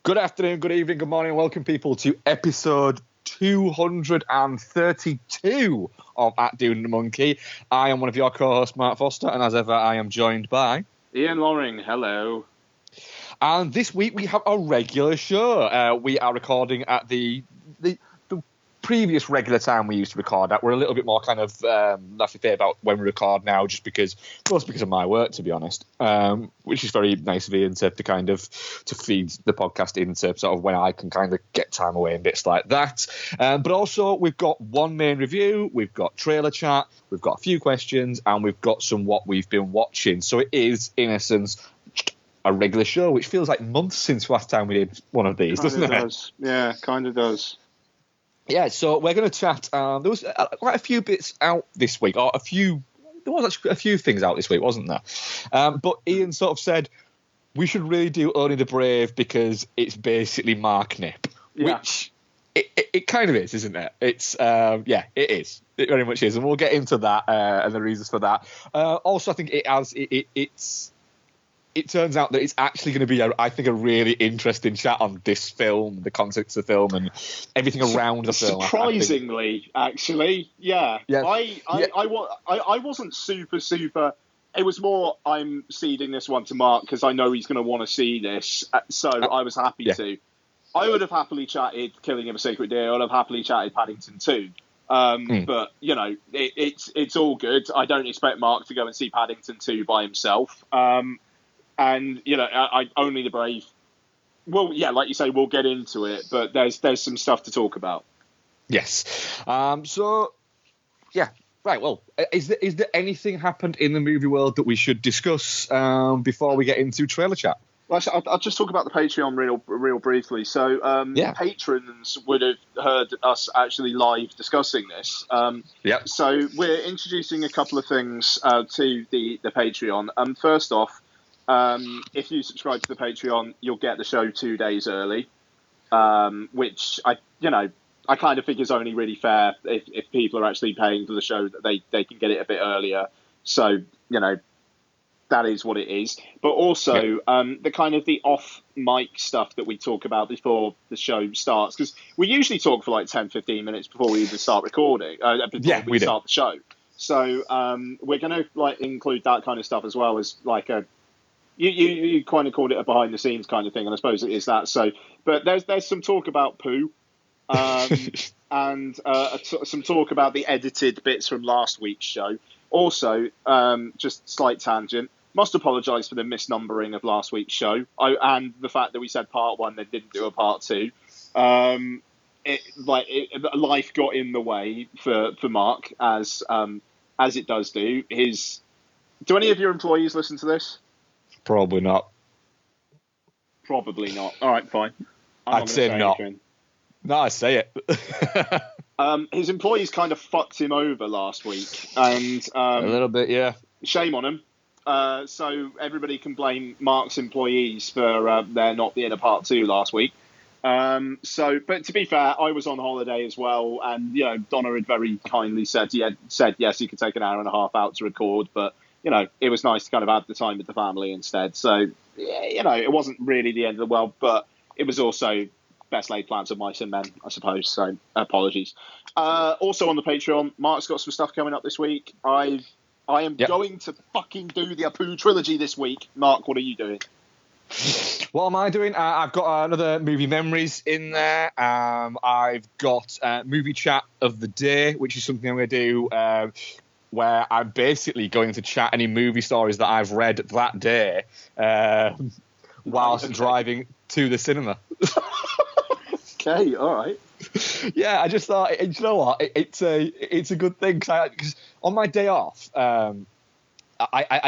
Good afternoon, good evening, good morning, and welcome people to episode 232 of At Dune the Monkey. I am one of your co-hosts, Marc Foster, and as ever, I am joined by Ian Loring. Hello. And this week we have a regular show. We are recording at the previous regular time we used to record at. We're a little bit more kind of laissez-faire about when we record now, just because of my work, to be honest, which is very nice of Ian to kind of to feed the podcast into sort of when I can kind of get time away and bits like that. But also we've got one main review, we've got trailer chat, we've got a few questions, and we've got some what we've been watching. So it is, in essence, a regular show, which feels like months since last time we did one of these, doesn't it? Yeah, kind of does. Yeah, so we're going to chat. There was quite a few bits out this week, or there was actually a few things out this week, wasn't there? But Ian sort of said we should really do Only the Brave because it's basically Marc Nip, which it kind of is, isn't it? It's it is. It very much is, and we'll get into that and the reasons for that. Also, I think it turns out that it's actually going to be, I think, a really interesting chat on this film, the context of the film, and everything around the film. Surprisingly, actually, yeah. I wasn't super. It was more, I'm ceding this one to Marc because I know he's going to want to see this, so I was happy to. I would have happily chatted Killing of a Sacred Deer. I would have happily chatted Paddington 2. But, you know, it's all good. I don't expect Marc to go and see Paddington 2 by himself. And, you know, I Only the Brave. Well, yeah, like you say, we'll get into it, but there's some stuff to talk about. Yes. So, yeah. Right, well, is there anything happened in the movie world that we should discuss before we get into trailer chat? Well, actually, I'll just talk about the Patreon real briefly. So, patrons would have heard us actually live discussing this. So we're introducing a couple of things to the Patreon. First off, if you subscribe to the Patreon, you'll get the show 2 days early, which I kind of think is only really fair if people are actually paying for the show that they can get it a bit earlier. So, you know, that is what it is. But also the kind of the off mic stuff that we talk about before the show starts, because we usually talk for like 10-15 minutes before we even start recording, before we start the show. So we're going to like include that kind of stuff as well as like a You kind of called it a behind the scenes kind of thing, and I suppose it is that. So, but there's some talk about poo, and some talk about the edited bits from last week's show. Also, just slight tangent. Must apologise for the misnumbering of last week's show, and the fact that we said part 1 then didn't do a part 2. Life got in the way for Marc as it does do. Do any of your employees listen to this? Probably not. Probably not. All right, fine. I'd say not. No, I say it. His employees kind of fucked him over last week, and a little bit, yeah. Shame on him. So everybody can blame Marc's employees for there not being a part 2 last week. But to be fair, I was on holiday as well, and you know, Donna had very kindly said yes, you could take an hour and a half out to record, but you know, it was nice to kind of have the time with the family instead. So, yeah, you know, it wasn't really the end of the world, but it was also best laid plans of mice and men, I suppose. So, apologies. Also on the Patreon, Marc's got some stuff coming up this week. I am going to fucking do the Apu trilogy this week. Marc, what are you doing? What am I doing? I've got another movie memories in there. I've got movie chat of the day, which is something I'm going to do. Where I'm basically going to chat any movie stories that I've read that day whilst driving to the cinema. Okay, all right. Yeah, I just thought, you know what, it's a good thing, because on my day off, I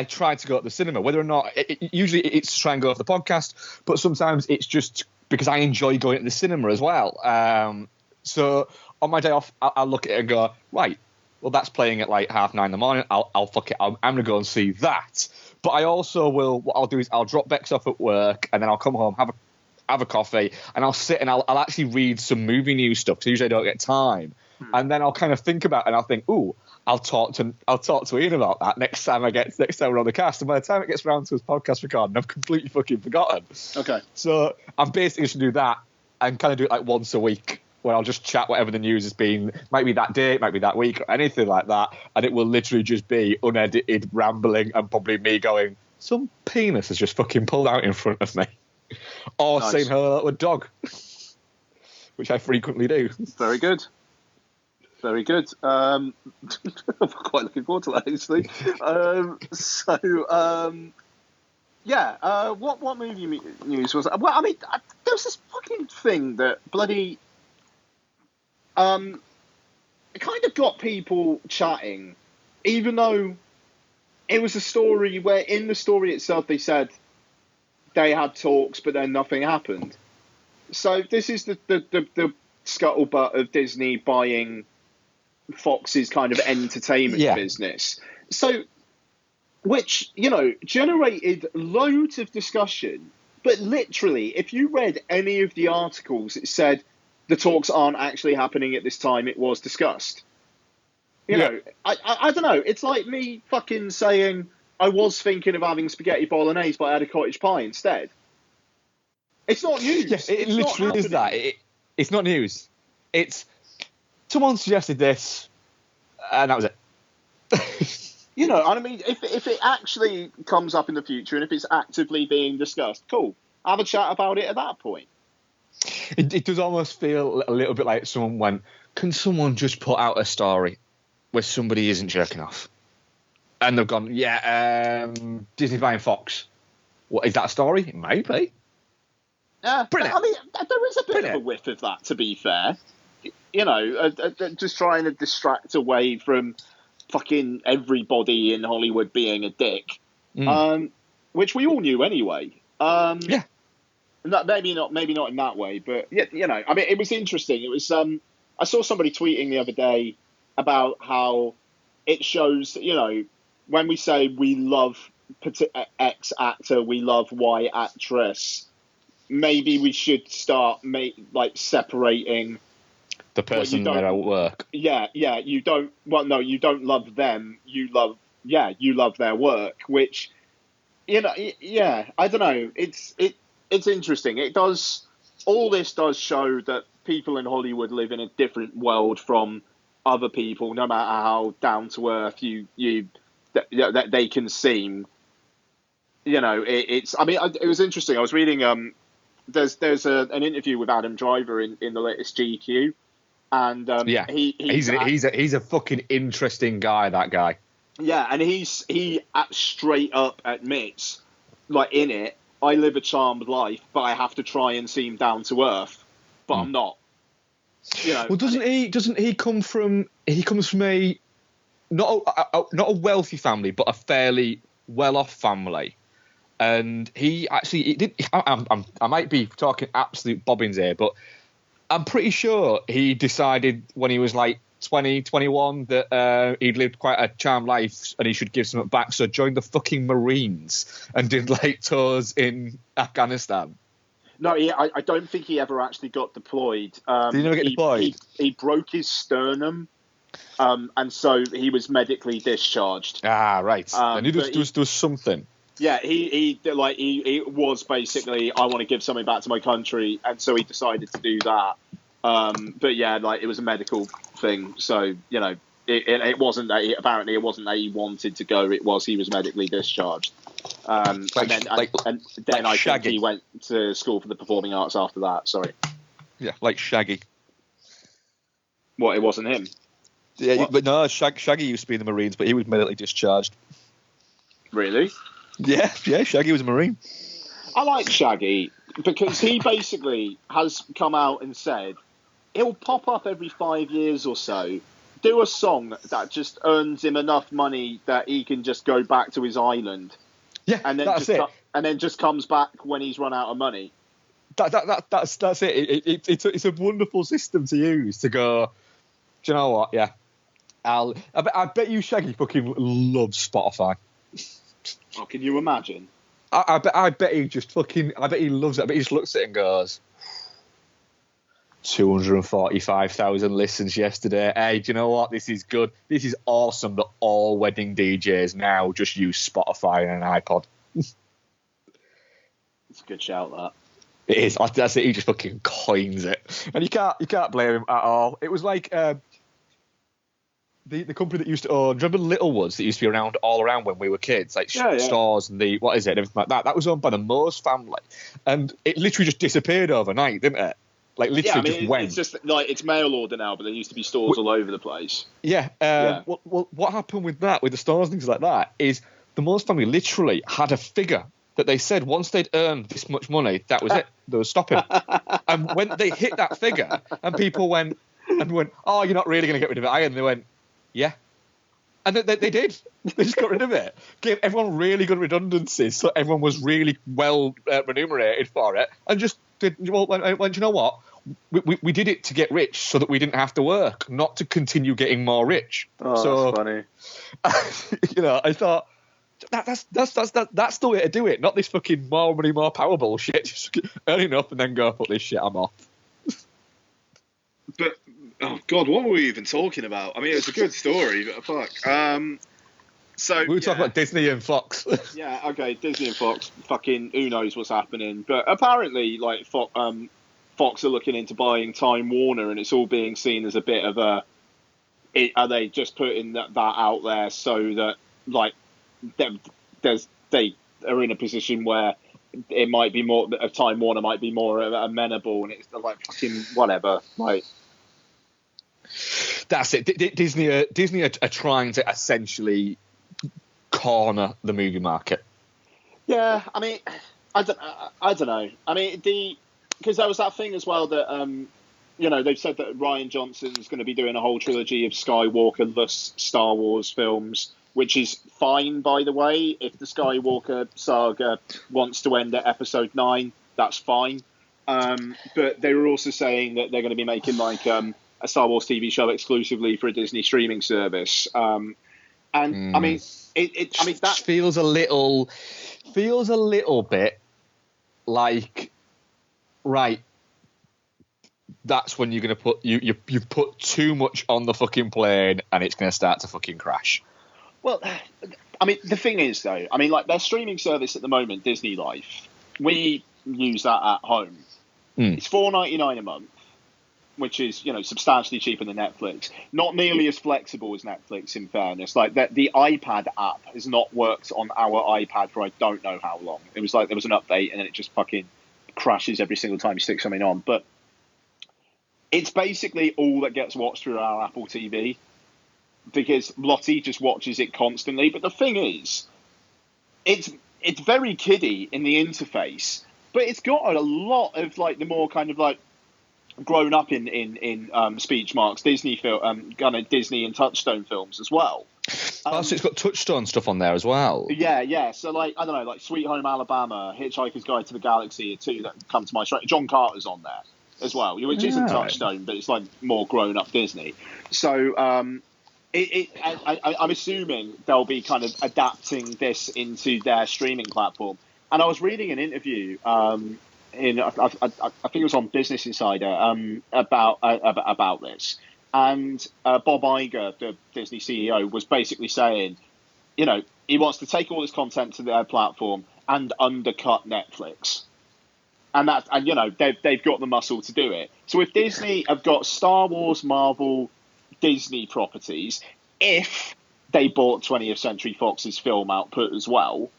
try to go to the cinema, whether or not, usually it's to try and go to the podcast, but sometimes it's just because I enjoy going to the cinema as well. So on my day off, I'll look at it and go, right, well, that's playing at like 9:30 in the morning. I'll fuck it. I'm going to go and see that. But I also will. What I'll do is I'll drop Bex off at work, and then I'll come home, have a coffee, and I'll sit and I'll actually read some movie news stuff. Because usually I don't get time, and then I'll kind of think about it, and I'll think, ooh, I'll talk to Ian about that next time we're on the cast. And by the time it gets around to his podcast recording, I've completely fucking forgotten. Okay. So I'm basically just gonna do that and kind of do it like once a week, where I'll just chat whatever the news has been. Might be that day, might be that week, or anything like that, and it will literally just be unedited rambling and probably me going, some penis has just fucking pulled out in front of me, or saying hello to a dog, which I frequently do. Very good. Very good. I'm quite looking forward to that, actually. What movie news was that? Well, I mean, there was this fucking thing that bloody... it kind of got people chatting, even though it was a story where in the story itself they said they had talks, but then nothing happened. So this is the scuttlebutt of Disney buying Fox's kind of entertainment business. So, which, generated loads of discussion, but literally, if you read any of the articles, it said the talks aren't actually happening at this time, it was discussed. You know, I don't know, it's like me fucking saying I was thinking of having spaghetti bolognese, but I had a cottage pie instead. It's not news. Yeah, it literally is that. It's not news. It's... Someone suggested this, and that was it. And I mean, if it actually comes up in the future and if it's actively being discussed, cool. Have a chat about it at that point. It does almost feel a little bit like someone went, can someone just put out a story where somebody isn't jerking off? And they've gone, Disney buying Fox. What, is that a story? It might be. Yeah, I mean, there is a bit of a whiff of that, to be fair. Just trying to distract away from fucking everybody in Hollywood being a dick, which we all knew anyway. Maybe not in that way, but I mean, it was interesting. It was I saw somebody tweeting the other day about how it shows, when we say we love X actor, we love Y actress, maybe we should start separating the person that at work. Yeah, you don't love them, you love their work, which, I don't know, it's interesting. All this does show that people in Hollywood live in a different world from other people, no matter how down to earth that they can seem. It was interesting. I was reading, there's an interview with Adam Driver in the latest GQ. And he's a fucking interesting guy, that guy. Yeah, and he straight up admits, like, in it, I live a charmed life, but I have to try and seem down to earth, but I'm not. Well, doesn't he come from? He comes from a not a wealthy family, but a fairly well-off family, and he did. I might be talking absolute bobbins here, but I'm pretty sure he decided when he was like 20, 21 that he'd lived quite a charmed life and he should give something back. So joined the fucking Marines and did like tours in Afghanistan. No, I don't think he ever actually got deployed. Did he never get deployed? He broke his sternum, and so he was medically discharged. Ah, right. And there was something. Yeah, he was basically, I want to give something back to my country, and so he decided to do that. But yeah, it was a medical thing, so it wasn't that it wasn't that he wanted to go. It was he was medically discharged. And then I think he went to school for the performing arts after that. Sorry. Yeah, like Shaggy. What? It wasn't him. Yeah, but no, Shaggy used to be in the Marines, but he was medically discharged. Really? Yeah, Shaggy was a Marine. I like Shaggy because he basically has come out and said he'll pop up every 5 years or so, do a song that just earns him enough money that he can just go back to his island. Yeah, and then that's it. And then just comes back when he's run out of money. That's it. It's a wonderful system to use to go, do you know what? Yeah. I bet you Shaggy fucking loves Spotify. Oh, can you imagine? I bet he just fucking... I bet he loves it. I bet he just looks at it and goes... 245,000 listens yesterday. Hey, do you know what? This is good. This is awesome that all wedding DJs now just use Spotify and an iPod. It's a good shout, that. It is. That's it. He just fucking coins it, and you can't blame him at all. It was like the company that used to own. Do you remember Littlewoods that used to be around all around when we were kids, like stores and the what is it, and everything like that. That was owned by the Moores family, and it literally just disappeared overnight, didn't it? Like literally just went. It's just like it's mail order now, but there used to be stores all over the place. Yeah. Well, what happened with that, with the stores and things like that, is the Moores family literally had a figure that they said once they'd earned this much money, that was it. They were stopping. And when they hit that figure, and people went, "Oh, you're not really going to get rid of it, are you?" And they went, "Yeah." And they did. They just got rid of it. Gave everyone really good redundancies, so everyone was really well remunerated for it, and just did. Well, you know what? We did it to get rich, so that we didn't have to work, not to continue getting more rich. Oh, so, that's funny. I thought that's the way to do it. Not this fucking more money, more power bullshit. Just earn enough and then go put this shit. I'm off. But oh god, what were we even talking about? I mean, it's a good story, but fuck. So we were talking about Disney and Fox. Yeah, okay, Disney and Fox. Fucking who knows what's happening? But apparently, like Fox are looking into buying Time Warner, and it's all being seen as a bit of a. Are they just putting that out there so that like they are in a position where it might be more Time Warner might be more amenable, and it's like fucking whatever, like. That's it. Disney are trying to essentially corner the movie market. Yeah, I mean, I don't know. I mean, because there was that thing as well that they've said that Rian Johnson's going to be doing a whole trilogy of Skywalker-less Star Wars films, which is fine, by the way. If the Skywalker saga wants to end at Episode 9, that's fine. But they were also saying that they're going to be making like a Star Wars TV show exclusively for a Disney streaming service. I mean, that feels a little bit like, right, that's when you're going to put you've put too much on the fucking plane and it's going to start to fucking crash. Well, I mean, the thing is though, I mean, like their streaming service at the moment, Disney Life, we use that at home. It's $4.99 a month, which is, substantially cheaper than Netflix. Not nearly as flexible as Netflix, in fairness. Like, the iPad app has not worked on our iPad for I don't know how long. It was like there was an update and then it just fucking crashes every single time you stick something on. But it's basically all that gets watched through our Apple TV because Lottie just watches it constantly. But the thing is, it's very kiddie in the interface, but it's got a lot of, like, the more kind of, like, grown up in speech marks Disney film kind of Disney and Touchstone films as well. So it's got Touchstone stuff on there as well. Yeah. So like I don't know, like Sweet Home Alabama, Hitchhiker's Guide to the Galaxy are two that come to my straight. John Carter's on there as well, which isn't Touchstone, but it's like more grown up Disney. So I'm assuming they'll be kind of adapting this into their streaming platform. And I was reading an interview. I think it was on Business Insider about this, and Bob Iger, the Disney CEO, was basically saying, he wants to take all this content to their platform and undercut Netflix, and they've got the muscle to do it. So if Disney have got Star Wars, Marvel, Disney properties, if they bought 20th Century Fox's film output as well,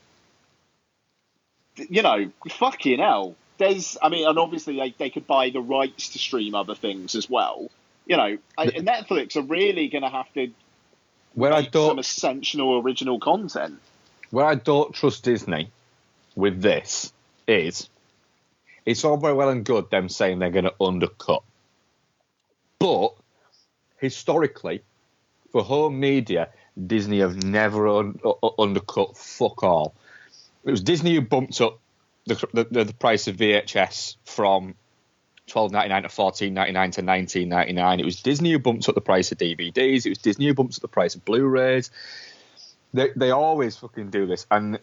fucking hell. And obviously they could buy the rights to stream other things as well. Netflix are really going to have to make some essential original content. Where I don't trust Disney with this is, it's all very well and good them saying they're going to undercut. But historically, for home media, Disney have never undercut fuck all. It was Disney who bumped up the price of VHS from $12.99 to $14.99 to $19.99. It was Disney who bumped up the price of DVDs. It was Disney who bumped up the price of Blu-rays. They always fucking do this. And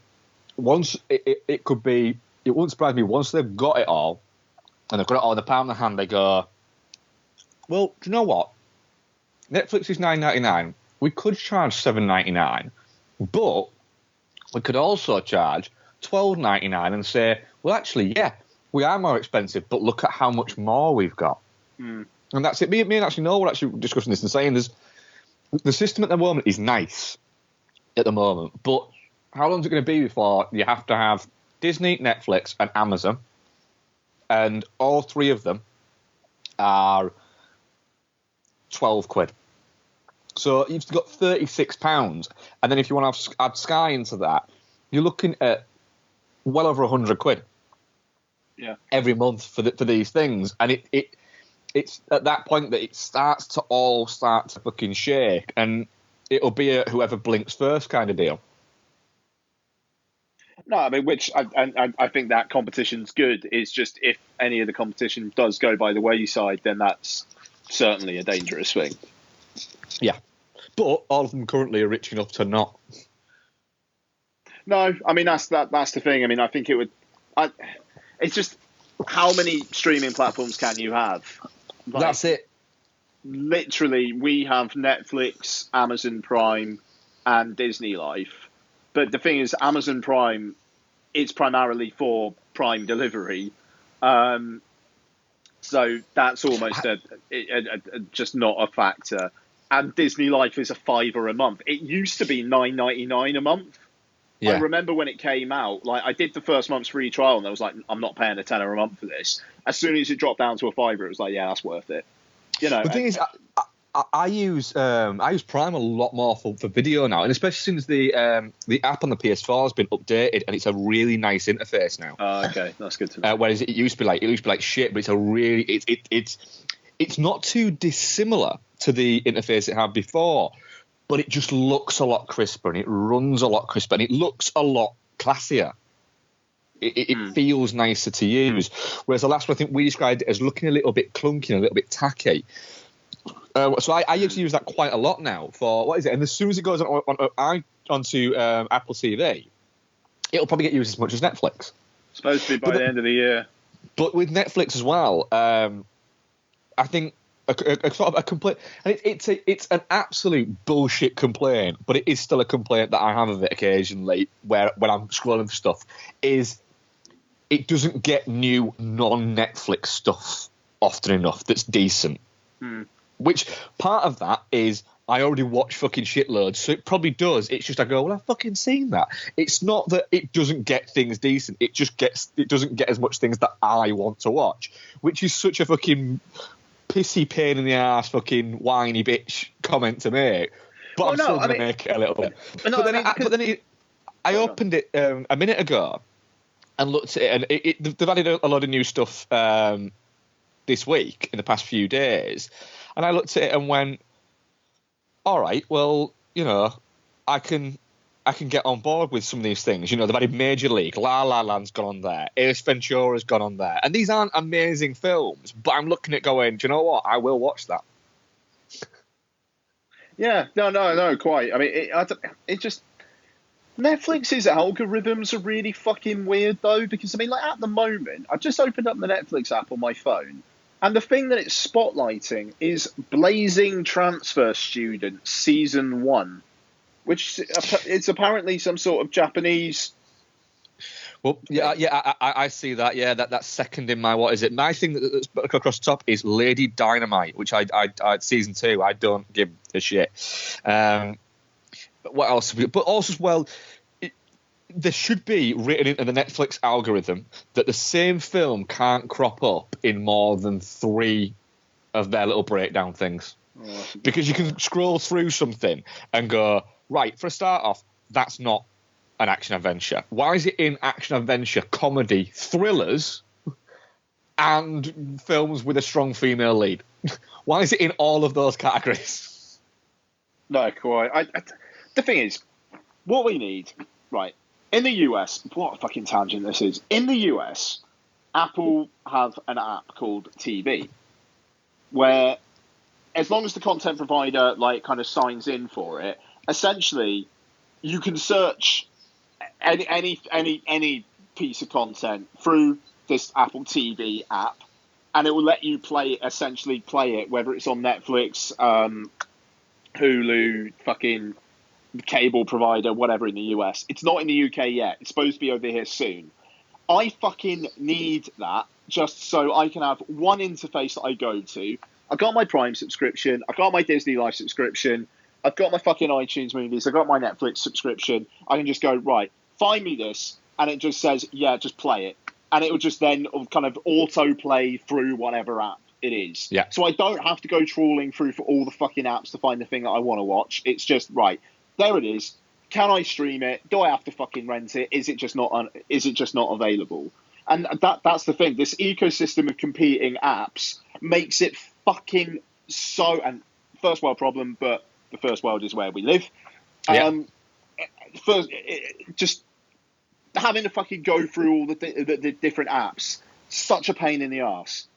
once it wouldn't surprise me, once they've got it all, and they've got it all in the palm of the hand, they go, well, do you know what? Netflix is $9.99. We could charge $7.99, but we could also charge $12.99 and say, well, actually, yeah, we are more expensive, but look at how much more we've got. Mm. And that's it. Me and actually Noel were actually discussing this and saying the system at the moment is nice at the moment, but how long is it going to be before you have to have Disney, Netflix, and Amazon, and all three of them are £12. So you've got £36, and then if you want to add Sky into that, you're looking at well over £100 every month for these things, and it's at that point that it starts to fucking shake, and it'll be a whoever blinks first kind of deal. No, I mean, which I think that competition's good. It's just if any of the competition does go by the wayside, then that's certainly a dangerous thing. Yeah, but all of them currently are rich enough to not. No, I mean that's the thing. I mean, I think it would. It's just how many streaming platforms can you have? Like, that's it. Literally, we have Netflix, Amazon Prime, and Disney Life. But the thing is, Amazon Prime, it's primarily for Prime delivery. So that's almost just not a factor. And Disney Life is $5 a month. It used to be $9.99 a month. Yeah. I remember when it came out, like I did the first month's free trial and I was like, I'm not paying $10 a month for this. As soon as it dropped down to $5, it was like, yeah, that's worth it. You know, the thing is, I use Prime a lot more for video now, and especially since the app on the PS4 has been updated, and it's a really nice interface now. Oh, okay, that's good to know. Whereas it used to be like shit, but it's a really it's not too dissimilar to the interface it had before, but it just looks a lot crisper and it runs a lot crisper and it looks a lot classier. It feels nicer to use. Whereas the last one, I think we described it as looking a little bit clunky and a little bit tacky. So I actually use that quite a lot now for, what is it? And as soon as it goes onto Apple TV, it'll probably get used as much as Netflix. Supposed to be by the end of the year. But with Netflix as well, I think a sort of a complaint, and it's an absolute bullshit complaint, but it is still a complaint that I have of it occasionally, when I'm scrolling for stuff, is it doesn't get new non-Netflix stuff often enough that's decent. Which part of that is I already watch fucking shitloads, so it probably does. It's just I go, well, I've fucking seen that. It's not that it doesn't get things decent. It doesn't get as much things that I want to watch, which is such a fucking pissy pain in the ass, fucking whiny bitch comment to make. But I'm still going to make it a little bit. But then I opened it a minute ago and looked at it, and they've added a lot of new stuff this week in the past few days. And I looked at it and went, all right, well, you know, I can get on board with some of these things. You know, they've added Major League, La La Land's gone on there, Ace Ventura's gone on there. And these aren't amazing films, but I'm looking at going, do you know what? I will watch that. Yeah, no, quite. I mean, it just... Netflix's algorithms are really fucking weird, though, because, I mean, like, at the moment, I've just opened up the Netflix app on my phone, and the thing that it's spotlighting is Blazing Transfer Student Season 1, which it's apparently some sort of Japanese... Well, yeah, I see that. Yeah, that's second in my, what is it? My thing that's across the top is Lady Dynamite, which I Season 2, I don't give a shit. But what else? But also as well, there should be written into the Netflix algorithm that the same film can't crop up in more than 3 of their little breakdown things. Oh, because you can scroll through something and go, right, for a start off, that's not an action-adventure. Why is it in action-adventure, comedy, thrillers, and films with a strong female lead? Why is it in all of those categories? No, quite. The thing is, what we need, right, in the US, what a fucking tangent this is. In the US, Apple have an app called TV, where as long as the content provider like kind of signs in for it, essentially you can search any piece of content through this Apple TV app, and it will let you essentially play it, whether it's on Netflix, Hulu, fucking cable provider, whatever in the US. It's not in the UK yet. It's supposed to be over here soon. I fucking need that just so I can have one interface that I go to. I've got my Prime subscription. I've got my Disney Life subscription. I've got my fucking iTunes movies. I've got my Netflix subscription. I can just go, right, find me this. And it just says, yeah, just play it. And it will just then kind of auto-play through whatever app it is. Yeah. So I don't have to go trawling through for all the fucking apps to find the thing that I want to watch. It's just, right, there it is. Can I stream it? Do I have to fucking rent it? Is it just not available? And that's the thing. This ecosystem of competing apps makes it fucking so... And first world problem, but the first world is where we live. Yeah. Just having to fucking go through all the different apps, such a pain in the arse.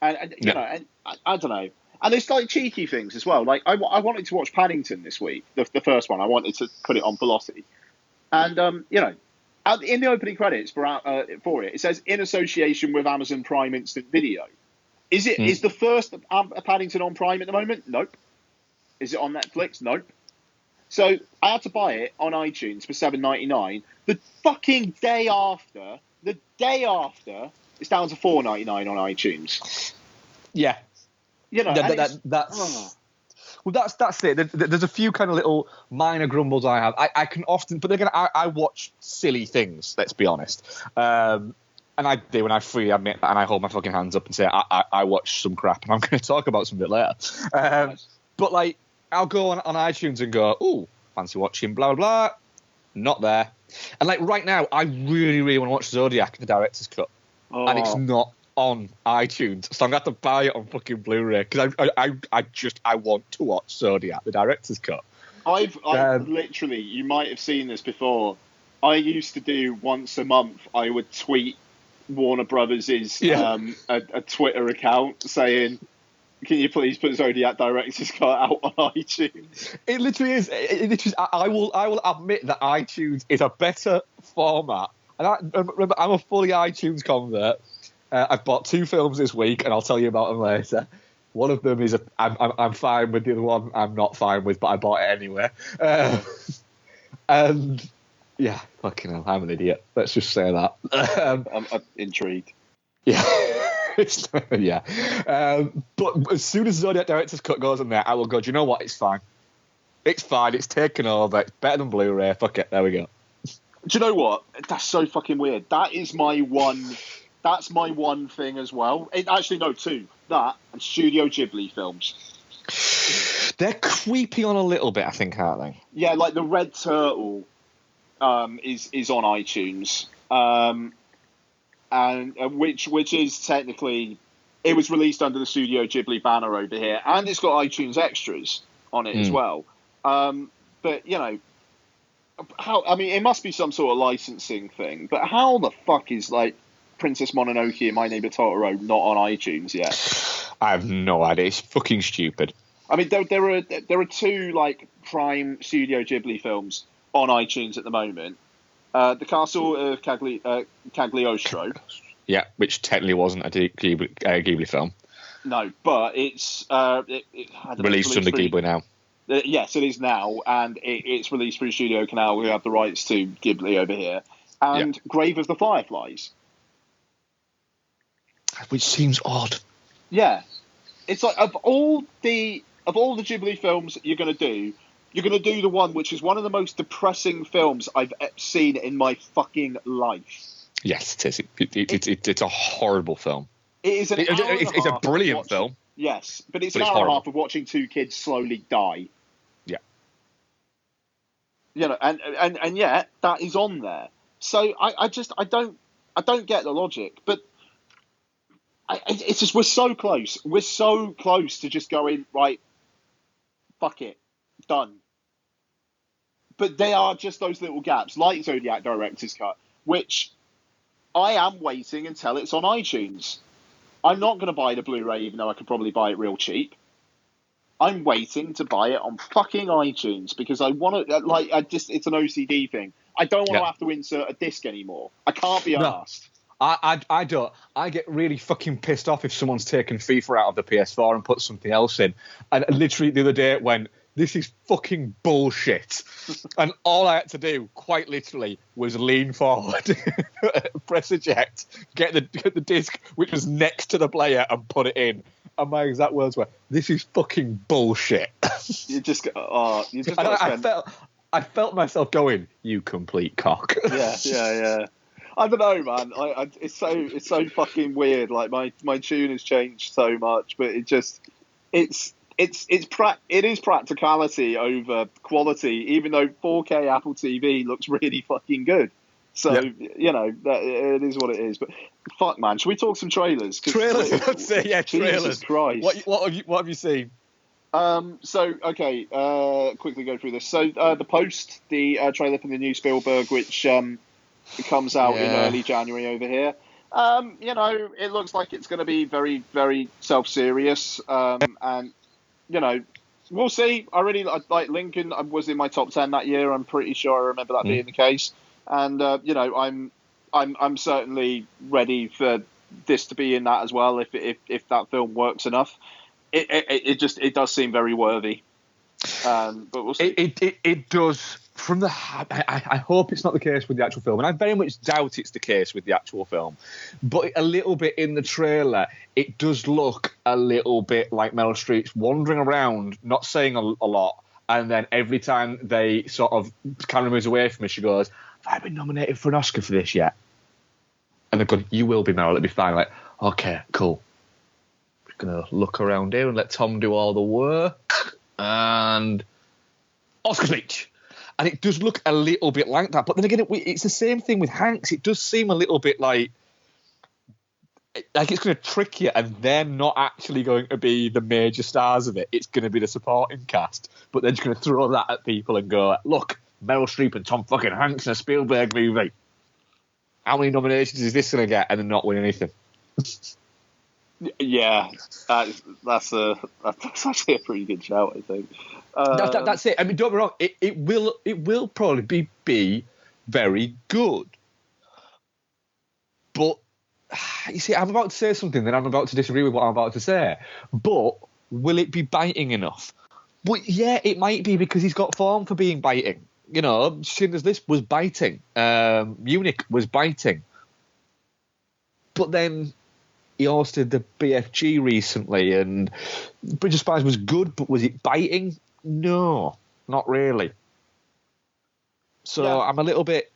And you know, and I don't know. And it's like cheeky things as well. Like I wanted to watch Paddington this week, the first one. I wanted to put it on Velocity, and you know, in the opening credits for it, it says in association with Amazon Prime Instant Video. Is the first Paddington on Prime at the moment? Nope. Is it on Netflix? Nope. So I had to buy it on iTunes for $7.99. The fucking day after, it's down to $4.99 on iTunes. Yeah. You know, that's it. There's a few kind of little minor grumbles I have. I can often, but again, I watch silly things. Let's be honest, and I do, and I freely admit that, and I hold my fucking hands up and say I watch some crap, and I'm going to talk about some of it later. But like, I'll go on iTunes and go, ooh, fancy watching blah blah blah. Not there, and like right now, I really really want to watch Zodiac, the director's cut, and it's not on iTunes, so I'm gonna have to buy it on fucking Blu-ray because I want to watch Zodiac, the director's cut. I've literally, you might have seen this before. I used to do once a month. I would tweet Warner Brothers' a Twitter account saying, "Can you please put Zodiac director's cut out on iTunes?" It literally is. I will admit that iTunes is a better format, and remember, I'm a fully iTunes convert. I've bought 2 films this week, and I'll tell you about them later. One of them is I'm fine with. The other one I'm not fine with, but I bought it anyway. And yeah, fucking hell, I'm an idiot. Let's just say that. I'm intrigued. Yeah, yeah. But as soon as Zodiac director's cut goes on there, I will go. Do you know what? It's fine. It's fine. It's taken over. It's better than Blu-ray. Fuck it. There we go. Do you know what? That's so fucking weird. That is my one. That's my one thing as well. Actually, no, 2. That and Studio Ghibli films. They're creepy on a little bit, I think, aren't they? Yeah, like the Red Turtle is on iTunes, and which is technically, it was released under the Studio Ghibli banner over here, and it's got iTunes extras on it as well. But you know, it must be some sort of licensing thing. But how the fuck is like Princess Mononoke and My Neighbor Totoro not on iTunes yet? I have no idea. It's fucking stupid. I mean, there are 2 like Prime Studio Ghibli films on iTunes at the moment. The Castle of Cagliostro. Yeah, which technically wasn't a Ghibli film. No, but it's released under Ghibli now. Yes, it is now, and it's released through Studio Canal. We have the rights to Ghibli over here, and Grave of the Fireflies. Which seems odd. Yeah, it's like of all the Ghibli films you're going to do the one which is one of the most depressing films I've seen in my fucking life. Yes, it is. It's a horrible film. It is. It's a brilliant film. Yes, but it's an hour and a half of watching 2 kids slowly die. Yeah. You know, and yet that is on there. So I don't get the logic, but. It's just we're so close. We're so close to just going right. Fuck it, done. But they are just those little gaps, like Zodiac director's cut, which I am waiting until it's on iTunes. I'm not going to buy the Blu-ray, even though I could probably buy it real cheap. I'm waiting to buy it on fucking iTunes because I want to. It's an OCD thing. I don't want to have to insert a disc anymore. I can't be asked. I don't. I get really fucking pissed off if someone's taken FIFA out of the PS4 and put something else in. And literally the other day it went, this is fucking bullshit. And all I had to do, quite literally, was lean forward, press eject, get the disc, which was next to the player, and put it in. And my exact words were, this is fucking bullshit. I felt myself going, you complete cock. Yeah. I don't know, man. It's so fucking weird. Like my tune has changed so much, but it is practicality over quality. Even though 4K Apple TV looks really fucking good, so it is what it is. But fuck, man, should we talk some trailers? Trailers, let's say, yeah, trailers. Jesus Christ, what have you seen? Quickly go through this. So the Post, the trailer for the new Spielberg, which comes out in early January over here. It looks like it's going to be very, very self-serious. And, we'll see. I really like Lincoln. Was in my top 10 that year. I'm pretty sure I remember that being the case. And, I'm certainly ready for this to be in that as well. If that film works enough, it does seem very worthy. But we'll see. It does. I hope it's not the case with the actual film, and I very much doubt it's the case with the actual film. But a little bit in the trailer, it does look a little bit like Meryl Streep's wandering around, not saying a lot, and then every time they sort of camera moves away from her, she goes, "Have I been nominated for an Oscar for this yet?" And they're going, "You will be, Meryl. It'll be fine." Like, okay, cool. Just gonna look around here and let Tom do all the work, and Oscar speech. And it does look a little bit like that. But then again, it's the same thing with Hanks. It does seem a little bit like it's going to trick you, and they're not actually going to be the major stars of it. It's going to be the supporting cast. But they're just going to throw that at people and go, look, Meryl Streep and Tom fucking Hanks in a Spielberg movie. How many nominations is this going to get? And then not win anything. Yeah, that's actually a pretty good shout, I think. That's it. I mean, don't get me wrong. It will probably be very good. But you see, I'm about to say something, then I'm about to disagree with what I'm about to say. But will it be biting enough? But yeah, it might be, because he's got form for being biting. Schindler's List was biting. Munich was biting. But then he hosted the BFG recently, and Bridge of Spies was good, but was it biting? No, not really. So I'm a little bit...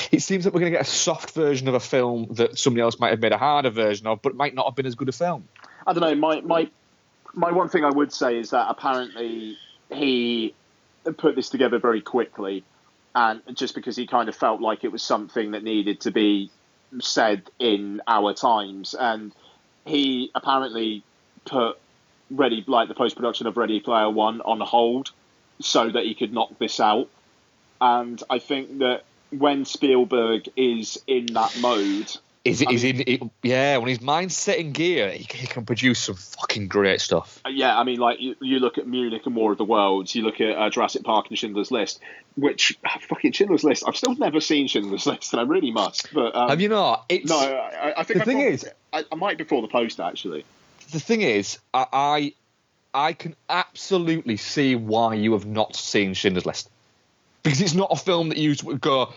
It seems that we're going to get a soft version of a film that somebody else might have made a harder version of, but it might not have been as good a film. I don't know. My one thing I would say is that apparently he put this together very quickly, and just because he kind of felt like it was something that needed to be said in our times, and he apparently put the post-production of Ready Player One on hold so that he could knock this out. And I think that when Spielberg is in that mode, when his mind's set in gear, he can produce some fucking great stuff. Yeah, I mean, like you look at Munich and War of the Worlds, you look at Jurassic Park and Schindler's List, which fucking Schindler's List. I've still never seen Schindler's List, and I really must. But have you not? I think I might before the Post actually. The thing is, I can absolutely see why you have not seen Schindler's List, because it's not a film that you would go,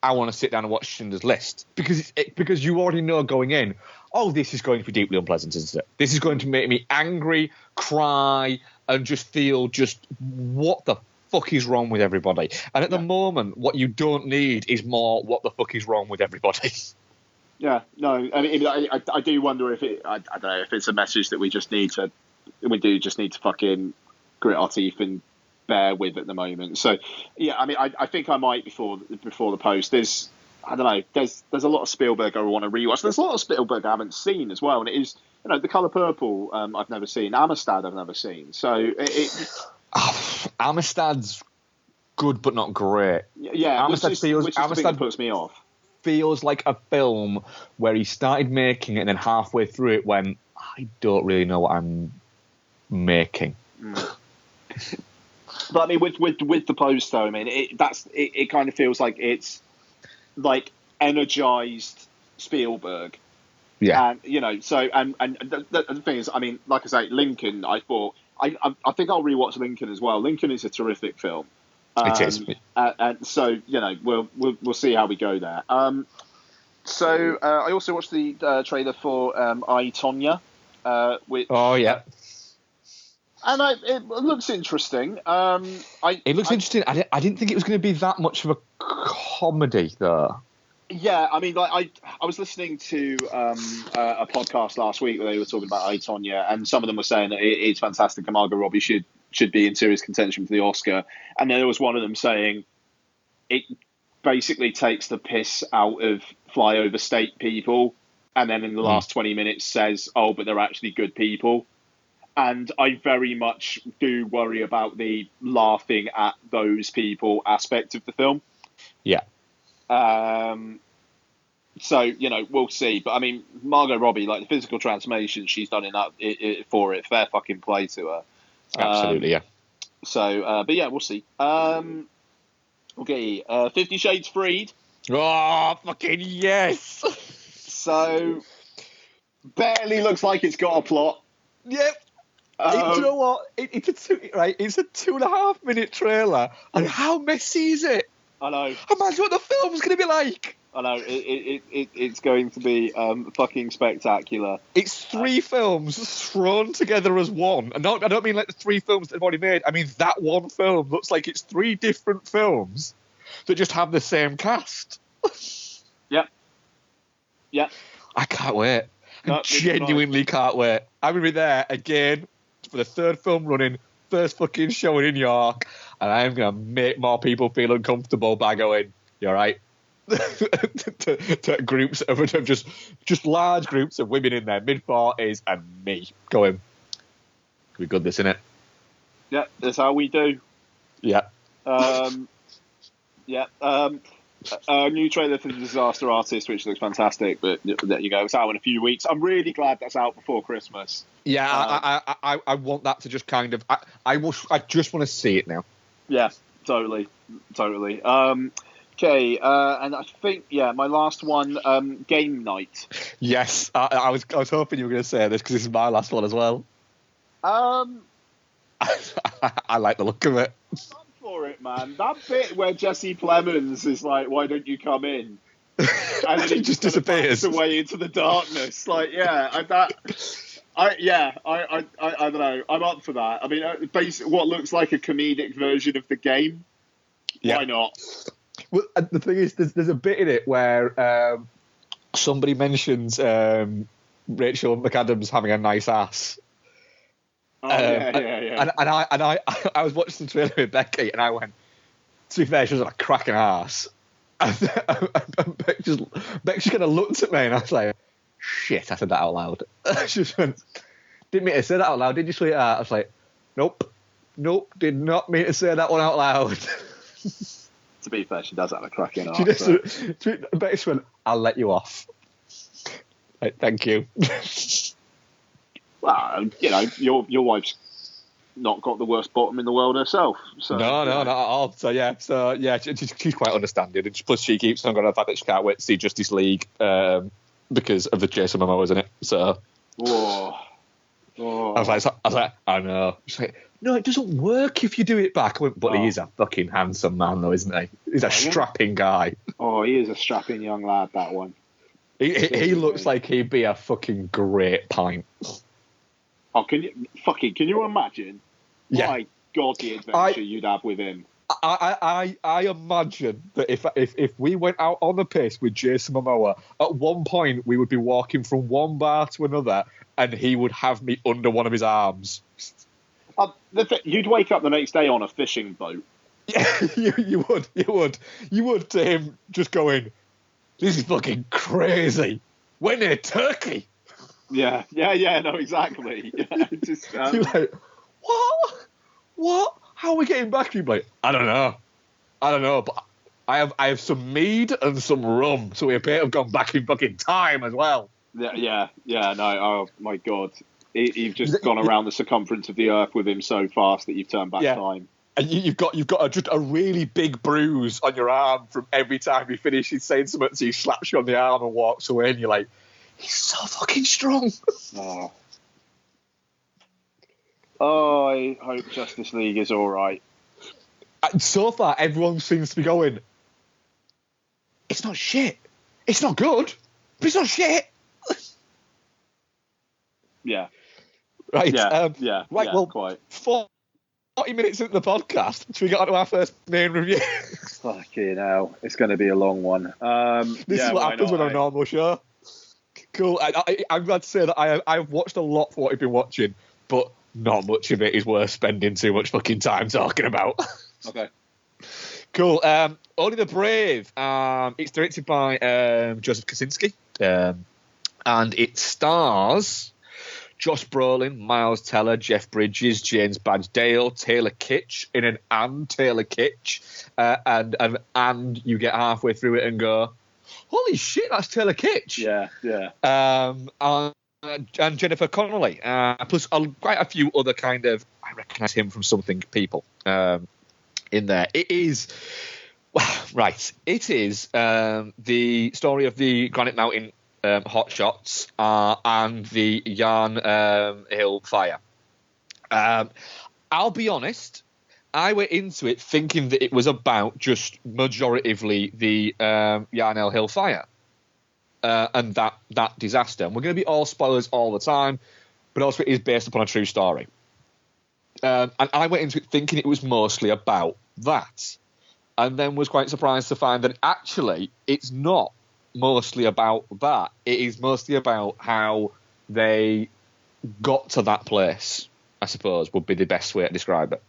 I want to sit down and watch Schindler's List, because you already know going in, oh, this is going to be deeply unpleasant, isn't it? This is going to make me angry, cry, and just feel what the fuck is wrong with everybody. And at the moment, what you don't need is more what the fuck is wrong with everybody. Yeah, no, I mean, I do wonder if I don't know, if it's a message that we just need to fucking grit our teeth and bear with at the moment. So yeah, I mean, I think I might before the Post. There's a lot of Spielberg I want to rewatch. There's a lot of Spielberg I haven't seen as well, and it is, The Colour Purple I've never seen, Amistad I've never seen. So Amistad's good but not great. Yeah, Amistad puts me off. Feels like a film where he started making it and then halfway through it went, I don't really know what I'm making. But I mean, with the Post though, I mean, it kind of feels like it's like energized Spielberg. Yeah. And, the thing is, I mean, like I say, Lincoln, I thought, I think I'll rewatch Lincoln as well. Lincoln is a terrific film. It is. And so, we'll see how we go there. So I also watched the trailer for I, Tonya. Yeah. And it looks interesting. It looks interesting. I didn't think it was going to be that much of a comedy, though. Yeah, I mean, like I was listening to a podcast last week where they were talking about I, Tonya, and some of them were saying that it's fantastic and Margot Robbie should be in serious contention for the Oscar. And then there was one of them saying it basically takes the piss out of flyover state people, and then in the last 20 minutes says, oh, but they're actually good people. And I very much do worry about the laughing at those people aspect of the film. Yeah. So, we'll see. But, I mean, Margot Robbie, like, the physical transformation she's done in that for it, fair fucking play to her. Absolutely, yeah. So, but yeah, we'll see. Okay, 50 Shades Freed. Oh, fucking yes! So, barely looks like it's got a plot. Yep. You know what? It's a 2.5 minute trailer, and how messy is it? I know. Imagine what the film's going to be like. I know. It's going to be fucking spectacular. It's 3 films thrown together as one. And I don't mean like the 3 films that they've already made. I mean that one film looks like it's 3 different films that just have the same cast. Yep. Yeah. I can't wait. I genuinely can't wait. I'm going to be there again for the 3rd film running, first fucking showing in York, and I'm going to make more people feel uncomfortable by going, you all right? to groups of just large groups of women in their mid-40s and me going, we got this, innit? Yeah, that's how we do. Yeah. New trailer for The Disaster Artist, which looks fantastic, but there you go. It's out in a few weeks. I'm really glad that's out before Christmas. Yeah, I want that to just kind of... I just want to see it now. Yeah, totally. Okay, and I think, my last one, Game Night. Yes, I was hoping you were going to say this because this is my last one as well. I like the look of it. I'm for it, man. That bit where Jesse Plemons is like, "Why don't you come in?" And then he just disappears away into the darkness. Like, I don't know. I'm up for that. I mean, basically, what looks like a comedic version of the game. Yeah. Why not? Well, the thing is, there's a bit in it where somebody mentions Rachel McAdams having a nice ass. Oh, yeah. And I was watching the trailer with Becky, and I went, to be fair, she was like a cracking ass. And Becky just kind of looked at me, and I was like, shit, I said that out loud. She just went, didn't mean to say that out loud, did you, sweetheart? I was like, nope, did not mean to say that one out loud. To be fair, she does have a cracking ass. Becky went, I'll let you off. Like, thank you. Well, your wife's not got the worst bottom in the world herself. So, no, not at all. So she's quite understanding. And plus, she keeps on going on the fact that she can't wait to see Justice League because of the Jason Momoa, isn't it? So, I was like, I know. She's like, no, it doesn't work if you do it back. I went, but he is a fucking handsome man, though, isn't he? He's a strapping guy. Oh, he is a strapping young lad, that one. He looks like he'd be a fucking great pint. Oh, can you imagine? Yeah. My God, the adventure you'd have with him. I imagine that if we went out on the piss with Jason Momoa, at one point we would be walking from one bar to another, and he would have me under one of his arms. You'd wake up the next day on a fishing boat. Yeah, you would to him just going, this is fucking crazy. We're near Turkey. Yeah, no, exactly. Yeah, just, You're like, what? How are we getting back? You're like, I don't know, but I have some mead and some rum, so we appear to have gone back in fucking time as well. Yeah, no, oh my God. You've just gone around the circumference of the earth with him so fast that you've turned back time. And you've got just a really big bruise on your arm from every time he finishes saying something, so he slaps you on the arm and walks away, and you're like, he's so fucking strong. Oh, I hope Justice League is all right. And so far, everyone seems to be going, it's not shit. It's not good, but it's not shit. Yeah. Right. Yeah. Right. Well, quite. 40 minutes into the podcast, so we got onto our first main review. Fucking hell. It's going to be a long one. This is what happens when on a normal show. Cool. I'm glad to say that I've watched a lot for what I've been watching, but not much of it is worth spending too much fucking time talking about. Okay. Cool. Only the Brave. It's directed by Joseph Kosinski, and it stars Josh Brolin, Miles Teller, Jeff Bridges, James Badge Dale, Taylor Kitsch in an and Taylor Kitsch, and you get halfway through it and go, holy shit, that's Taylor Kitsch. Yeah. And Jennifer Connelly, plus quite a few other kind of, I recognise him from something people in there. It is, right, it is the story of the Granite Mountain hotshots and the Yarn Hill fire. I'll be honest, I went into it thinking that it was about just majoritively the Yarn Hill fire and that disaster. And we're going to be all spoilers all the time, but also it is based upon a true story. And I went into it thinking it was mostly about that, and then was quite surprised to find that actually it's not mostly about that. It is mostly about how they got to that place, I suppose, would be the best way to describe it.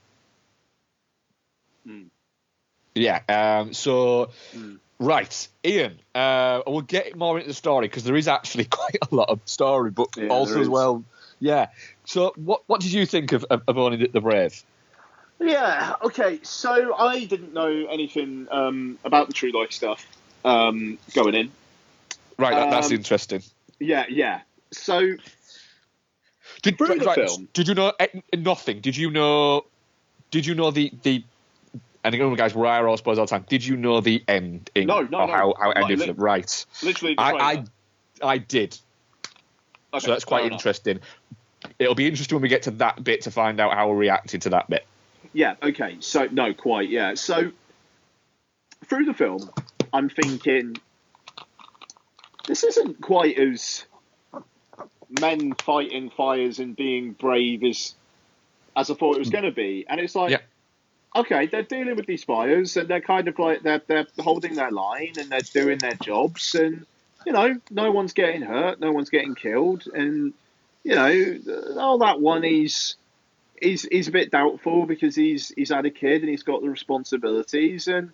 Yeah. Right, Ian, we'll get more into the story because there is actually quite a lot of story, but also as well. Yeah. So what did you think of Only the Brave? Yeah, okay. So I didn't know anything about the true life stuff going in. Right, that's interesting. Yeah. So did you know nothing? Did you know the and again, guys, we're all spoilers all the time. Did you know the ending? No. How it ended? Right. Literally, I did. Okay, so that's quite interesting. It'll be interesting when we get to that bit to find out how we reacted to that bit. Yeah, okay. So, no, quite, yeah. So, through the film, I'm thinking, this isn't quite as men fighting fires and being brave as I thought it was going to be. And it's like, okay, they're dealing with these fires and they're kind of like, they're holding their line and they're doing their jobs and, you know, no one's getting hurt, no one's getting killed. And, you know, that one he's a bit doubtful because he's had a kid and he's got the responsibilities and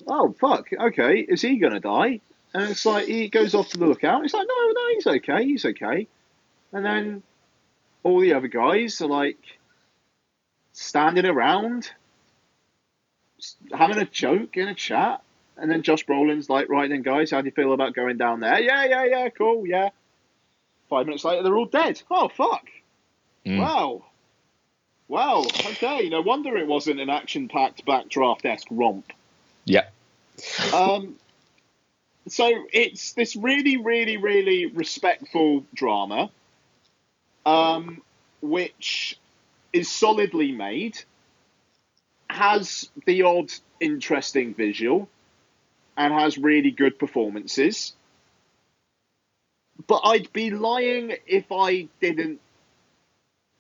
oh fuck, okay, is he gonna die? And it's like he goes off to the lookout and he's like, no, he's okay. And then all the other guys are like standing around having a joke and a chat, and then Josh Brolin's like, right then guys, how do you feel about going down there? Yeah, cool, yeah. 5 minutes later they're all dead. Oh fuck. Wow. Okay. No wonder it wasn't an action-packed backdraft-esque romp. Yeah. So it's this really, really, really respectful drama, which is solidly made, has the odd interesting visual, and has really good performances. But I'd be lying if I didn't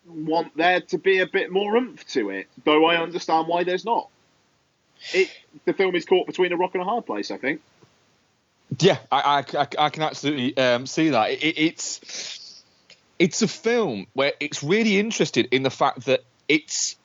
want there to be a bit more oomph to it, though I understand why there's not. The film is caught between a rock and a hard place, I think. Yeah, I can absolutely see that. It's a film where it's really interested in the fact that it's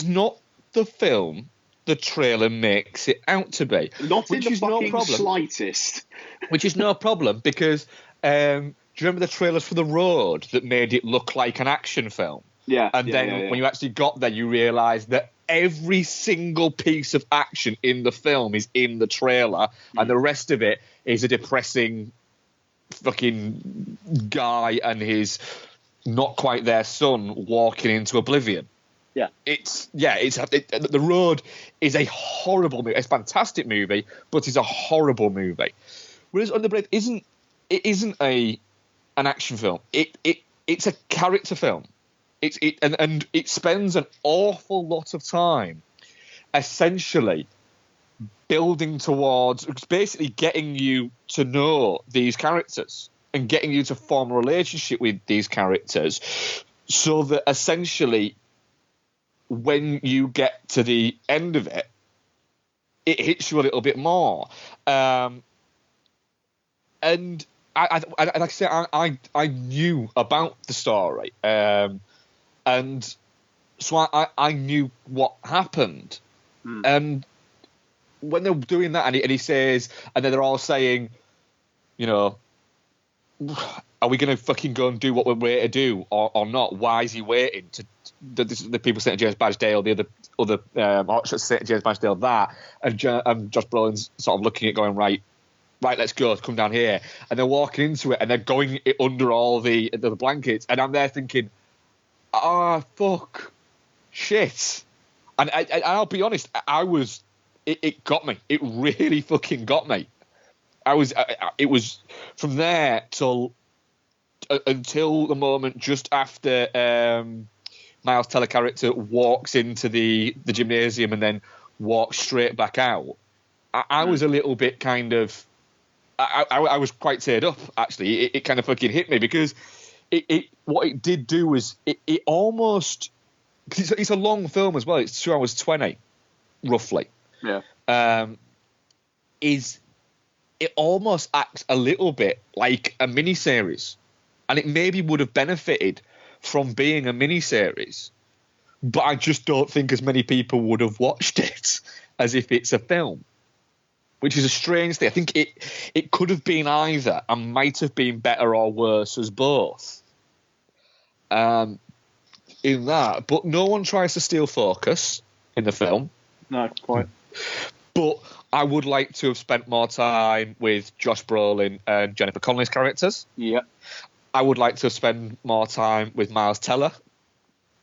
not the film the trailer makes it out to be. Not in the fucking slightest. Which is no problem because do you remember the trailers for The Road that made it look like an action film? Yeah. And then when you actually got there, you realised that every single piece of action in the film is in the trailer, and the rest of it is a depressing fucking guy and his not quite there son walking into oblivion. Yeah. The Road is a horrible movie. It's a fantastic movie, but it's a horrible movie. Whereas Under the Blade isn't an action film. It's a character film. And it spends an awful lot of time essentially building towards basically getting you to know these characters and getting you to form a relationship with these characters, so that essentially when you get to the end of it, it hits you a little bit more. And like I say, I knew about the story, and so I knew what happened. And when they're doing that, and he says, and then they're all saying, you know, are we going to fucking go and do what we're waiting to do or not? Why is he waiting? The people saying to James Badgedale, the other hotshots saying to James Badgedale that, and Josh Brolin's sort of looking at going, right, let's go, come down here. And they're walking into it, and they're going under all the blankets, and I'm there thinking, fuck, shit. And I'll be honest, it got me. It really fucking got me. It was from there until the moment just after Miles Teller character walks into the gymnasium and then walks straight back out. I was a little bit kind of, I was quite teared up, actually. It kind of fucking hit me, because what it did do was it almost, because it's a long film as well, it's 2 hours 20 roughly. Yeah. It almost acts a little bit like a miniseries, and it maybe would have benefited from being a miniseries, but I just don't think as many people would have watched it as if it's a film, which is a strange thing. I think it could have been either, and might have been better or worse as both. In that, but no one tries to steal focus in the film. No, quite. But I would like to have spent more time with Josh Brolin and Jennifer Connelly's characters. Yeah. I would like to have spent more time with Miles Teller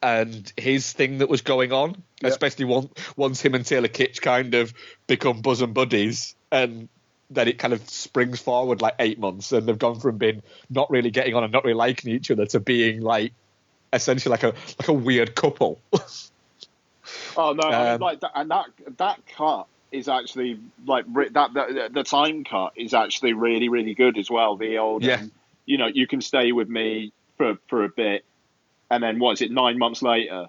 and his thing that was going on, especially once him and Taylor Kitsch kind of become bosom buddies, and then it kind of springs forward like 8 months, and they've gone from being not really getting on and not really liking each other to being like essentially like a weird couple. Oh no! I mean, like that, and that cut is actually like the time cut is actually really, really good as well. The old, you can stay with me for a bit, and then what is it? 9 months later,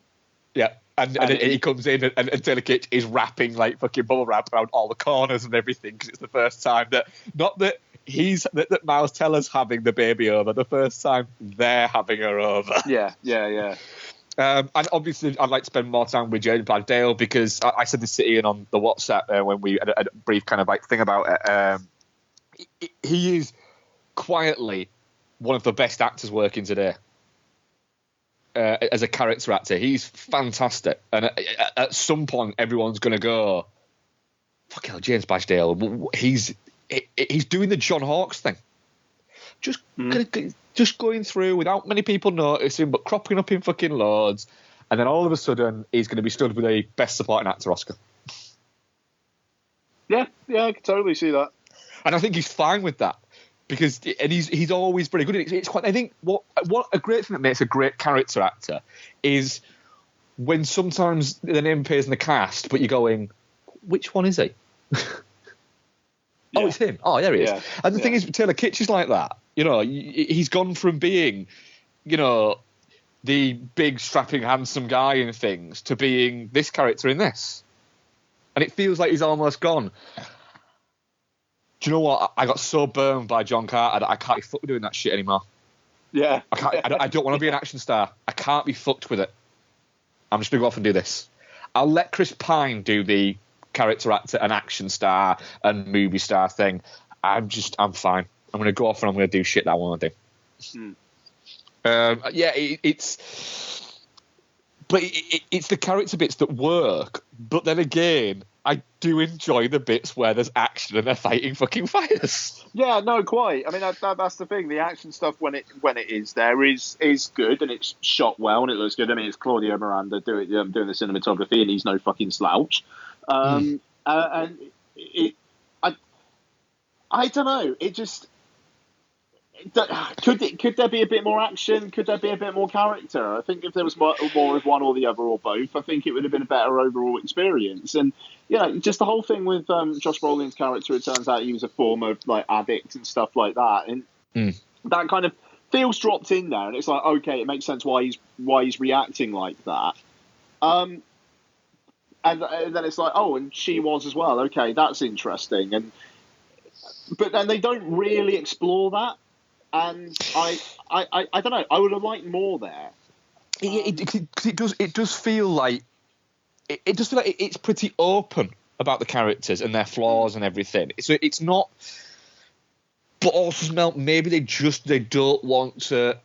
and he comes in and Taylor Kitsch is wrapping like fucking bubble wrap around all the corners and everything, because it's the first time that that Miles Teller's having the baby over, the first time they're having her over. Yeah. And obviously, I'd like to spend more time with James Badgedale, because I said this to Ian on the WhatsApp when we had a brief kind of like thing about it. He is quietly one of the best actors working today. As a character actor, he's fantastic. And at some point, everyone's going to go, "Fuck hell, James Badgedale." He's doing the John Hawkes thing. Just going through without many people noticing, but cropping up in fucking loads, and then all of a sudden he's going to be stood with a Best Supporting Actor Oscar. Yeah, I can totally see that, and I think he's fine with that, because he's always very good. It's quite. I think what a great thing that makes a great character actor is when sometimes the name appears in the cast, but you're going, which one is he? Oh, it's him. Oh, there he is. And the thing is, Taylor Kitsch is like that. You know, he's gone from being, you know, the big, strapping, handsome guy in things to being this character in this. And it feels like he's almost gone. Do you know what? I got so burned by John Carter that I can't be fucked with doing that shit anymore. Yeah. I don't want to be an action star. I can't be fucked with it. I'm just going to go off and do this. I'll let Chris Pine do the character actor and action star and movie star thing. I'm fine. I'm going to go off and I'm going to do shit that I want to do. It's the character bits that work, but then again, I do enjoy the bits where there's action and they're fighting fucking fires. Yeah, no, quite. I mean, that's the thing. The action stuff when it is there is good, and it's shot well and it looks good. I mean, it's Claudio Miranda doing the cinematography, and he's no fucking slouch. And I don't know. It just could there be a bit more action? Could there be a bit more character? I think if there was more of one or the other or both, I think it would have been a better overall experience. And just the whole thing with Josh Brolin's character. It turns out he was a former addict and stuff like that, and that kind of feels dropped in there. And it's like, okay, it makes sense why he's reacting like that. And then it's like, oh, and she was as well. Okay, that's interesting. But then they don't really explore that. And I don't know. I would have liked more there. It does feel like it's pretty open about the characters and their flaws and everything. So it's not. But also, maybe they don't want to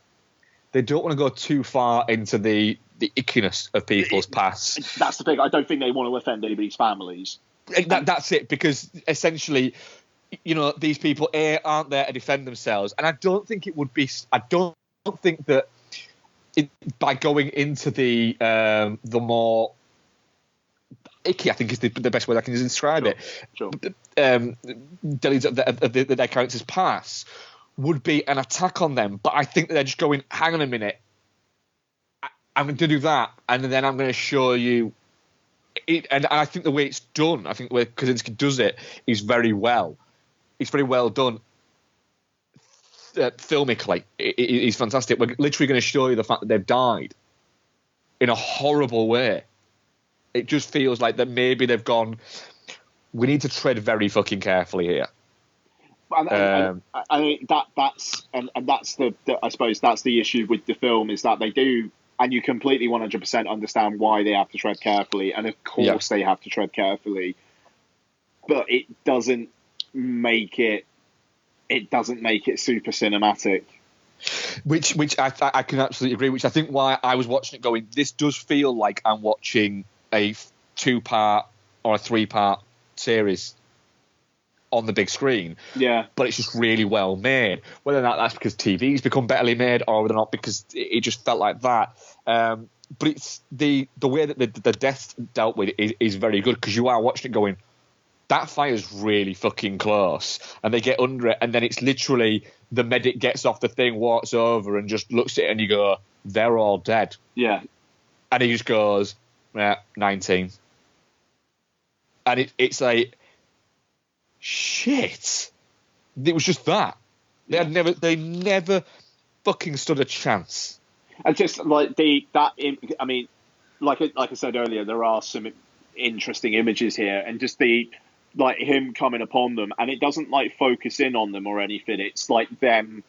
go too far into the ickiness of people's past. That's the thing. I don't think they want to offend anybody's families. That's it, because essentially, these people aren't there to defend themselves, and I don't think it would be. I don't think that by going into the more icky, I think is the best way I can describe it. Sure. Deletes of their characters' past would be an attack on them, but I think that they're just going, hang on a minute, I'm going to do that, and then I'm going to show you it. And I think the way it's done, I think the way Kosinski does it is very well. It's very well done. Filmically, it's fantastic. We're literally going to show you the fact that they've died in a horrible way. It just feels like that maybe they've gone, we need to tread very fucking carefully here. And that's I suppose that's the issue with the film, is that they do, and you completely 100% understand why they have to tread carefully, and of course they have to tread carefully, but it doesn't make it super cinematic. Which I can absolutely agree. Which I think why I was watching it going, this does feel like I'm watching a 2-part or a 3-part series on the big screen. Yeah. But it's just really well made. Whether or not that's because TV's become betterly made, or whether or not because it just felt like that. But it's the way that the death dealt with it is very good, because you are watching it going, that fire's really fucking close, and they get under it, and then it's literally the medic gets off the thing, walks over, and just looks at it, and you go, they're all dead. Yeah. And he just goes, 19. And it's like, shit. It was just that. They never fucking stood a chance. And just like I mean, like I said earlier, there are some interesting images here, and just him coming upon them, and it doesn't focus in on them or anything. It's like them,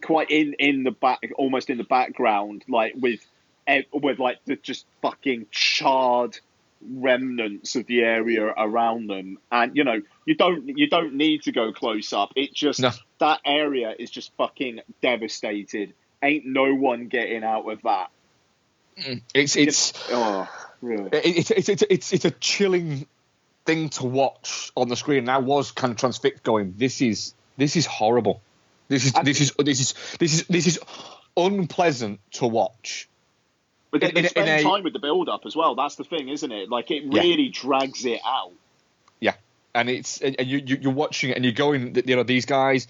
quite in the back, almost in the background, with the just fucking charred remnants of the area around them, and you don't need to go close up. It just that area is just fucking devastated. Ain't no one getting out of that. It's oh really? It's a chilling thing to watch on the screen. And I was kind of transfixed, going, this is horrible. This is unpleasant to watch. But they spend time with the build-up as well. That's the thing, isn't it? It really drags it out. Yeah, and you're watching it, and you're going, these guys,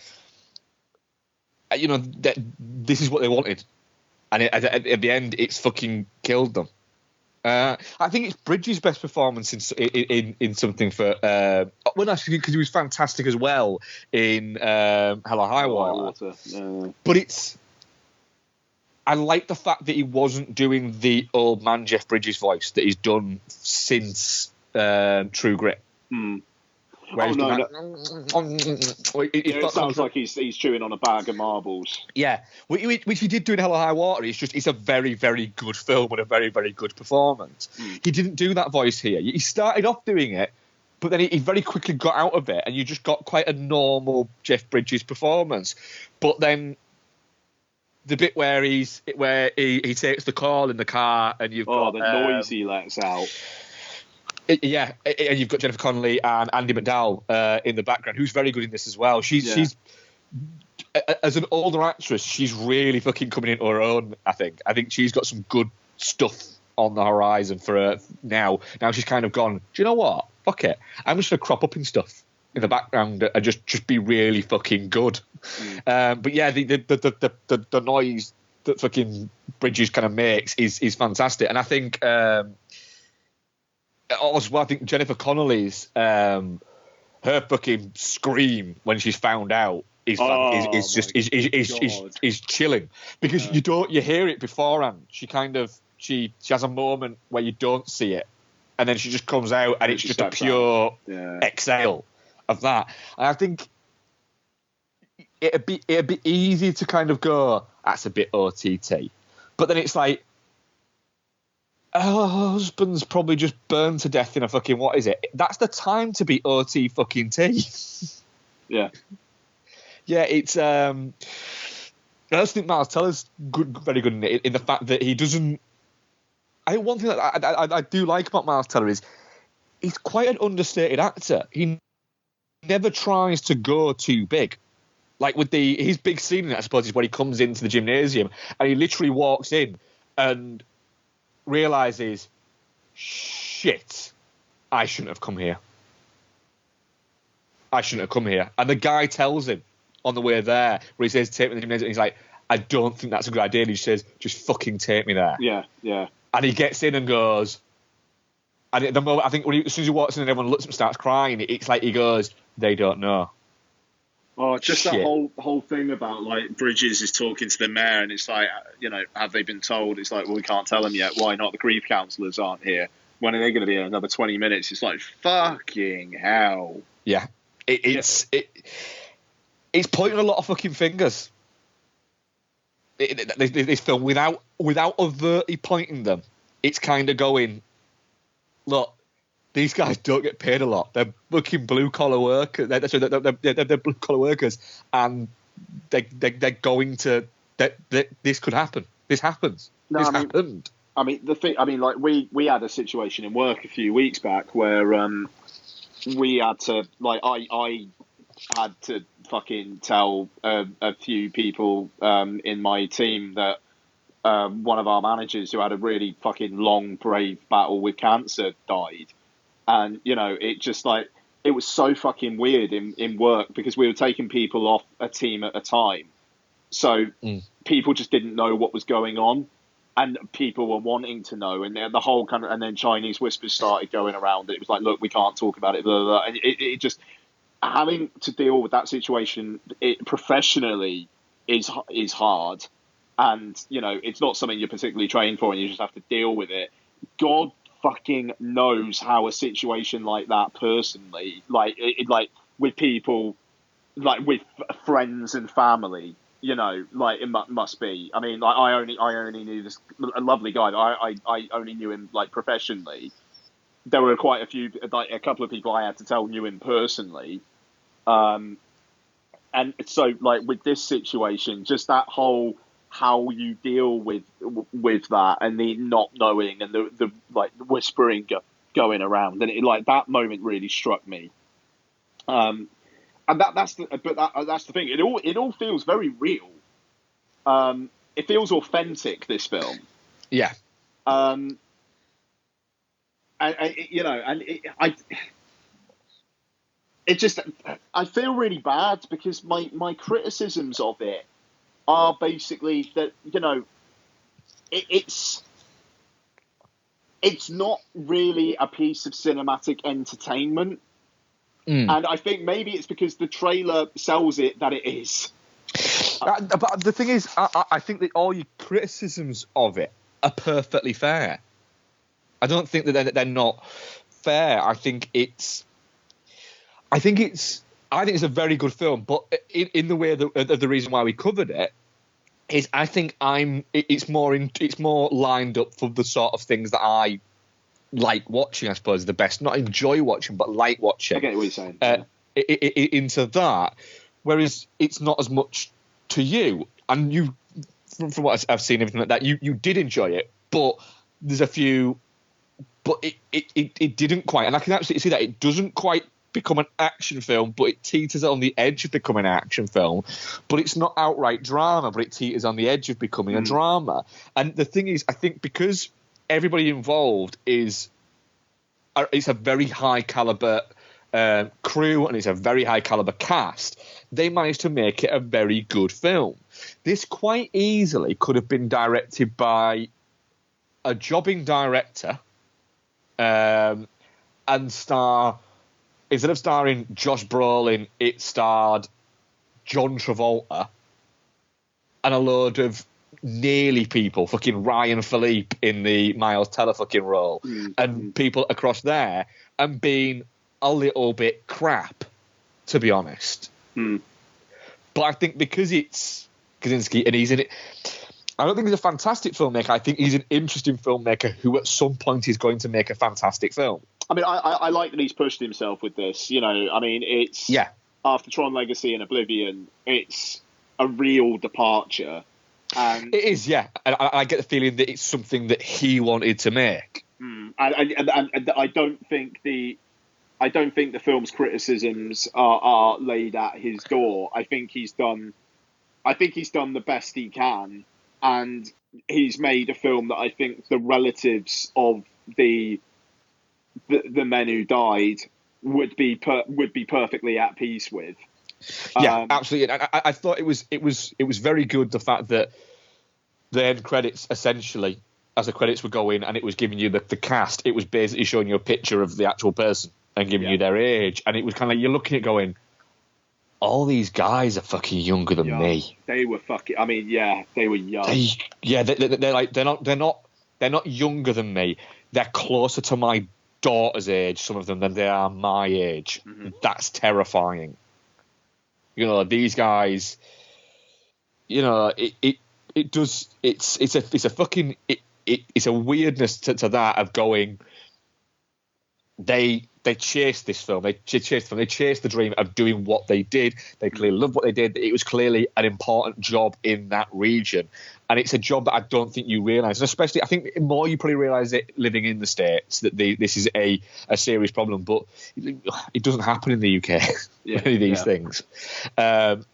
this is what they wanted, and at the end, it's fucking killed them. I think it's Bridges' best performance in something for. Actually, because he was fantastic as well in Hell or High Water. But it's. I like the fact that he wasn't doing the old man Jeff Bridges voice that he's done since True Grit. It sounds like he's chewing on a bag of marbles. Yeah, which he did do in Hell or High Water. It's a very, very good film and a very, very good performance. He didn't do that voice here. He started off doing it, but then he very quickly got out of it, and you just got quite a normal Jeff Bridges performance. But then the bit where he takes the call in the car, and you've got the noise he lets out. And you've got Jennifer Connelly and Andy McDowell in the background, who's very good in this as well. She's as an older actress, she's really fucking coming into her own. I think she's got some good stuff on the horizon for her now. Now she's kind of gone, do you know what? Fuck it. I'm just going to crop up in stuff in the background and just be really fucking good. But yeah, the noise that fucking Bridges kind of makes is fantastic. And I think also, I think Jennifer Connelly's her fucking scream when she's found out is chilling, because you hear it beforehand. She has a moment where you don't see it, and then she just comes out and it's just a pure exhale of that. And I think it'd be easy to kind of go, that's a bit OTT, but then it's like, her husband's probably just burned to death in a fucking, what is it? That's the time to be OT fucking T. Yeah. Yeah, it's. I just think Miles Teller's very good in the fact that he doesn't. I think one thing that I do like about Miles Teller is he's quite an understated actor. He never tries to go too big. Like with his big scene in it, I suppose, is when he comes into the gymnasium and he literally walks in and realizes, shit, I shouldn't have come here. And the guy tells him on the way there, where he says, take me to the gymnasium, and he's like, I don't think that's a good idea. And he says, just fucking take me there. Yeah. And he gets in and goes, and at the moment, I think as soon as he walks in and everyone looks at him and starts crying, it's like he goes, they don't know. Oh, just that whole thing about, like, Bridges is talking to the mayor, and it's like, have they been told? It's like, well, we can't tell them yet. Why not? The grief counsellors aren't here. When are they going to be in another 20 minutes? It's like, fucking hell. Yeah. It's pointing a lot of fucking fingers. This film, without overtly pointing them, it's kind of going, look, these guys don't get paid a lot. They're fucking blue collar workers. They're blue collar workers, and they're going to. This could happen. This happens. Happened. I mean, like we had a situation in work a few weeks back where we had to, like, I had to fucking tell a few people in my team that one of our managers who had a really fucking long, brave battle with cancer died. And, it just, like, it was so fucking weird in work because we were taking people off a team at a time. So people just didn't know what was going on, and people were wanting to know. And the whole kind of, and then Chinese whispers started going around. It was like, look, we can't talk about it, blah, blah, blah. And it just, having to deal with that situation professionally is hard. And, it's not something you're particularly trained for, and you just have to deal with it. God fucking knows how a situation like that personally, like with people, like with friends and family, like it must be. I mean, like I only knew this a lovely guy. I only knew him like professionally. There were quite a few, like a couple of people I had to tell knew him personally. And so, like with this situation, just that whole, how you deal with that and the not knowing and the like whispering going around, and it, like that moment really struck me. And that's the thing. It all feels very real. It feels authentic, this film. Yeah. I feel really bad because my criticisms of it are basically that, it's not really a piece of cinematic entertainment. And I think maybe it's because the trailer sells it that it is. But the thing is, I think that all your criticisms of it are perfectly fair. I don't think that they're not fair. I think it's a very good film, but in the way that the reason why we covered it is, I think it's more lined up for the sort of things that I like watching, I suppose, the best. Not enjoy watching, but like watching. I get what you're saying. Into that, whereas it's not as much to you. And you, from what I've seen, everything like that, you did enjoy it, but there's a few but it didn't quite, and I can absolutely see that it doesn't quite become an action film, but it teeters on the edge of becoming an action film. But it's not outright drama, but it teeters on the edge of becoming a drama. And the thing is, I think because everybody involved it's a very high caliber crew and it's a very high caliber cast, they managed to make it a very good film. This quite easily could have been directed by a jobbing director and instead of starring Josh Brolin, it starred John Travolta and a load of nearly people, fucking Ryan Philippe in the Miles Teller fucking role, and people across there, and being a little bit crap, to be honest. But I think because it's Kosinski and he's in it, I don't think he's a fantastic filmmaker. I think he's an interesting filmmaker who at some point is going to make a fantastic film. I mean, I like that he's pushed himself with this. You know, I mean, it's after Tron Legacy and Oblivion, it's a real departure. And it is, yeah. And I get the feeling that it's something that he wanted to make. And I don't think the film's criticisms are laid at his door. I think he's done the best he can, and he's made a film that I think the relatives of the men who died would be perfectly at peace with. Yeah, absolutely. And I thought it was very good, the fact that the end credits, essentially, as the credits were going and it was giving you the cast, it was basically showing you a picture of the actual person and giving you their age. And it was kind of like, you're looking at going, all these guys are fucking younger than me. They were fucking, I mean, they were young. They're not younger than me. They're closer to my daughter's age, some of them, than they are my age. That's terrifying. You know, these guys, you know, it's a weirdness to that of going, they chased this film. They chased the dream of doing what they did. They clearly loved what they did. It was clearly an important job in that region. And it's a job that I don't think you realise. And especially, I think more you probably realise it living in the States, that this is a serious problem. But it doesn't happen in the UK, many of these things. But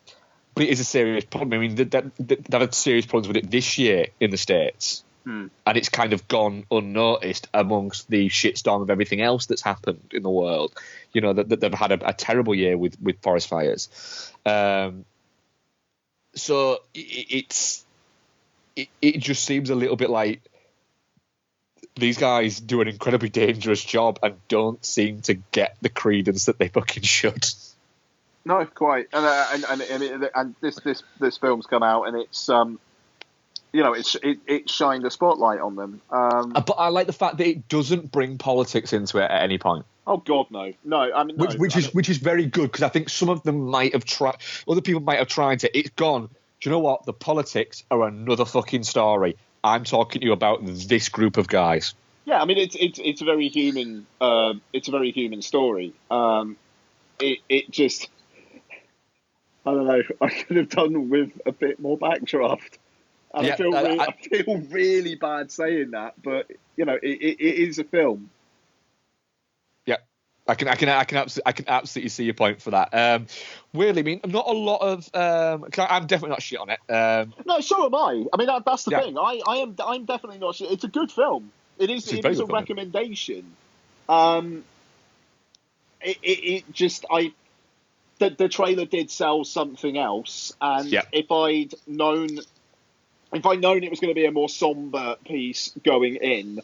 it is a serious problem. I mean, that had serious problems with it this year in the States. And it's kind of gone unnoticed amongst the shitstorm of everything else that's happened in the world. You know, that they've had a terrible year with forest fires. So it just seems a little bit like these guys do an incredibly dangerous job and don't seem to get the credence that they fucking should. No, quite. And this film's come out and it's you know, it shined a spotlight on them. But I like the fact that it doesn't bring politics into it at any point. Oh God, no. I mean, which is very good, because I think some of them might have tried. Other people might have tried to. It's gone. Do you know what? The politics are another fucking story. I'm talking to you about this group of guys. Yeah, I mean, it's a very human. It's a very human story. It just, I don't know. I could have done with a bit more backdraft. And I feel really bad saying that, but you know, it is a film. Yeah, I can absolutely see your point for that. Weirdly, I mean, not a lot of. I'm definitely not shit on it. No, so am I. I mean, that's the thing. I'm definitely not shit. It's a good film. It is a recommendation. The trailer did sell something else, and if I'd known it was going to be a more somber piece going in,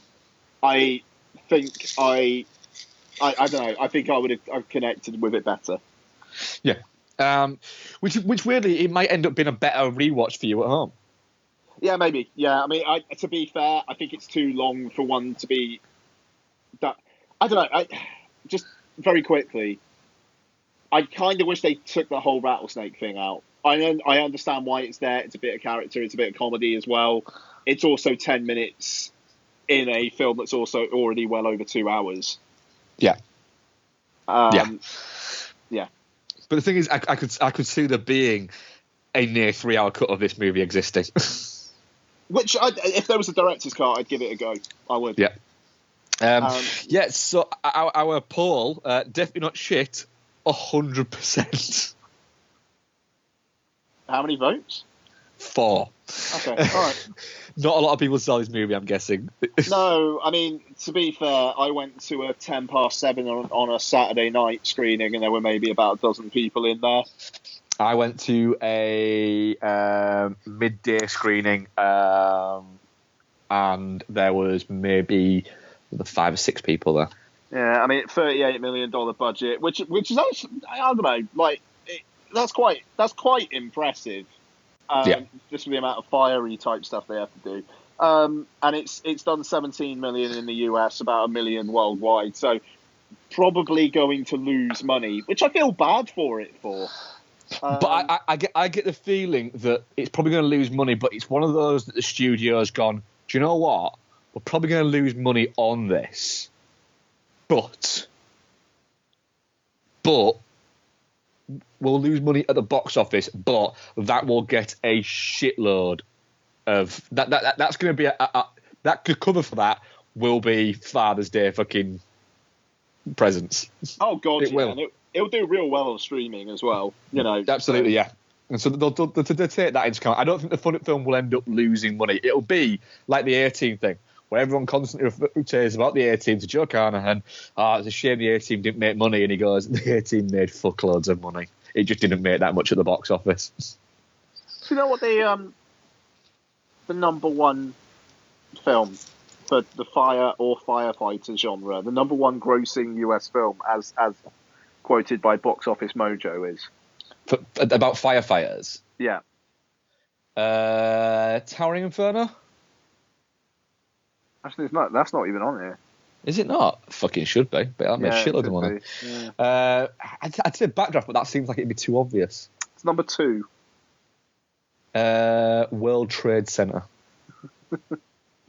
I think I don't know. I think I would have connected with it better. Yeah. Which weirdly, it might end up being a better rewatch for you at home. Yeah, maybe. Yeah, I mean, to be fair, I think it's too long for one to be that. I don't know. Just very quickly, I kind of wish they took the whole rattlesnake thing out. I understand why it's there. It's a bit of character. It's a bit of comedy as well. It's also 10 minutes in a film that's also already well over 2 hours. Yeah. Yeah. But the thing is, I could see there being a near 3 hour cut of this movie existing. Which, if there was a director's cut, I'd give it a go. I would. Yeah. So our poll, definitely not shit, 100%. How many votes? 4. Okay, all right. Not a lot of people saw this movie, I'm guessing. No, I mean, to be fair, I went to a 7:10 on a Saturday night screening, and there were maybe about a dozen people in there. I went to a midday screening, and there was maybe 5 or 6 people there. Yeah, I mean, $38 million budget, which is actually, I don't know, like that's quite impressive. Just for the amount of fiery type stuff they have to do. And it's done 17 million in the US, about 1 million worldwide. So probably going to lose money, which I feel bad for it for. But I get the feeling that it's probably going to lose money, but it's one of those that the studio's gone, do you know what? We're probably going to lose money on this, but we'll lose money at the box office, but that will get a shitload of that. That's going to be that could cover for that. Will be Father's Day fucking presents. Oh God, it will. And it'll do real well on streaming as well. You know, absolutely, yeah. And so they'll take that into account. I don't think the film will end up losing money. It'll be like the A-Team thing, where everyone constantly says about the A-Team to Joe Carnahan, it's a shame the A-Team didn't make money, and he goes, the A-Team made fuckloads of money. It just didn't make that much at the box office. Do you know what the number one film for the fire or firefighter genre, the number one grossing US film as quoted by Box Office Mojo is? About firefighters? Yeah. Towering Inferno? Actually, that's not even on here. Is it not? Fucking should be, but I made shitloads of money. Yeah. I'd say Backdraft, but that seems like it'd be too obvious. It's number 2. World Trade Center.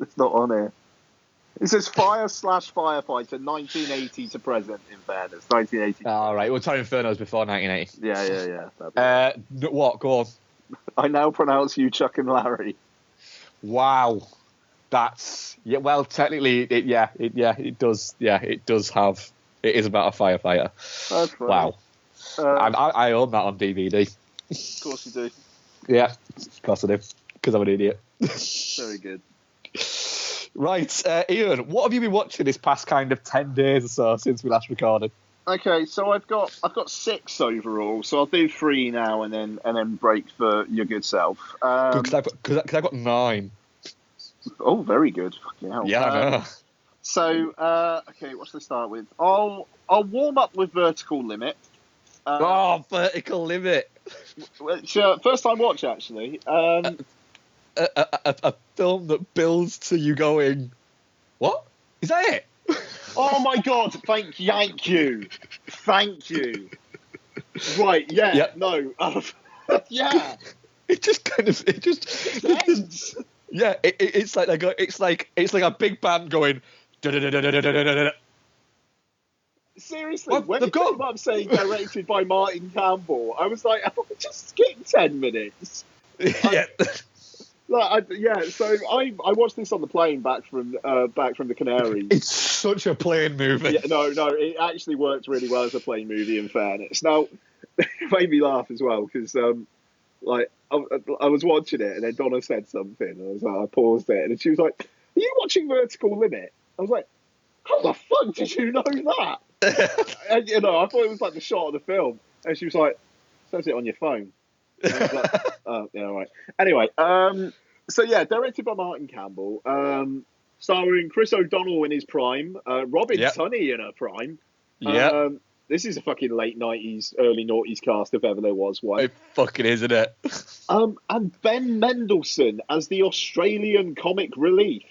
It's not on here. It says fire/firefighter 1980 to present, in fairness. 1980. All right. Well, Towering Inferno was before 1980. Yeah. What? Go on. I now pronounce you Chuck and Larry. Wow. That's well, technically, it does. Yeah, it does have. It is about a firefighter. That's funny. Wow. I own that on DVD. Of course you do. Yeah, of course I do. Because I'm an idiot. Very good. Right, Ian, what have you been watching this past kind of 10 days or so since we last recorded? Okay, so I've got 6 overall, so I'll do 3 now and then break for your good self. Because I've got 9. Oh, very good. Fucking hell. Yeah, I know. So, okay, what's to start with? I'll warm up with Vertical Limit. Vertical Limit. Which, first time watch, actually. A film that builds to you going, what? Is that it? Oh my God! Thank you. Right? Yeah. No. Yeah. It's like they go. It's like a big band going. Seriously, when it came up saying directed by Martin Campbell, I was like, oh, just skip 10 minutes. Yeah. So I watched this on the plane back from the Canaries. It's such a plane movie. Yeah, no, it actually worked really well as a plane movie. In fairness, now it made me laugh as well because I was watching it and then Donna said something and I was like, I paused it and she was like, "Are you watching Vertical Limit?" I was like, "How the fuck did you know that?" And, I thought it was like the shot of the film, and she was like, "Says it on your phone." And I was like, oh, yeah, all right. Anyway, directed by Martin Campbell, starring Chris O'Donnell in his prime, Robin Tunney in her prime. Yeah. This is a fucking late 90s, early noughties cast if ever there was one. It fucking is, isn't it? And Ben Mendelsohn as the Australian comic relief.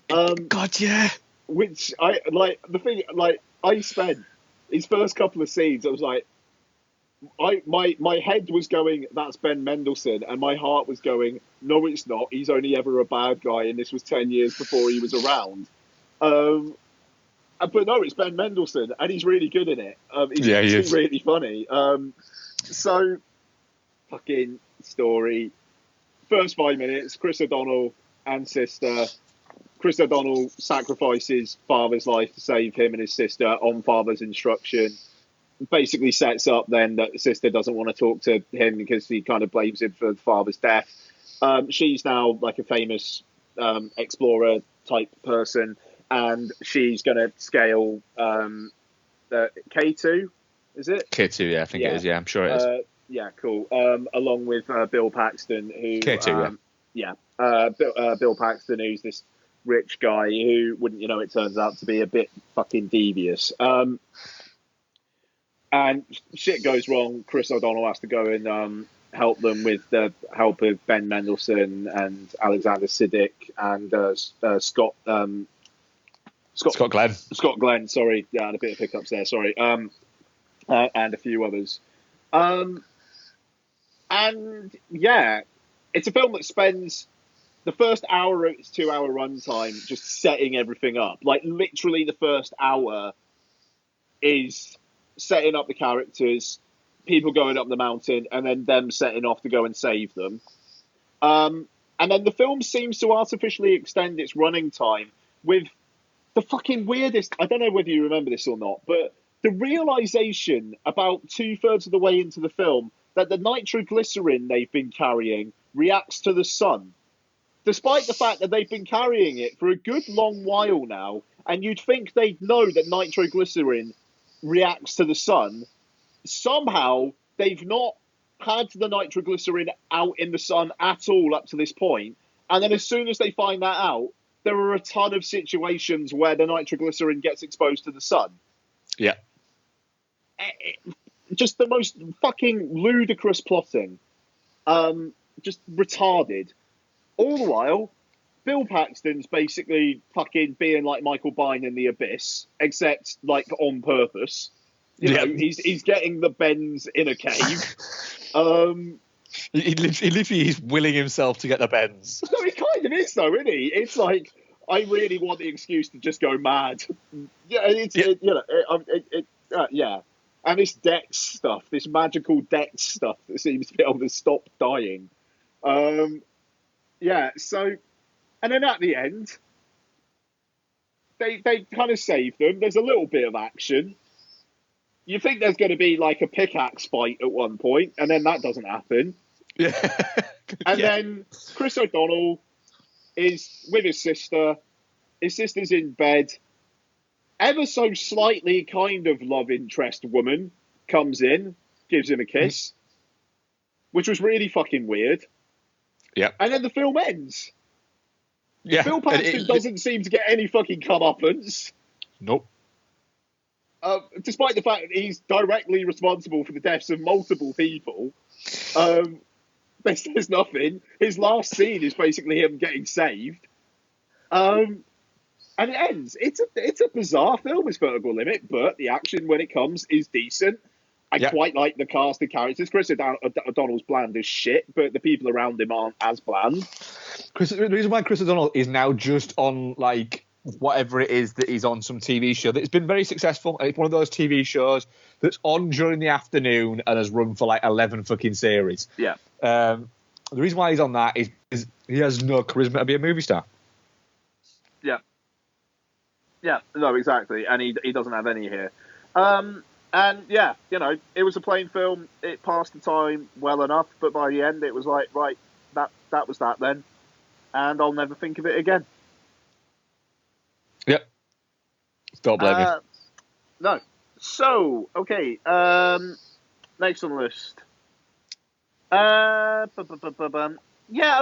God, yeah. Which I spent his first couple of scenes, I was like, my head was going, that's Ben Mendelsohn, and my heart was going, no, it's not. He's only ever a bad guy, and this was 10 years before he was around. But no, it's Ben Mendelsohn, and he's really good in it. He's really funny. So, fucking story. First 5 minutes, Chris O'Donnell and sister. Chris O'Donnell sacrifices father's life to save him and his sister on father's instruction. Basically sets up then that the sister doesn't want to talk to him because he kind of blames him for the father's death. She's now like a famous explorer type person, and she's going to scale the K2, is it? K2, yeah, I think it is. Yeah, I'm sure it is. Yeah, cool. Along with Bill Paxton, who K2, Bill Paxton, who's this rich guy who, wouldn't you know, it turns out to be a bit fucking devious. And shit goes wrong. Chris O'Donnell has to go and help them with the help of Ben Mendelsohn and Alexander Siddig and Scott Glenn. Scott Glenn, sorry. Yeah, and a bit of hiccups there, sorry. And a few others. And yeah, it's a film that spends the first hour of its 2-hour runtime just setting everything up. Like, literally the first hour is setting up the characters, people going up the mountain, and then them setting off to go and save them. And then the film seems to artificially extend its running time with the fucking weirdest... I don't know whether you remember this or not, but the realisation about 2/3 of the way into the film that the nitroglycerin they've been carrying reacts to the sun. Despite the fact that they've been carrying it for a good long while now, and you'd think they'd know that nitroglycerin reacts to the sun, somehow they've not had the nitroglycerin out in the sun at all up to this point. And then as soon as they find that out, there are a ton of situations where the nitroglycerin gets exposed to the sun. Yeah. Just the most fucking ludicrous plotting. Just retarded. All the while, Bill Paxton's basically fucking being like Michael Biehn in The Abyss, except like on purpose. You know, he's getting the bends in a cave. He literally is willing himself to get the bends. No, he kind of is though, isn't he? It's like, I really want the excuse to just go mad. Yeah. And this Dex stuff, this magical Dex stuff that seems to be able to stop dying. Yeah, so, and then at the end, they kind of save them. There's a little bit of action. You think there's going to be like a pickaxe fight at one point, and then that doesn't happen. Yeah. And then Chris O'Donnell is with his sister. His sister's in bed. Ever so slightly kind of love interest woman comes in, gives him a kiss, which was really fucking weird. Yeah. And then the film ends. Yeah. Bill Paxton doesn't seem to get any fucking comeuppance. Nope. Despite the fact that he's directly responsible for the deaths of multiple people, there's nothing. His last scene is basically him getting saved. And it ends. It's a bizarre film, is Vertical Limit, but the action when it comes is decent. I quite like the cast of characters. Chris O'Donnell's bland as shit, but the people around him aren't as bland. The reason why Chris O'Donnell is now just on, like, whatever it is that he's on, some TV show that's been very successful, and it's one of those TV shows that's on during the afternoon and has run for, like, 11 fucking series. Yeah. The reason why he's on that is he has no charisma to be a movie star. Yeah. Yeah, no, exactly. And he doesn't have any here. And yeah, you know, it was a plain film. It passed the time well enough, but by the end it was like, right, that was that then. And I'll never think of it again. Yep. Don't blame me. No. So, okay. Next on the list. Yeah,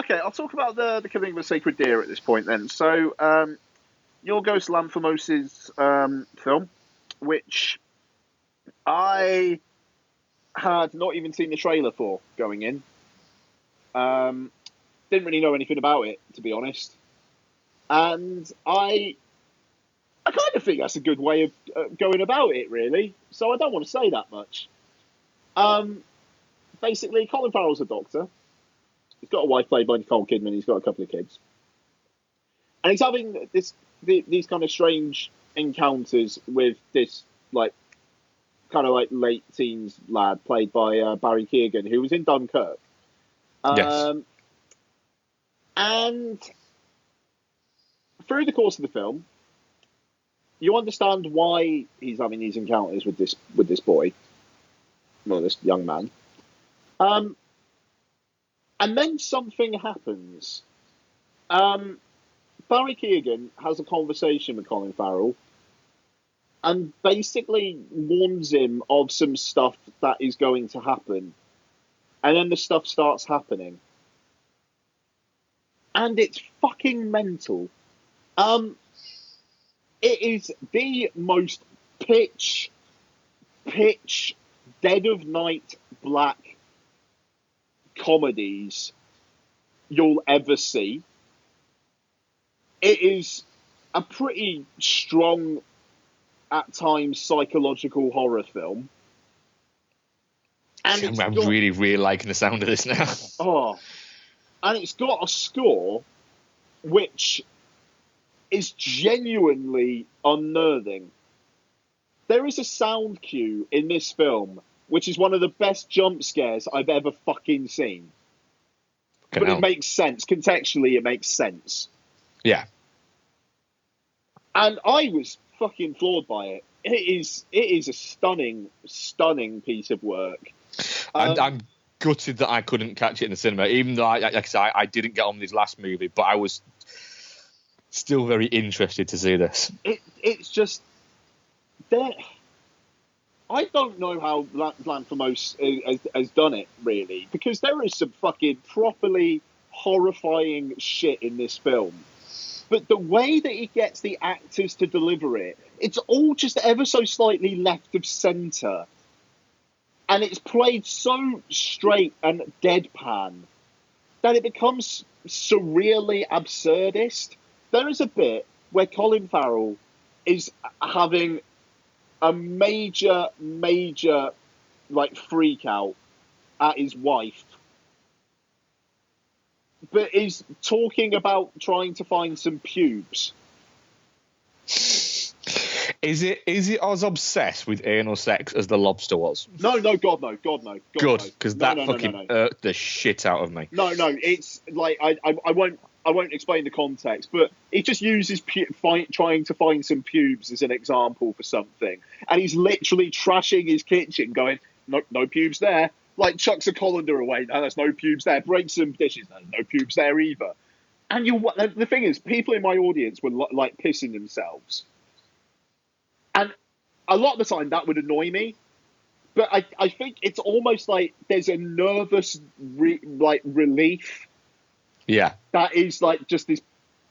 okay. I'll talk about the Killing of a Sacred Deer at this point then. So, Yorgos Lanthimos' film, which I had not even seen the trailer for going in. Didn't really know anything about it, to be honest. And I kind of think that's a good way of going about it, really. So I don't want to say that much. Basically, Colin Farrell's a doctor. He's got a wife played by Nicole Kidman. He's got a couple of kids. And he's having these kind of strange encounters with this, like, kind of like late teens lad played by Barry Keoghan, who was in Dunkirk. Yes. And through the course of the film, you understand why he's having these encounters with this boy, well, this young man. And then something happens. Barry Keoghan has a conversation with Colin Farrell and basically warns him of some stuff that is going to happen. And then the stuff starts happening. And it's fucking mental. It is the most pitch, dead of night black comedies you'll ever see. It is a pretty strong, at times, psychological horror film. And I'm really, really liking the sound of this now. Oh, and it's got a score which is genuinely unnerving. There is a sound cue in this film which is one of the best jump scares I've ever fucking seen. But it makes sense. Contextually, it makes sense. Yeah. And I was fucking floored by it. It is a stunning piece of work. I'm gutted that I couldn't catch it in the cinema, even though I didn't get on with his last movie, but I was still very interested to see this. It's just there. I don't know how Lanthimos has done it, really, because there is some fucking properly horrifying shit in this film. But the way that he gets the actors to deliver it, it's all just ever so slightly left of centre. And it's played so straight and deadpan that it becomes surreally absurdist. There is a bit where Colin Farrell is having a major, like, freak out at his wife, but is talking about trying to find some pubes. Is it as obsessed with anal sex as The Lobster was? No, God no. Good, because that fucking irked the shit out of me. No, it's like I won't explain the context, but he just uses trying to find some pubes as an example for something, and he's literally trashing his kitchen, going, no pubes there. Like, chucks a colander away, no, there's no pubes there. Breaks some dishes, no pubes there either. And the thing is, people in my audience were like pissing themselves. And a lot of the time that would annoy me. But I think it's almost like there's a nervous relief. Yeah. That is like just this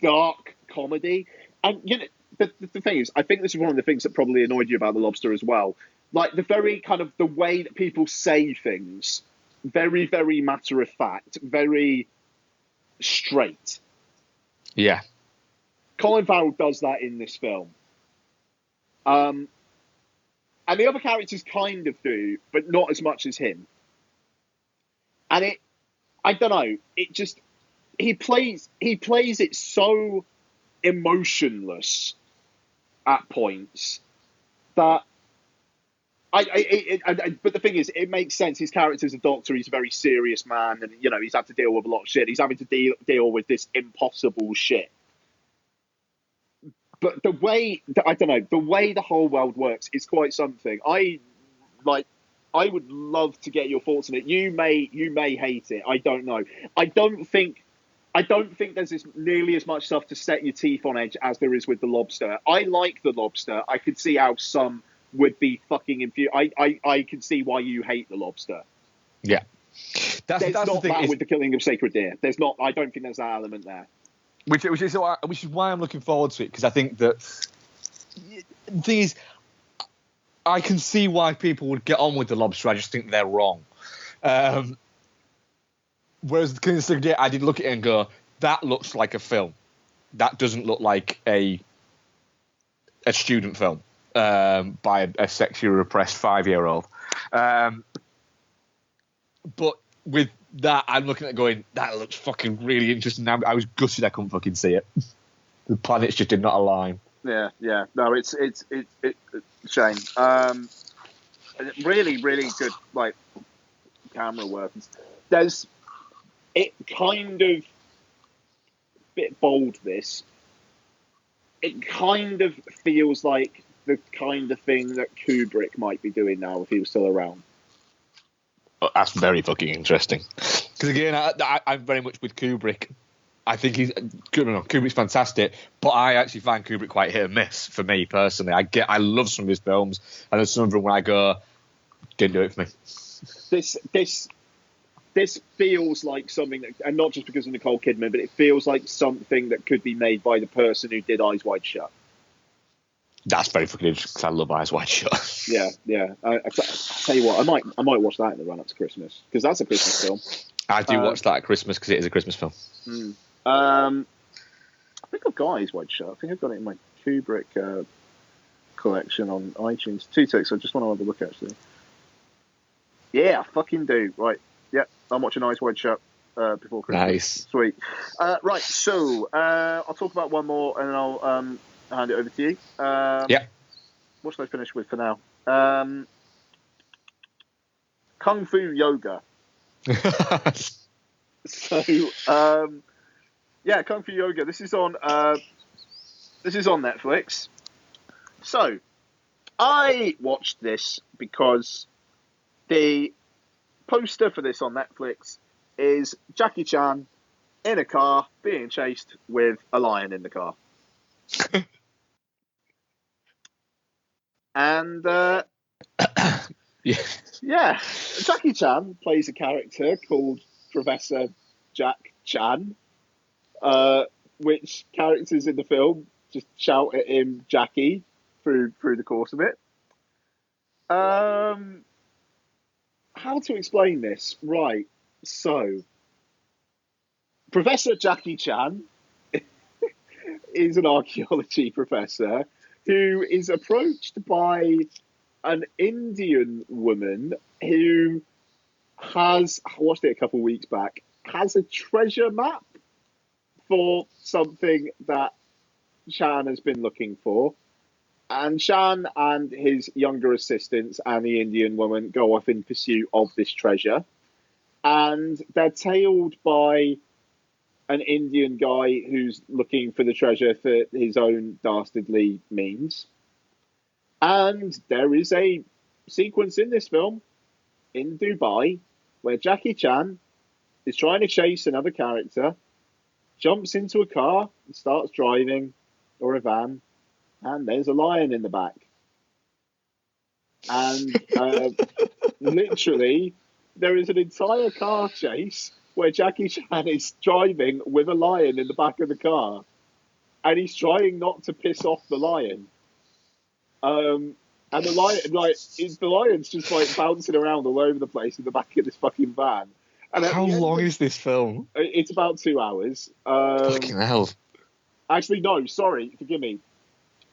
dark comedy. And, you know, the thing is, I think this is one of the things that probably annoyed you about The Lobster as well. Like, the very kind of the way that people say things, very, very matter of fact, very straight. Yeah. Colin Farrell does that in this film. And the other characters kind of do, but not as much as him. And I don't know, he plays it so emotionless at points that but the thing is, it makes sense. His character's a doctor. He's a very serious man, and, you know, he's had to deal with a lot of shit. He's having to deal with this impossible shit. But the way the whole world works is quite something. I would love to get your thoughts on it. You may hate it. I don't know. I don't think there's nearly as much stuff to set your teeth on edge as there is with The Lobster. I like The Lobster. I could see how some would be fucking infuriated. I can see why you hate The Lobster. Yeah. There's not the thing that with the killing of sacred deer. There's not. I don't think there's that element there. Which is why I'm looking forward to it, because I think that the thing is, I can see why people would get on with The Lobster. I just think they're wrong. Whereas the Killing of Sacred Deer, I did look at it and go, that looks like a film. That doesn't look like a student film by a sexually repressed 5-year-old. But with that, I'm looking at it going, that looks fucking really interesting. I was gutted I couldn't fucking see it. The planets just did not align. Yeah. No, it's a shame. Really, really good, like, camera work. It kind of bit bold, this, it kind of feels like the kind of thing that Kubrick might be doing now if he was still around. Oh, that's very fucking interesting. Because again, I'm very much with Kubrick. I think Kubrick's fantastic, but I actually find Kubrick quite hit and miss for me personally. I love some of his films, and there's some of them when I go, didn't do it for me. This feels like something that, and not just because of Nicole Kidman, but it feels like something that could be made by the person who did Eyes Wide Shut. That's very fucking interesting because I love Eyes Wide Shut. Yeah. I tell you what, I might watch that in the run up to Christmas because that's a Christmas film. I do watch that at Christmas because it is a Christmas film. I think I've got Eyes Wide Shut. I think I've got it in my Kubrick collection on iTunes. 2 ticks. I just want to have a look actually. Yeah, I fucking do. Right. Yep. I'm watching Eyes Wide Shut before Christmas. Nice. Sweet. Right. So I'll talk about one more and then I'll hand it over to you. Yeah. What should I finish with for now? Kung Fu Yoga. So, Kung Fu Yoga. This is on Netflix. So, I watched this because the poster for this on Netflix is Jackie Chan in a car being chased with a lion in the car. And Jackie Chan plays a character called Professor Jack Chan, which characters in the film just shout at him Jackie through the course of it. How to explain this? Right, so Professor Jackie Chan is an archaeology professor who is approached by an Indian woman who has, I watched it a couple of weeks back, has a treasure map for something that Chan has been looking for. And Chan and his younger assistants and the Indian woman go off in pursuit of this treasure. And they're tailed by an Indian guy who's looking for the treasure for his own dastardly means. And there is a sequence in this film in Dubai where Jackie Chan is trying to chase another character, jumps into a car and starts driving, or a van, and there's a lion in the back. And literally, there is an entire car chase where Jackie Chan is driving with a lion in the back of the car, and he's trying not to piss off the lion. And the lion, the lion's just bouncing around all over the place in the back of this fucking van. And how long is this film? It's about 2 hours. Fucking hell. Actually, no, sorry, forgive me.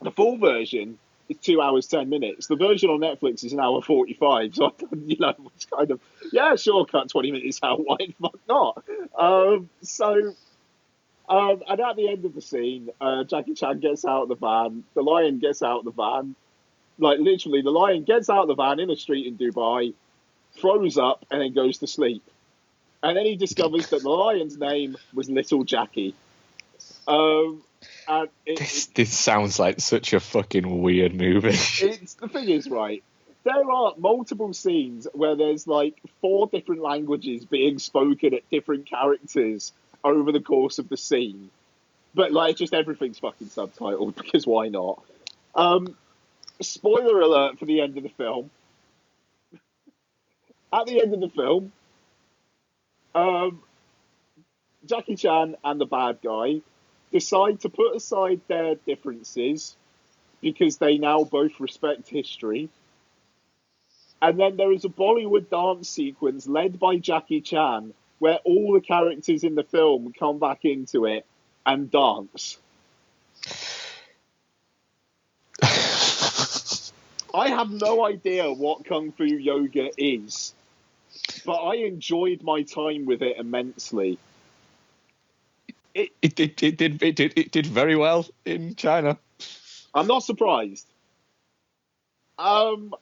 The full version is 2 hours, 10 minutes. The version on Netflix is 1 hour 45. So, it's kind of, yeah, sure, cut 20 minutes out. Why the fuck not? And at the end of the scene, Jackie Chan gets out of the van. The lion gets out of the van. Literally, the lion gets out of the van in a street in Dubai, throws up, and then goes to sleep. And then he discovers that the lion's name was Little Jackie. And this sounds like such a fucking weird movie. The thing is, right, there are multiple scenes where there's 4 different languages being spoken at different characters over the course of the scene. But just everything's fucking subtitled because why not? Spoiler alert for the end of the film. At the end of the film, Jackie Chan and the bad guy decide to put aside their differences because they now both respect history. And then there is a Bollywood dance sequence led by Jackie Chan where all the characters in the film come back into it and dance. I have no idea what Kung Fu Yoga is, but I enjoyed my time with it immensely. It did very well in China. I'm not surprised. It's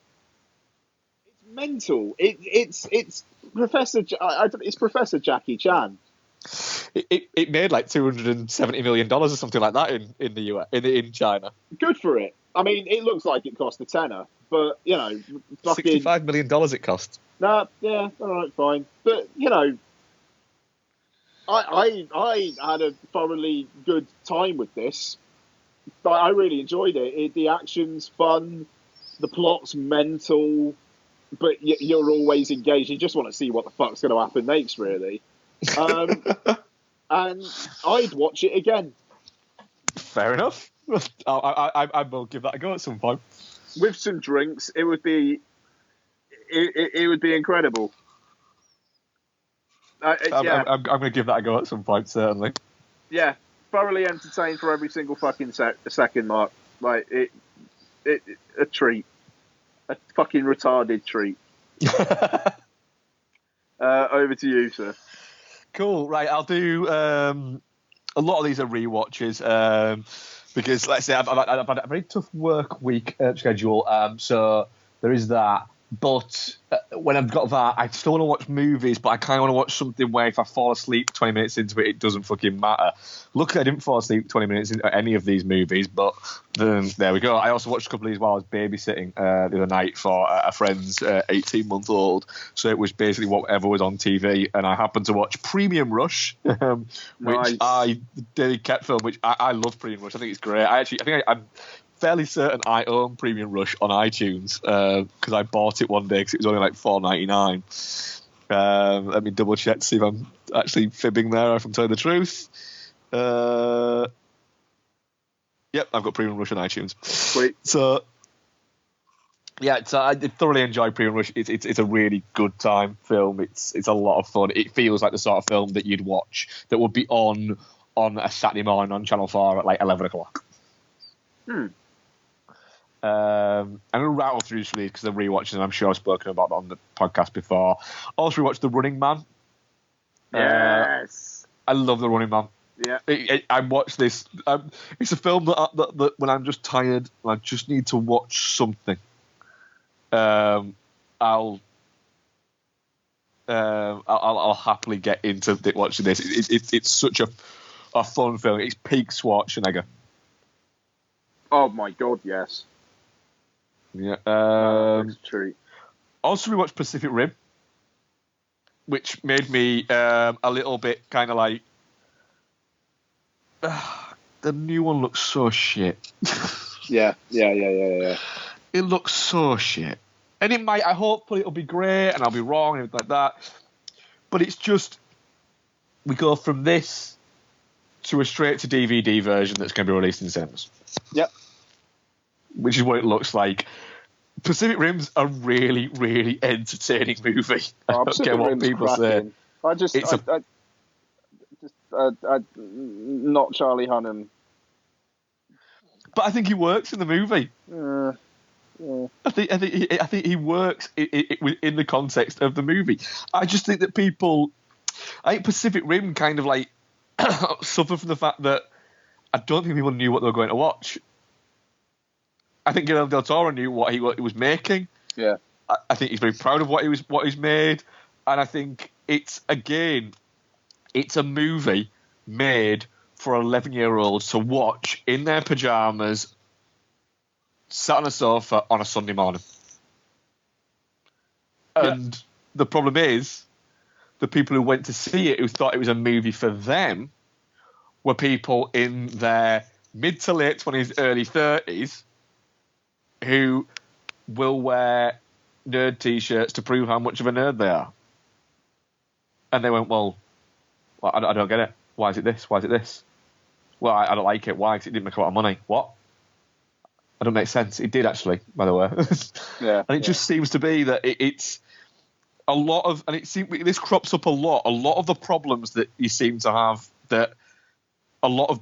mental. It's Professor Jackie Chan. It made like $270 million or something like that in the US, in China. Good for it. I mean, it looks like it cost a tenner, but fucking $65 million it cost. Nah, yeah, all right, fine. But I had a thoroughly good time with this. I really enjoyed it. The action's fun, the plot's mental, but you're always engaged. You just want to see what the fuck's going to happen next, really. And I'd watch it again. Fair enough. I will give that a go at some point. With some drinks, it would be incredible. Yeah. I'm going to give that a go at some point, certainly. Yeah, thoroughly entertained for every single fucking second, Mark. Like it a treat, a fucking retarded treat. Over to you, sir. Cool. Right, I'll do. A lot of these are rewatches because, let's say, I've had a very tough work week schedule, so there is that. But when I've got that, I still want to watch movies, but I kind of want to watch something where if I fall asleep 20 minutes into it, it doesn't fucking matter. Luckily, I didn't fall asleep 20 minutes into any of these movies, but there we go. I also watched a couple of these while I was babysitting the other night for a friend's 18-month-old, so it was basically whatever was on TV, and I happened to watch Premium Rush, which David Kett film, which I love Premium Rush. I think it's great. I'm fairly certain I own Premium Rush on iTunes because I bought it one day because it was only like $4.99. Let me double check to see if I'm actually fibbing there or if I'm telling the truth. Yep, I've got Premium Rush on iTunes. Sweet. So yeah, I thoroughly enjoy Premium Rush. It's a really good time film. It's a lot of fun. It feels like the sort of film that you'd watch that would be on a Saturday morning on Channel 4 at like 11 o'clock. I'm going to rattle through some of these because I'm rewatching and I'm sure I've spoken about that on the podcast before. Also rewatched The Running Man. Yes. I love The Running Man. Yeah. I watch this. It's a film that when I'm just tired and I just need to watch something, I'll happily get into watching this. It's such a fun film. It's peak Schwarzenegger. Oh my god, yes. Yeah. That's a treat. Also, we watched Pacific Rim, which made me a little bit kind of like, the new one looks so shit. Yeah. It looks so shit, and it might. Hopefully, it'll be great, and I'll be wrong and everything like that. But it's just we go from this to a straight to DVD version that's going to be released in cinemas. Yep. Which is what it looks like. Pacific Rim's a really, really entertaining movie. I don't care what people say. Not Charlie Hunnam. But I think he works in the movie. Yeah. I think he works in the context of the movie. I just think that I think Pacific Rim kind of like suffer from the fact that I don't think people knew what they were going to watch. I think Guillermo del Toro knew what he was making. Yeah. I think he's very proud of what he's made, and I think it's a movie made for 11-year-olds to watch in their pajamas, sat on a sofa on a Sunday morning. And the problem is, the people who went to see it, who thought it was a movie for them, were people in their mid to late 20s, early 30s, who will wear nerd T-shirts to prove how much of a nerd they are. And they went, well, I don't get it. Why is it this? Why is it this? Well, I don't like it. Why? Because it didn't make a lot of money. What? I don't make sense. It did, actually, by the way. Yeah. And it just seems to be that it's a lot of, and this crops up a lot of the problems that you seem to have, that a lot of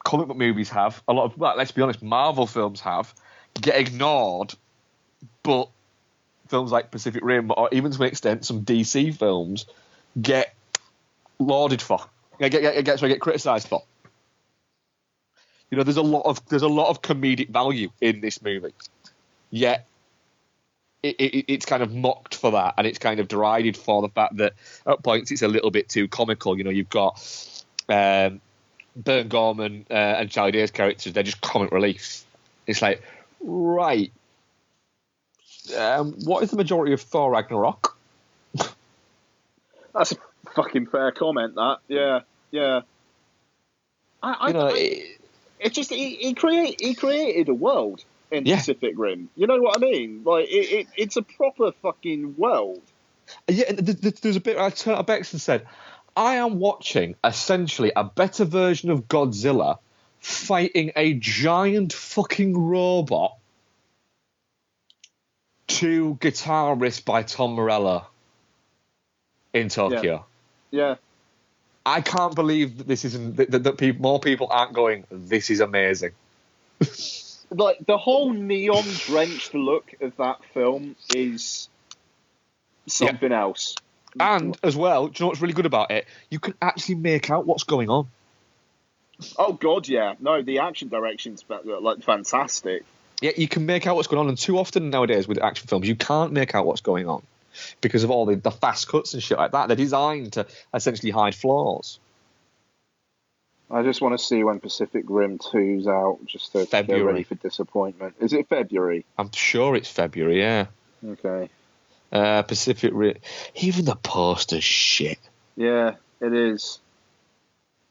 comic book movies have, a lot of, well, let's be honest, Marvel films have, get ignored, but films like Pacific Rim, or even to an extent some DC films, get lauded for, get criticised for. You know, there's a lot of comedic value in this movie, yet it's kind of mocked for that, and it's kind of derided for the fact that at points it's a little bit too comical. You know, you've got Bern Gorman and Charlie Day's characters; they're just comic relief. It's like, right, what is the majority of Thor Ragnarok? That's a fucking fair comment. That, yeah. He created a world in Pacific Rim. You know what I mean? Like it's a proper fucking world. Yeah, there's a bit where I turned to Bex and said, I am watching essentially a better version of Godzilla fighting a giant fucking robot to guitar riffs by Tom Morello in Tokyo. Yeah. I can't believe that this isn't that more people aren't going, this is amazing. Like the whole neon-drenched look of that film is something else. And as well, do you know what's really good about it? You can actually make out what's going on. Oh God, yeah. No, the action direction's like fantastic. Yeah, you can make out what's going on, and too often nowadays with action films, you can't make out what's going on because of all the fast cuts and shit like that. They're designed to essentially hide flaws. I just want to see when Pacific Rim 2's out, just to get ready for disappointment. Is it February? I'm sure it's February, yeah. Okay. Pacific Rim. Even the poster's shit. Yeah, it is.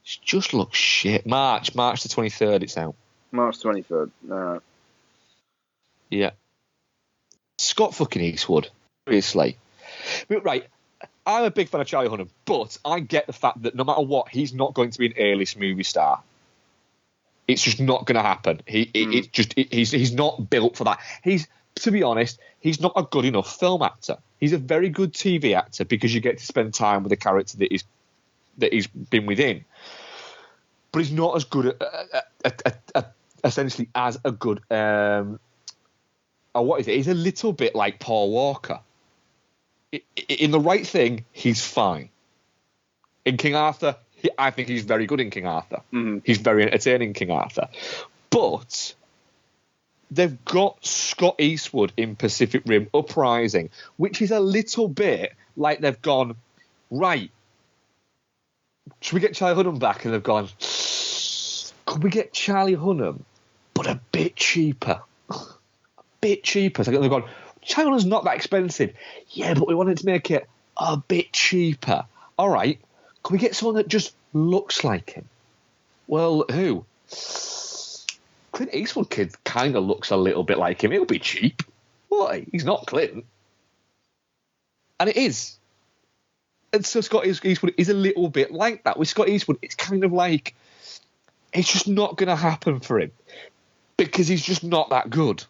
It just looks shit. March the 23rd it's out. March 23rd. Yeah. Scott fucking Eastwood. Seriously. Right. I'm a big fan of Charlie Hunnam, but I get the fact that no matter what, he's not going to be an A-list movie star. It's just not going to happen. He's not built for that. To be honest, he's not a good enough film actor. He's a very good TV actor because you get to spend time with a character that he's been within. But he's not as good essentially as a good. What is it? He's a little bit like Paul Walker. In The Right Thing, he's fine. In King Arthur, I think he's very good in King Arthur. Mm-hmm. He's very entertaining in King Arthur. But they've got Scott Eastwood in Pacific Rim Uprising, which is a little bit like they've gone, right, should we get Charlie Hunnam back? And they've gone, could we get Charlie Hunnam, but a bit cheaper? A bit cheaper. So they've gone, Charlie Hunnam's not that expensive. Yeah, but we wanted to make it a bit cheaper. All right, can we get someone that just looks like him? Well, who? Clint Eastwood kid kind of looks a little bit like him. It'll be cheap. What? He's not Clint. And it is. And so Scott Eastwood is a little bit like that. With Scott Eastwood, it's kind of like it's just not going to happen for him because he's just not that good.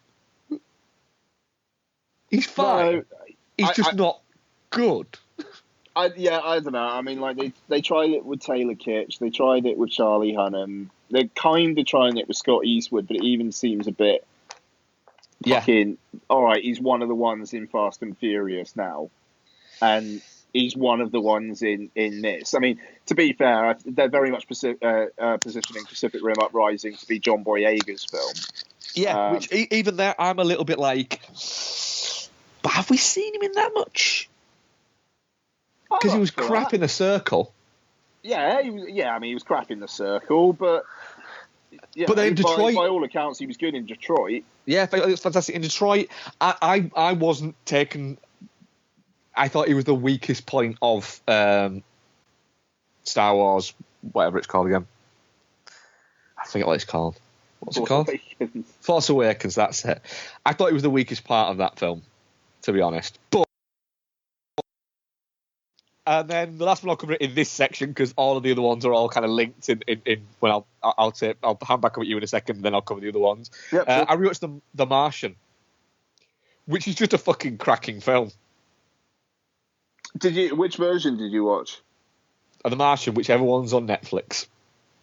He's fine. No, he's just not good. I don't know. I mean, like they tried it with Taylor Kitsch. They tried it with Charlie Hunnam. They're kind of trying it with Scott Eastwood, but it even seems a bit fucking... All right, he's one of the ones in Fast and Furious now. And he's one of the ones in this. I mean, to be fair, they're very much positioning Pacific Rim Uprising to be John Boyega's film. Yeah, which even there, I'm a little bit like... But have we seen him in that much? Because he was crap in The Circle. Yeah, I mean, he was crap in The Circle, but... Yeah, but then Detroit... By all accounts, he was good in Detroit. Yeah, it was fantastic in Detroit. I wasn't taken... I thought he was the weakest point of Star Wars, whatever it's called again. I forget what it's called. What's it called? Awakens. Force Awakens, that's it. I thought he was the weakest part of that film, to be honest. But... And then the last one I'll cover it in this section because all of the other ones are all kind of linked in well, I'll hand back over to you in a second, and then I'll cover the other ones. Yep, sure. I rewatched The Martian, which is just a fucking cracking film. Which version did you watch? The Martian, whichever one's on Netflix.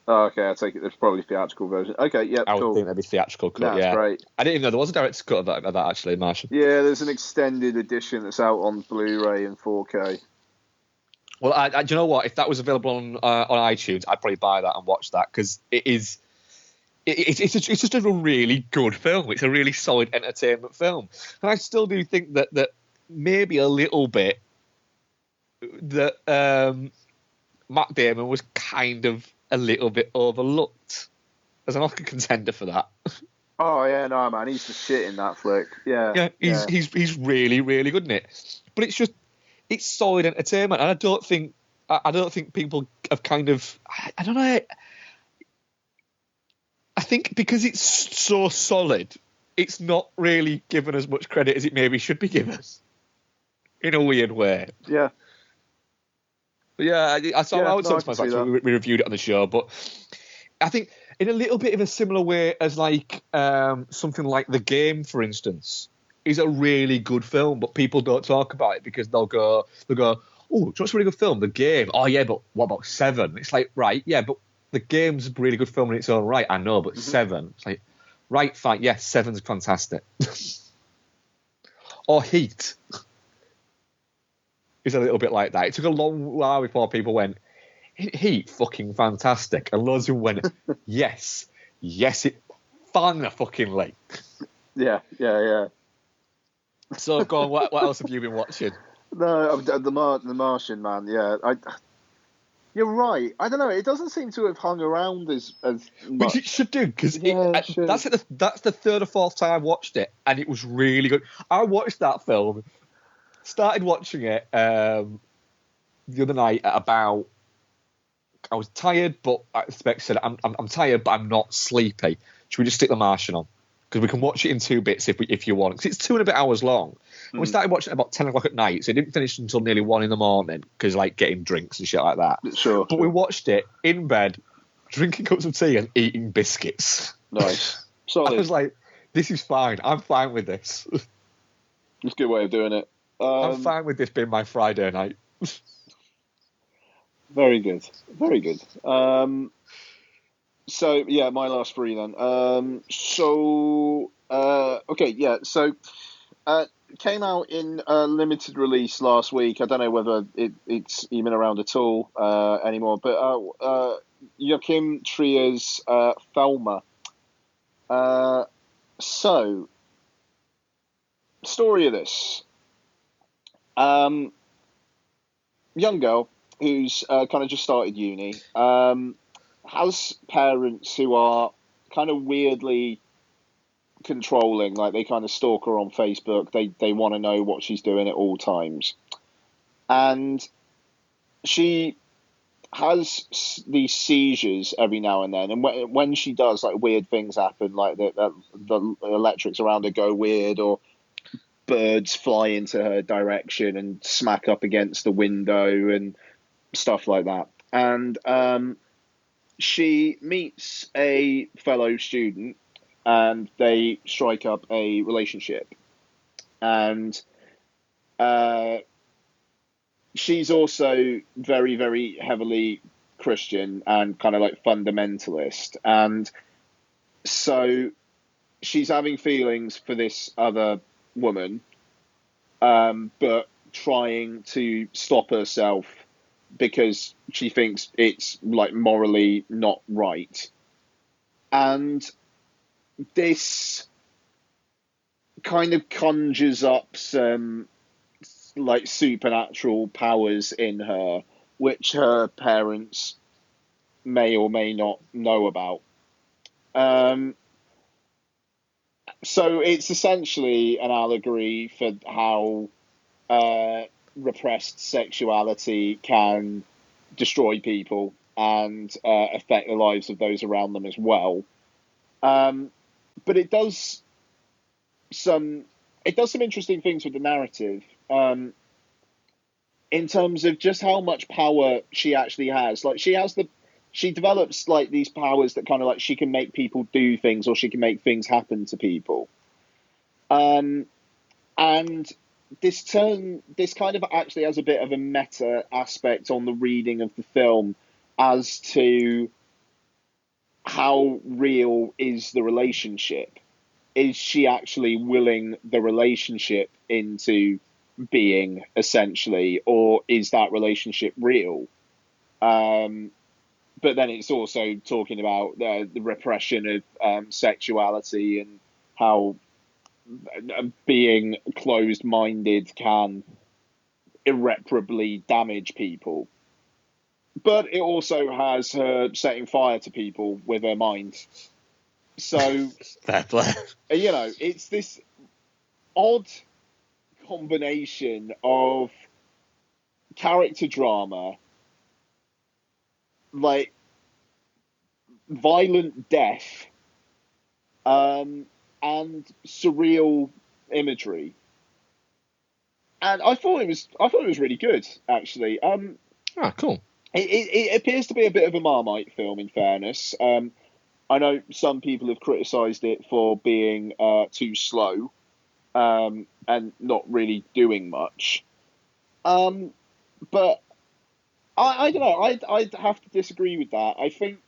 Oh, okay, I take it there's probably a theatrical version. Okay, yeah, I would think there'd be theatrical cut. That's great. I didn't even know there was a director's cut of that actually, Martian. Yeah, there's an extended edition that's out on Blu-ray and 4K. Well, do you know what? If that was available on iTunes, I'd probably buy that and watch that because it is it's just a really good film. It's a really solid entertainment film, and I still do think that maybe a little bit that Matt Damon was kind of a little bit overlooked as an Oscar contender for that. Oh yeah, no man, he's the shit in that flick. Yeah, he's really really good in it. But it's solid entertainment, and I don't think people have kind of I don't know. I think because it's so solid, it's not really given as much credit as it maybe should be given, in a weird way. Yeah. But yeah, I would say it's my fact. We reviewed it on the show, but I think in a little bit of a similar way as like something like The Game, for instance, is a really good film, but people don't talk about it because they'll go, oh, do you know what's a really good film? The Game. Oh yeah, but what about Seven? It's like, right, yeah, but The Game's a really good film in its own right. I know, but Seven, it's like, right, fine, yes, Seven's fantastic. Or Heat is a little bit like that. It took a long while before people went, Heat, fucking fantastic. And loads of them went, yes, it fan-fucking-ly. Yeah. So go on, what else have you been watching? No, the Martian, man, yeah. You're right. I don't know. It doesn't seem to have hung around as much. Which it should do, because that's the third or fourth time I've watched it, and it was really good. I watched that film, started watching it the other night at about. I was tired, but I said I'm tired, but I'm not sleepy. Should we just stick The Martian on? Because we can watch it in two bits if you want. Because it's 2 and a bit hours long. And we started watching it about 10 o'clock at night, so it didn't finish until nearly 1 in the morning, because like getting drinks and shit like that. Sure. But we watched it in bed, drinking cups of tea and eating biscuits. Nice. Solid. I was like, this is fine. I'm fine with this. It's a good way of doing it. I'm fine with this being my Friday night. Very good. Very good. So, yeah, my last 3 then. Came out in limited release last week. I don't know whether it's even around at all anymore, but Joachim Trier's Thelma. So, story of this. Young girl who's kind of just started uni, has parents who are kind of weirdly controlling, like they kind of stalk her on Facebook. They want to know what she's doing at all times. And she has these seizures every now and then. And when she does, like weird things happen, like the electrics around her go weird, or birds fly into her direction and smack up against the window and stuff like that. And she meets a fellow student and they strike up a relationship. And she's also very, very heavily Christian and kind of like fundamentalist. And so she's having feelings for this other woman, but trying to stop herself because she thinks it's like morally not right. And this kind of conjures up some like supernatural powers in her, which her parents may or may not know about. So it's essentially an allegory for how repressed sexuality can destroy people and affect the lives of those around them as well. But it does some interesting things with the narrative, in terms of just how much power she actually has. Like she develops like these powers that kind of like she can make people do things, or she can make things happen to people. And this kind of actually has a bit of a meta aspect on the reading of the film as to how real is the relationship. Is she actually willing the relationship into being, essentially, or is that relationship real? but then it's also talking about the repression of sexuality and how being closed-minded can irreparably damage people. But it also has her setting fire to people with her mind. So, it's this odd combination of character drama, like violent death, and surreal imagery. And I thought it was really good, actually. Cool. It appears to be a bit of a Marmite film, in fairness. I know some people have criticised it for being too slow and not really doing much. But I don't know. I'd have to disagree with that. I think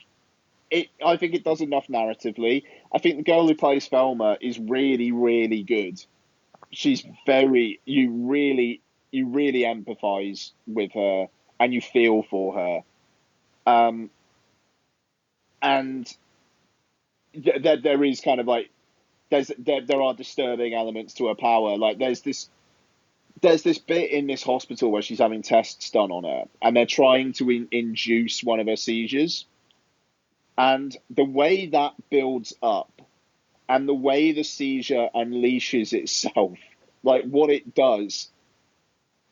it does enough narratively. I think the girl who plays Velma is really, really good. She's you really empathise with her and you feel for her. And there is kind of like there are disturbing elements to her power. Like there's this bit in this hospital where she's having tests done on her, and they're trying to induce one of her seizures. And the way that builds up, and the way the seizure unleashes itself, like what it does,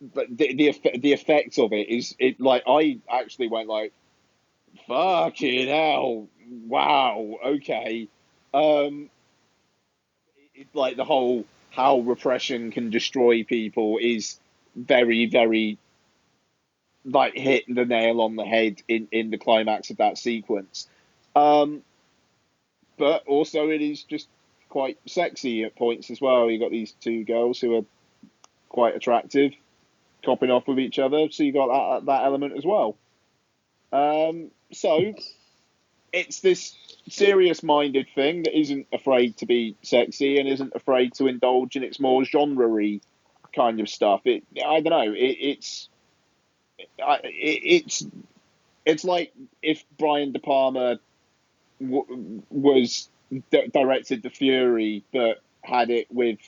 but the effect of it is like I actually went like, fucking hell, wow, okay. Like the whole how repression can destroy people is very, very like hit the nail on the head in the climax of that sequence. But also it is just quite sexy at points as well. You got these two girls who are quite attractive, copping off with each other, so you got that element as well. So it's this serious-minded thing that isn't afraid to be sexy and isn't afraid to indulge in its more genre-y kind of stuff. I don't know. It's like if Brian De Palma was directed The Fury, but had it with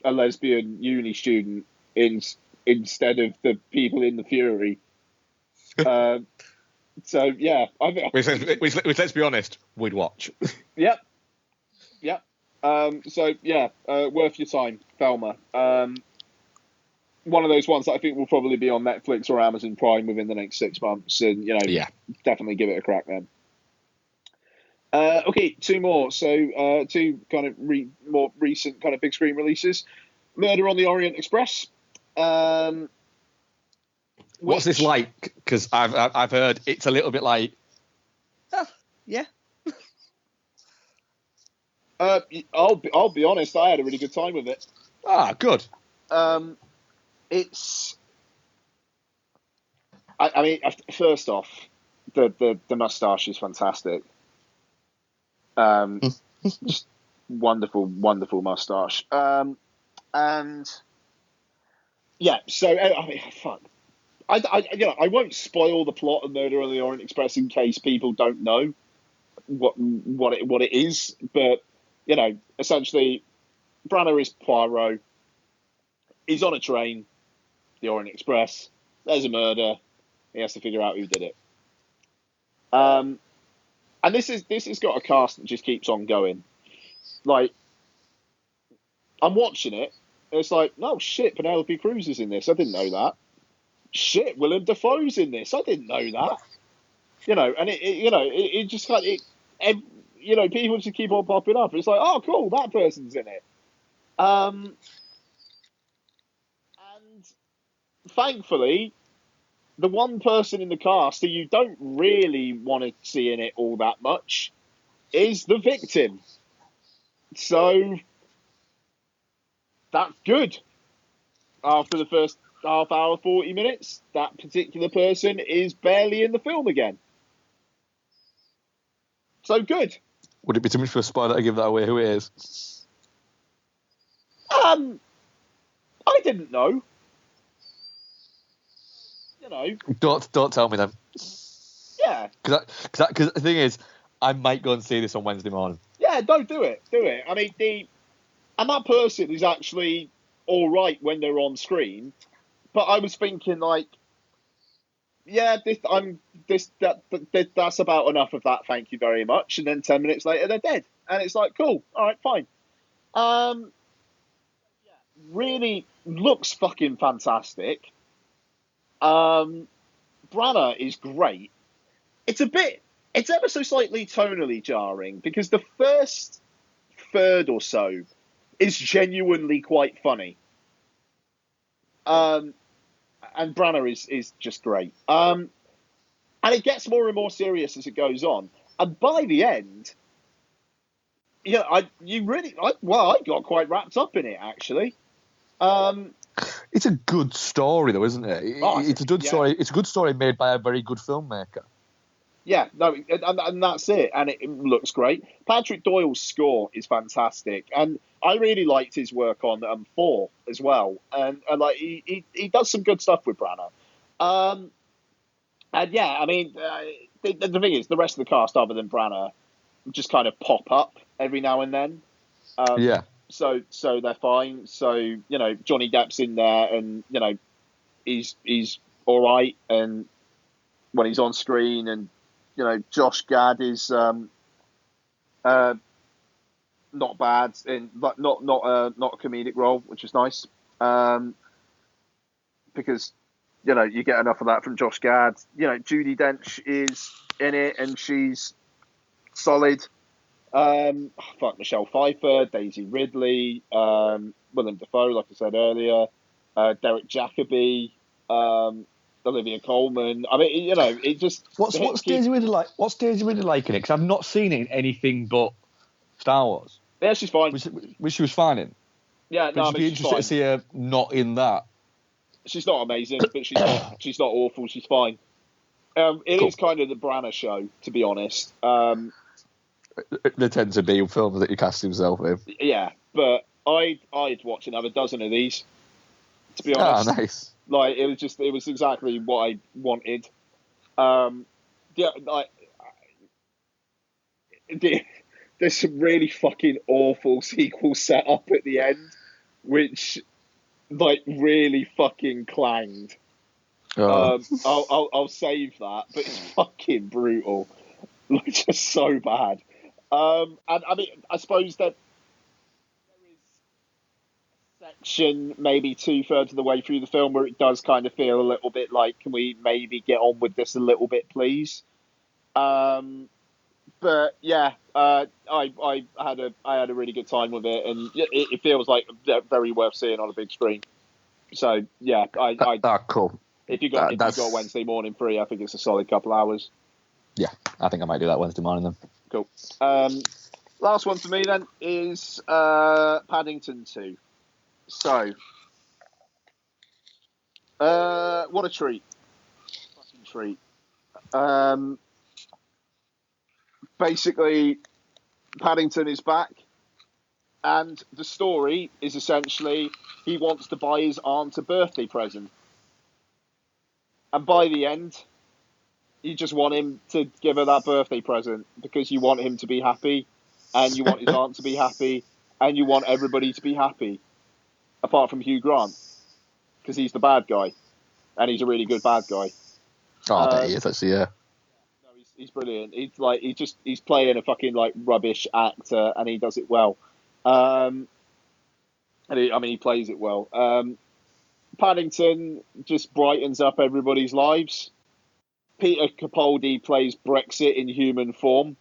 a lesbian uni student instead of the people in The Fury. So yeah, which let's be honest, we'd watch. Yep. So yeah, worth your time, Velma. One of those ones that I think will probably be on Netflix or Amazon Prime within the next 6 months, and definitely give it a crack then. Okay, two more. So two kind of more recent kind of big screen releases. Murder on the Orient Express. What's this like? Because I've heard it's a little bit like. Yeah. I'll be honest. I had a really good time with it. Good. It's. I mean, first off, the moustache is fantastic. Just wonderful moustache. And yeah, so I mean, fuck. I won't spoil the plot of Murder on the Orient Express in case people don't know what it is, but essentially, Branagh is Poirot. He's on a train, the Orient Express. There's a murder. He has to figure out who did it. And this has got a cast that just keeps on going. Like, I'm watching it, and it's like, no shit, Penelope Cruz is in this. I didn't know that. Shit, Willem Dafoe's in this. I didn't know that. And it just kind of, people just keep on popping up. It's like, oh, cool, that person's in it. And thankfully, the one person in the cast who you don't really want to see in it all that much is the victim. So that's good. After the first half hour, 40 minutes, that particular person is barely in the film again. So good. Would it be too much for a spoiler to give that away who it is? I didn't know. Don't tell me then. Yeah. Because the thing is, I might go and see this on Wednesday morning. Yeah, don't do it. Do it. I mean, and that person is actually all right when they're on screen, but I was thinking like, yeah, that's about enough of that. Thank you very much. And then 10 minutes later, they're dead, and it's like, cool, all right, fine. Really looks fucking fantastic. Branagh is great. It's ever so slightly tonally jarring because the first third or so is genuinely quite funny. And Branagh is just great. And it gets more and more serious as it goes on. And by the end, I got quite wrapped up in it actually. It's a good story, though, isn't it? It's a good story. It's a good story made by a very good filmmaker. Yeah, no, and that's it. And it looks great. Patrick Doyle's score is fantastic, and I really liked his work on 4 as well. And like he does some good stuff with Branagh. And yeah, I mean, the thing is, the rest of the cast, other than Branagh, just kind of pop up every now and then. Yeah. So they're fine. So Johnny Depp's in there, and he's all right, and when he's on screen, and Josh Gad is not bad, but not a comedic role, which is nice, because you get enough of that from Josh Gad. Judi Dench is in it, and she's solid. Michelle Pfeiffer, Daisy Ridley, Willem Dafoe, like I said earlier, Derek Jacobi, Olivia Colman. I mean, it just... What's Daisy Ridley like? What's Daisy Ridley like in it? Because I've not seen it in anything but Star Wars. Yeah, she's fine. Which she was fine in. Yeah, but be interested to see her not in that. She's not amazing, but she's not awful. She's fine. It is kind of the Branagh show, to be honest. There tend to be films that he casts himself in. Yeah, but I'd watch another dozen of these, to be honest. Ah, nice. Like, it was exactly what I wanted. There's some really fucking awful sequel set up at the end, which, like, really fucking clanged. Oh. I'll save that, but it's fucking brutal. Like, just so bad. And I mean, I suppose that there is a section maybe 2/3 of the way through the film where it does kind of feel a little bit like, can we maybe get on with this a little bit, please? But yeah, I had a really good time with it, and it feels like very worth seeing on a big screen. So yeah, cool. If you got Wednesday morning free, I think it's a solid couple hours. Yeah, I think I might do that Wednesday morning then. Cool. Last one for me then is Paddington 2. So, what a treat. Fucking treat. Basically, Paddington is back, and the story is essentially he wants to buy his aunt a birthday present. And by the end, you just want him to give her that birthday present because you want him to be happy, and you want his aunt to be happy, and you want everybody to be happy, apart from Hugh Grant, because he's the bad guy, and he's a really good bad guy. Oh, there he is, actually, yeah. No, he's brilliant. He's playing a fucking like rubbish actor, and he does it well. He plays it well. Paddington just brightens up everybody's lives. Peter Capaldi plays Brexit in human form,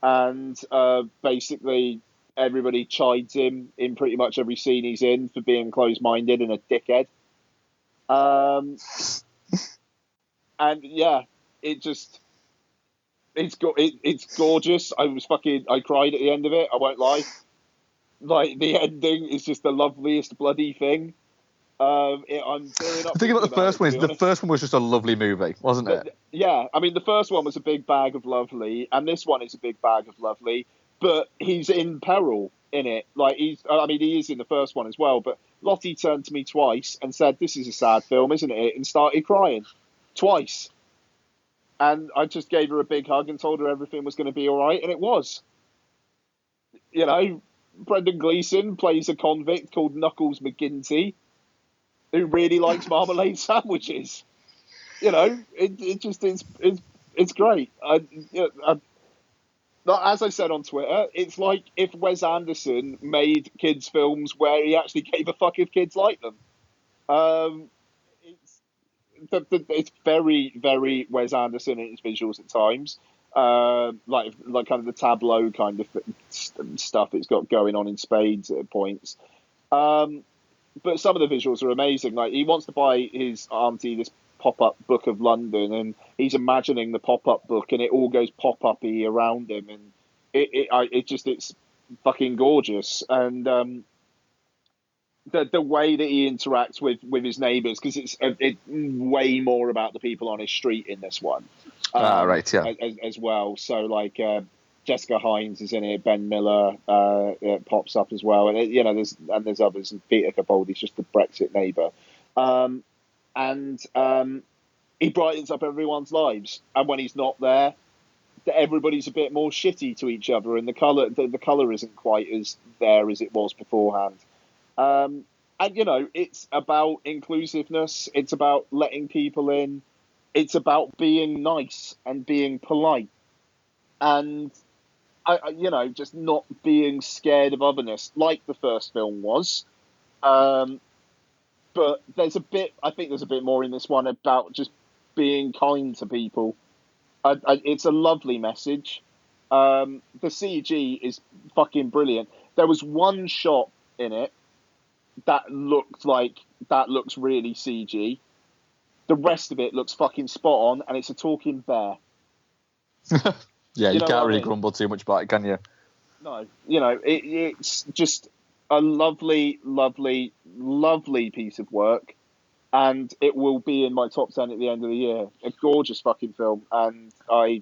and basically everybody chides him in pretty much every scene he's in for being closed-minded and a dickhead. And yeah, it's gorgeous. I cried at the end of it. I won't lie. Like, the ending is just the loveliest bloody thing. I'm tearing up. The thing about the first one is the first one was just a lovely movie, wasn't it? Yeah, I mean, the first one was a big bag of lovely, and this one is a big bag of lovely, but he's in peril in it. Like, he is in the first one as well, but Lottie turned to me twice and said, "This is a sad film, isn't it?" and started crying. Twice. And I just gave her a big hug and told her everything was going to be all right, and it was. You know, Brendan Gleeson plays a convict called Knuckles McGinty, who really likes marmalade sandwiches. You know, it just is. It's great. As I said on Twitter, it's like if Wes Anderson made kids' films where he actually gave a fuck if kids like them. It's very, very Wes Anderson in its visuals at times. Like kind of the tableau kind of stuff it's got going on in spades at points. But some of the visuals are amazing. Like, he wants to buy his auntie this pop-up book of London, and he's imagining the pop-up book, and it all goes pop-uppy around him, and it's fucking gorgeous. And the way that he interacts with his neighbours, because it's way more about the people on his street in this one. Right, yeah. As well. So, like, Jessica Hines is in it, Ben Miller pops up as well, and there's others, and Peter Capaldi's just the Brexit neighbour, and he brightens up everyone's lives. And when he's not there, everybody's a bit more shitty to each other, and the colour isn't quite as there as it was beforehand. And it's about inclusiveness. It's about letting people in. It's about being nice and being polite, and just not being scared of otherness, like the first film was. But I think there's a bit more in this one about just being kind to people. It's a lovely message. The CG is fucking brilliant. There was one shot in it that looks really CG. The rest of it looks fucking spot on, and it's a talking bear. Yeah, you can't really grumble too much about it, can you? No, it's just a lovely, lovely, lovely piece of work, and it will be in my top 10 at the end of the year. A gorgeous fucking film, and Oh,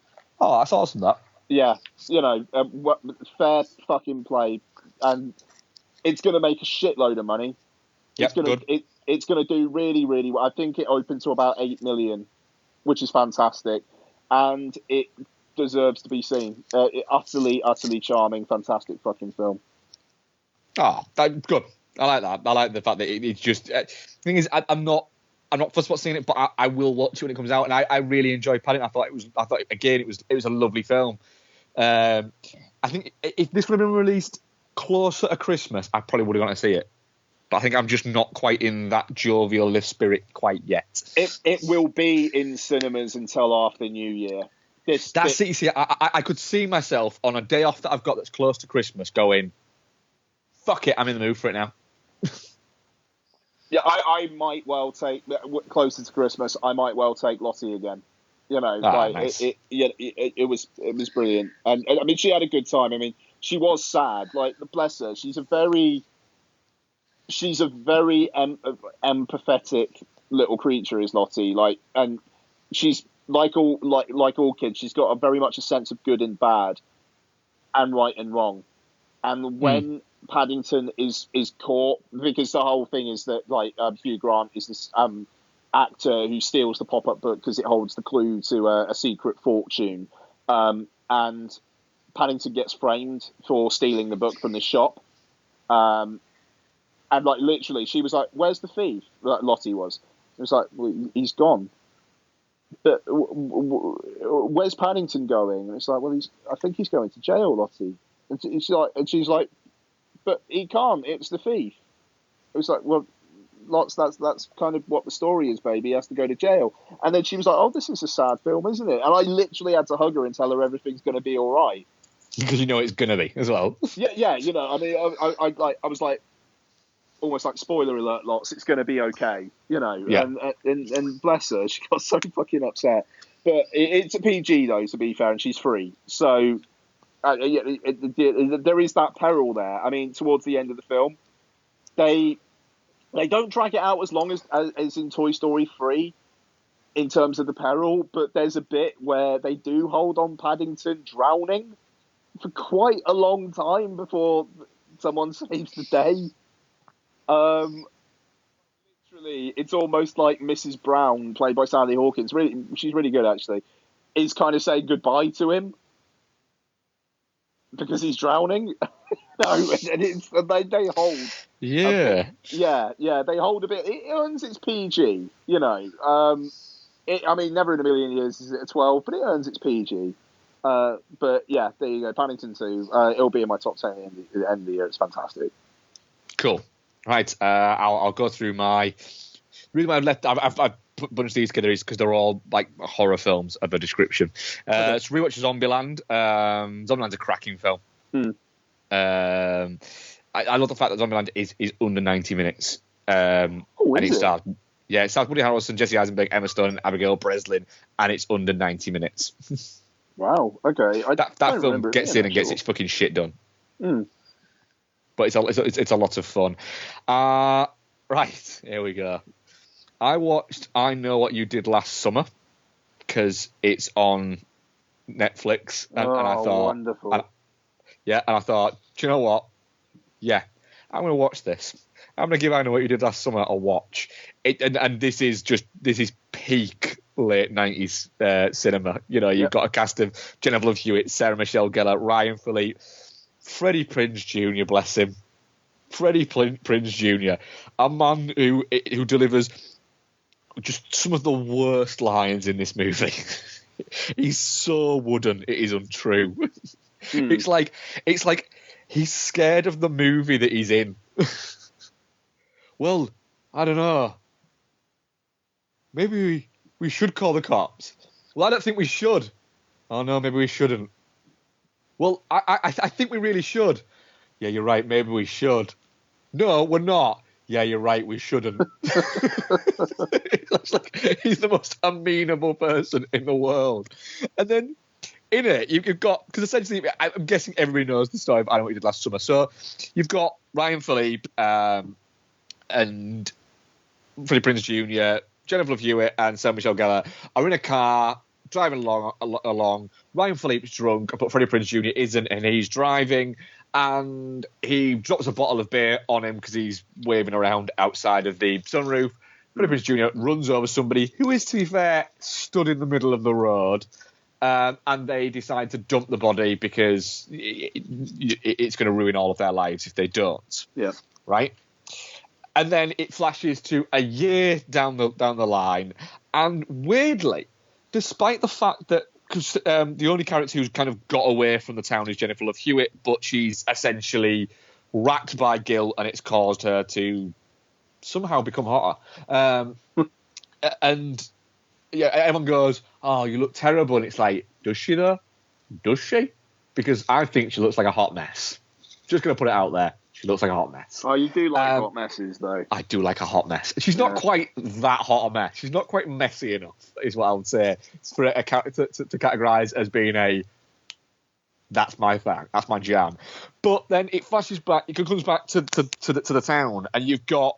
that's awesome, that. Yeah, fair fucking play, and it's going to make a shitload of money. Yep, good. It's going to do really, really well. I think it opened to about 8 million, which is fantastic, and it deserves to be seen. Utterly, utterly charming, fantastic fucking film. Oh, good. I like that. I like the fact that it's just. The thing is, I'm not fussed about seeing it, but I will watch it when it comes out, and I really enjoyed Paddington. I thought again it was a lovely film. I think if this would have been released closer to Christmas, I probably would have gone to see it. But I think I'm just not quite in that jovial live spirit quite yet. It will be in cinemas until after New Year. See, I could see myself on a day off that I've got that's close to Christmas going, fuck it, I'm in the mood for it now. Yeah, I might well take, closer to Christmas, I might well take Lottie again. Nice. It was brilliant. And I mean, she had a good time. I mean, she was sad. Like, bless her. She's a very empathetic little creature, is Lottie. Like, and she's like all kids. She's got very much a sense of good and bad, and right and wrong. And when Paddington is caught, because the whole thing is that Hugh Grant is this actor who steals the pop-up book because it holds the clue to a secret fortune, and Paddington gets framed for stealing the book from the shop. And literally, she was like, "Where's the thief?" Lottie was. It was like, well, "He's gone." But where's Paddington going? And it's like, "Well, I think he's going to jail, Lottie." And she's like, "But he can't. It's the thief." It was like, "Well, that's kind of what the story is, baby. He has to go to jail." And then she was like, "Oh, this is a sad film, isn't it?" And I literally had to hug her and tell her everything's going to be all right. Because it's going to be as well. Yeah. I mean, I was like, almost like spoiler alert lots, it's going to be okay, Yeah. And bless her, she got so fucking upset. But it's a PG though, to be fair, and she's free, so there is that peril there. I mean, towards the end of the film, they don't drag it out as long as in Toy Story 3 in terms of the peril, but there's a bit where they do hold on Paddington drowning for quite a long time before someone saves the day. Literally, it's almost like Mrs. Brown, played by Sally Hawkins. Really, she's really good, actually. is kind of saying goodbye to him because he's drowning. And they hold. Yeah. They hold a bit. It earns its PG, you know. Never in a million years is it a 12, but it earns its PG. But yeah, there you go. Paddington 2. It'll be in my top 10 at the end of the year. It's fantastic. Cool. Right. I'll go through my. The reason why I've put a bunch of these together is because they're all like horror films of a description. So rewatch Zombieland. Zombieland's a cracking film. I love the fact that Zombieland is under 90 minutes. And it stars Woody Harrelson, Jesse Eisenberg, Emma Stone, and Abigail Breslin, and it's under 90 minutes. Wow. Okay. That film gets in and gets its fucking shit done. But it's a lot of fun. Right, here we go. I watched I Know What You Did Last Summer because it's on Netflix, and I thought, wonderful. And I thought, do you know what? Yeah, I'm going to watch this. I'm going to give I Know What You Did Last Summer a watch. And this is peak late 90s cinema. You know, you've got a cast of Jennifer Love Hewitt, Sarah Michelle Gellar, Ryan Philippe, Freddie Prinze Jr., bless him. Freddie Prinze Jr., a man who delivers just some of the worst lines in this movie. He's so wooden, it is untrue. It's like he's scared of the movie that he's in. Well, I don't know. Maybe we should call the cops. Well, I don't think we should. Oh no, maybe we shouldn't. Well, I think we really should. Yeah, you're right. Maybe we should. No, we're not. Yeah, you're right. We shouldn't. It's like he's the most amenable person in the world. And then in it, you've got, because essentially, I'm guessing everybody knows the story of I Know What You Did Last Summer. So you've got Ryan Philippe and Freddie Prinze Jr., Jennifer Love Hewitt, and Sarah Michelle Gellar are in a car driving along. Ryan Philippe's drunk, but Freddie Prinze Jr. isn't, and he's driving. And he drops a bottle of beer on him because he's waving around outside of the sunroof. Freddie Prinze Jr. runs over somebody who is, to be fair, stood in the middle of the road. And they decide to dump the body because it's going to ruin all of their lives if they don't. Yeah. Right? And then it flashes to a year down the line. And weirdly, despite the fact that because the only character who's kind of got away from the town is Jennifer Love Hewitt, but she's essentially racked by guilt and it's caused her to somehow become hotter. And yeah, everyone goes, "Oh, you look terrible," and it's like, does she though? Does she? Because I think she looks like a hot mess. Just gonna put it out there. She looks like a hot mess. Oh, you do like hot messes, though. I do like a hot mess. She's not quite that hot a mess. She's not quite messy enough, is what I would say, for to categorise as being that's my thing, that's my jam. But then it flashes back, it comes back to the town, and you've got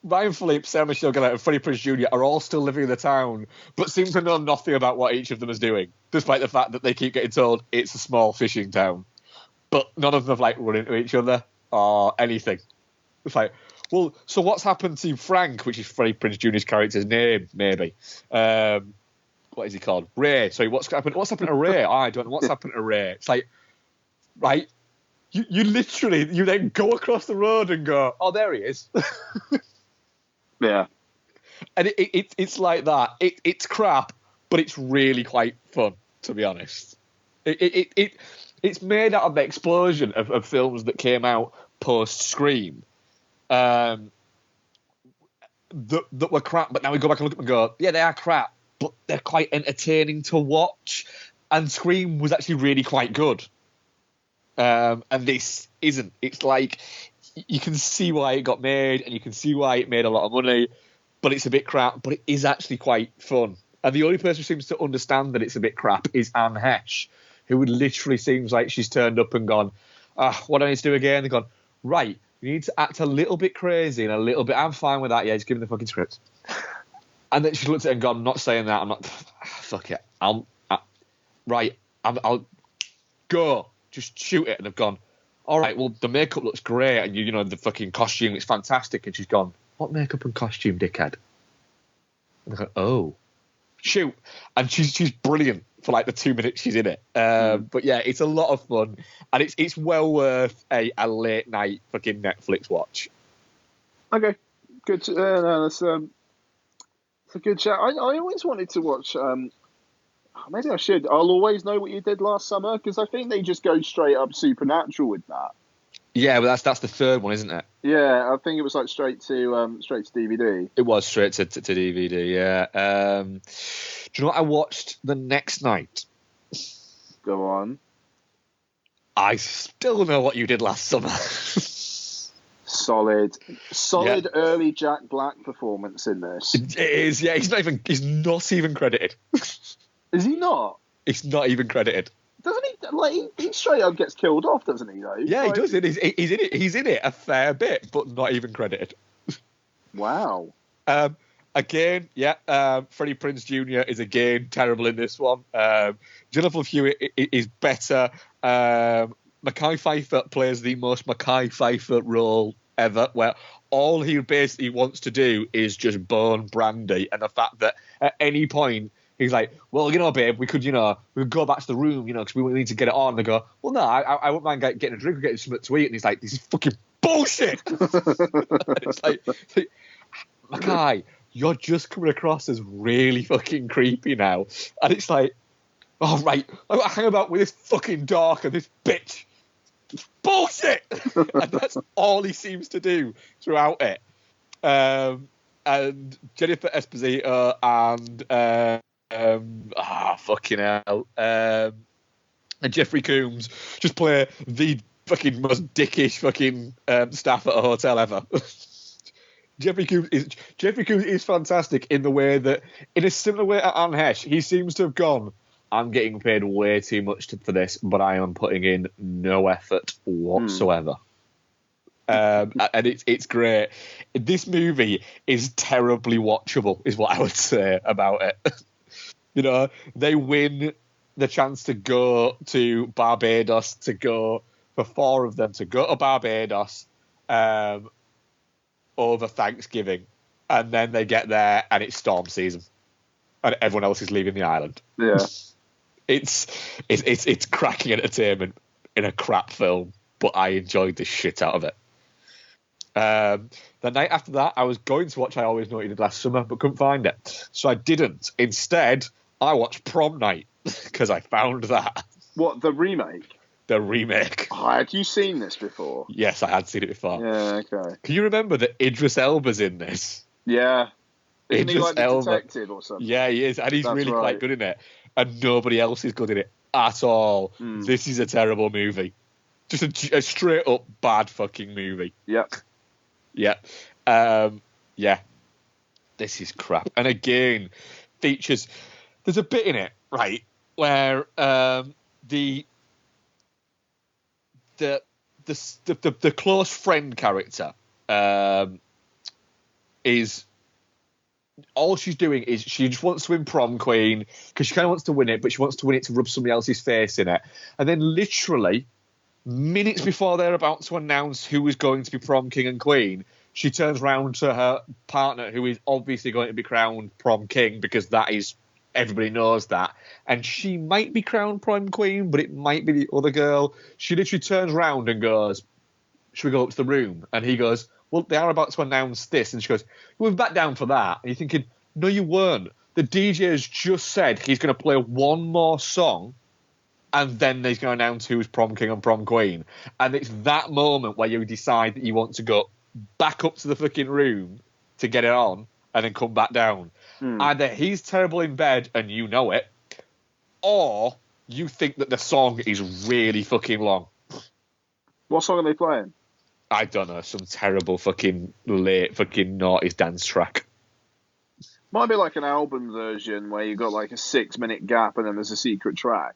Ryan Phillippe, Sarah Michelle Gellar, and Freddie Prinze Jr. are all still living in the town, but seem to know nothing about what each of them is doing, despite the fact that they keep getting told it's a small fishing town. But none of them have run into each other or anything. It's like, well, so what's happened to Frank, which is Freddie Prinze Jr.'s character's name, maybe? What is he called? Ray. Sorry, what's happened to Ray? I don't know what's happened to Ray. It's like, right, you literally, you then go across the road and go, oh, there he is. Yeah. And it's like that. It's crap, but it's really quite fun, to be honest. It's made out of the explosion of films that came out post-Scream that were crap, but now we go back and look at them and go, yeah, they are crap, but they're quite entertaining to watch. And Scream was actually really quite good. And this isn't. It's like, you can see why it got made, and you can see why it made a lot of money, but it's a bit crap, but it is actually quite fun. And the only person who seems to understand that it's a bit crap is Anne Hesh, who literally seems like she's turned up and gone, what do I need to do again? They've gone, right, you need to act a little bit crazy and a little bit, I'm fine with that, yeah, just give me the fucking script. And then she looked at it and gone, I'm not saying that, I'm not, fuck it, I'll go, just shoot it. And they've gone, all right, well, the makeup looks great, and you know, the fucking costume is fantastic. And she's gone, what makeup and costume, dickhead? And they're like, oh. shoot. And she's brilliant for like the 2 minutes she's in it. But yeah, it's a lot of fun, and it's well worth a late night fucking Netflix watch. Okay, good. No, it's a good chat. I always wanted to watch. Maybe I should. I'll Always Know What You Did Last Summer, because I think they just go straight up supernatural with that. Yeah, but that's the third one, isn't it? Yeah, I think it was like straight to DVD. It was straight to DVD. Yeah. Do you know what I watched the next night? Go on. I Still Know What You Did Last Summer. Solid early Jack Black performance in this. It is. Yeah, he's not even credited. Is he not? He's not even credited. Doesn't he? Like he straight up gets killed off, doesn't he? Though. Yeah, like, he does. He's in it. He's in it a fair bit, but not even credited. Wow. Again, Freddie Prinze Jr. is again terrible in this one. Jennifer Hewitt is better. Mekhi Phifer plays the most Mekhi Phifer role ever, where all he basically wants to do is just burn Brandy, and the fact that at any point he's like, well, babe, we could go back to the room, because we need to get it on. And they go, well, no, I wouldn't mind getting a drink or getting something to eat. And he's like, this is fucking bullshit. It's like, Mekhi, you're just coming across as really fucking creepy now. And it's like, oh, right, I got to hang about with this fucking dork and this bitch. It's bullshit. And that's all he seems to do throughout it. And Jennifer Esposito and fucking hell. And Jeffrey Combs just play the fucking most dickish fucking staff at a hotel ever. Jeffrey Combs is fantastic in the way that, in a similar way to Anne Hesh, he seems to have gone, I'm getting paid way too much for this, but I am putting in no effort whatsoever. And it's great. This movie is terribly watchable, is what I would say about it. They win the chance to go to Barbados, for four of them to go to Barbados over Thanksgiving, and then they get there and it's storm season, and everyone else is leaving the island. Yeah, it's cracking entertainment in a crap film, but I enjoyed the shit out of it. The night after that, I was going to watch I Always Know What You Did Last Summer, but couldn't find it, so I didn't. Instead, I watched Prom Night because I found that. What, the remake? The remake. Oh, had you seen this before? Yes, I had seen it before. Yeah, okay. Can you remember that Idris Elba's in this? Yeah. Isn't Idris he like the Elba, detective or something? Yeah, he is, and he's really quite good in it. And nobody else is good in it at all. This is a terrible movie. Just a straight up bad fucking movie. Yep. Yeah. Yeah. This is crap. And again, features... There's a bit in it, right, where the close friend character is... All she's doing is she just wants to win prom queen because she kind of wants to win it, but she wants to win it to rub somebody else's face in it. And then literally minutes before they're about to announce who is going to be prom king and queen, she turns round to her partner, who is obviously going to be crowned prom king, because that is, everybody knows that. And she might be crowned prom queen, but it might be the other girl. She literally turns round and goes, should we go up to the room? And he goes, well, they are about to announce this. And she goes, we're back down for that. And you're thinking, no, you weren't. The DJ has just said he's going to play one more song, and then he's going to announce who's prom king and prom queen. And it's that moment where you decide that you want to go back up to the fucking room to get it on and then come back down. Either he's terrible in bed and you know it, or you think that the song is really fucking long. What song are they playing? I don't know, some terrible fucking late fucking noughties dance track. Might be like an album version where you've got like a 6-minute gap and then there's a secret track.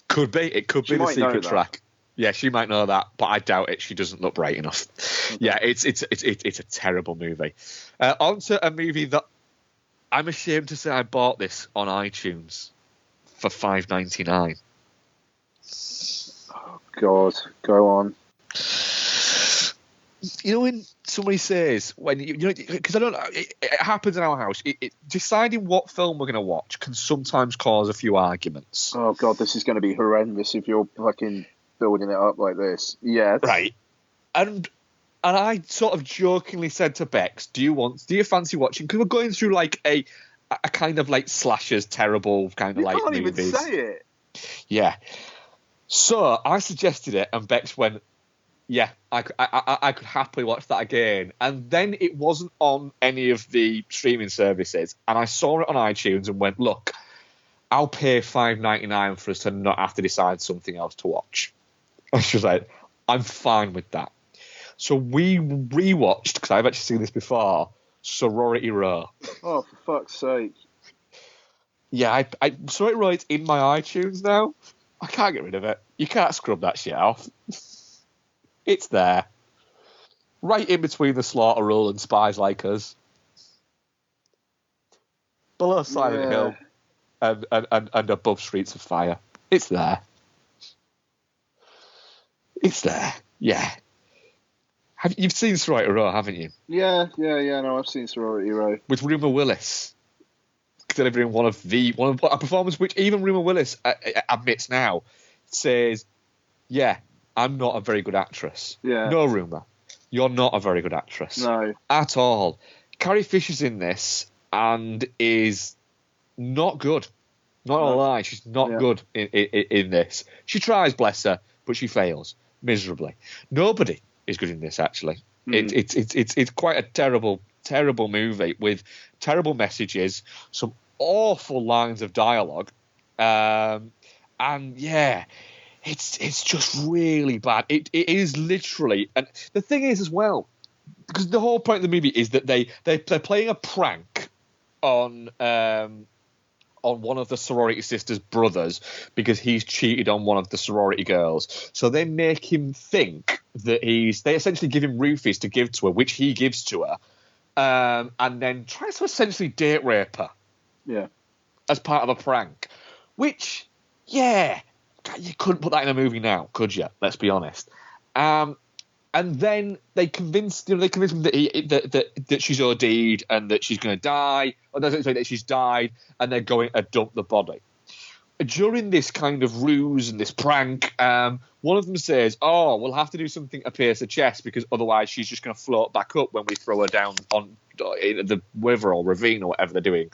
Could be. It could be the secret track. Yeah, she might know that, but I doubt it. She doesn't look bright enough. Okay. Yeah, it's a terrible movie. On to a movie that I'm ashamed to say I bought this on iTunes for $5.99. Oh God, go on. when somebody says, because I don't know, it happens in our house, deciding what film we're going to watch can sometimes cause a few arguments. Oh, God, this is going to be horrendous if you're fucking building it up like this. Yeah. Right. And I sort of jokingly said to Bex, do you fancy watching? Because we're going through like a kind of like slashers, terrible kind of like movies. You can't even say it. Yeah. So I suggested it, and Bex went, yeah, I could happily watch that again. And then it wasn't on any of the streaming services, and I saw it on iTunes and went, look, I'll pay $5.99 for us to not have to decide something else to watch. And she was like, I'm fine with that. So we rewatched, because I've actually seen this before, Sorority Row. Oh, for fuck's sake. Yeah, Sorority Row, it's in my iTunes now. I can't get rid of it. You can't scrub that shit off. It's there. Right in between the Slaughter Rule and Spies Like Us. Below Silent Hill and above Streets of Fire. It's there. It's there. Yeah. You've seen Sorority Row, haven't you? Yeah. No, I've seen Sorority Row. With Rumer Willis delivering one of a performance which even Rumer Willis admits now, says, yeah, I'm not a very good actress. Yeah. No, Rumer, you're not a very good actress. No. At all. Carrie Fisher's in this and is not good. Not gonna lie, she's not good in this. She tries, bless her, but she fails miserably. Nobody is good in this, actually. It's quite a terrible movie with terrible messages, some awful lines of dialogue, and yeah, it's just really bad. It is literally, and the thing is as well, because the whole point of the movie is that they're playing a prank on one of the sorority sisters' brothers because he's cheated on one of the sorority girls. So they make him think that they essentially give him roofies to give to her, which he gives to her, and then tries to essentially date rape her. Yeah. As part of a prank. Which, yeah, you couldn't put that in a movie now, could you? Let's be honest. And then they convinced him that she's OD'd and that she's going to die, or that she's died, and they're going to dump the body. During this kind of ruse and this prank, one of them says, "Oh, we'll have to do something to pierce her chest because otherwise she's just going to float back up when we throw her down on the river or ravine or whatever they're doing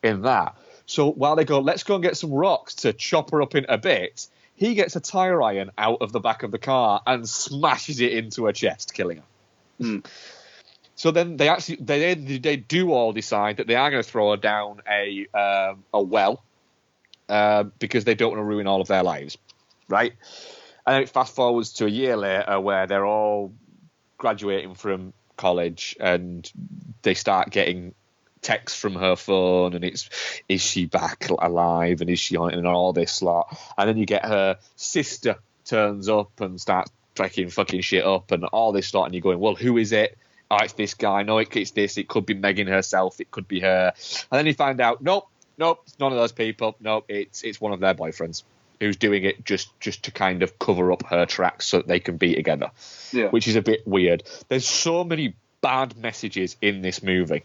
in that." So while they go, let's go and get some rocks to chop her up into bits, he gets a tire iron out of the back of the car and smashes it into her chest, killing her. So then they do all decide that they are going to throw her down a well because they don't want to ruin all of their lives, right? And then it fast forwards to a year later where they're all graduating from college and they start getting texts from her phone and it's, is she back alive and is she on it and all this lot. And then you get her sister turns up and starts tracking fucking shit up and all this lot, and you're going, well, who is it? Oh, it's this guy. No, it's this. It could be Megan herself. It could be her. And then you find out, nope, it's none of those people. Nope, it's one of their boyfriends who's doing it just to kind of cover up her tracks so that they can be together, which is a bit weird. There's so many bad messages in this movie.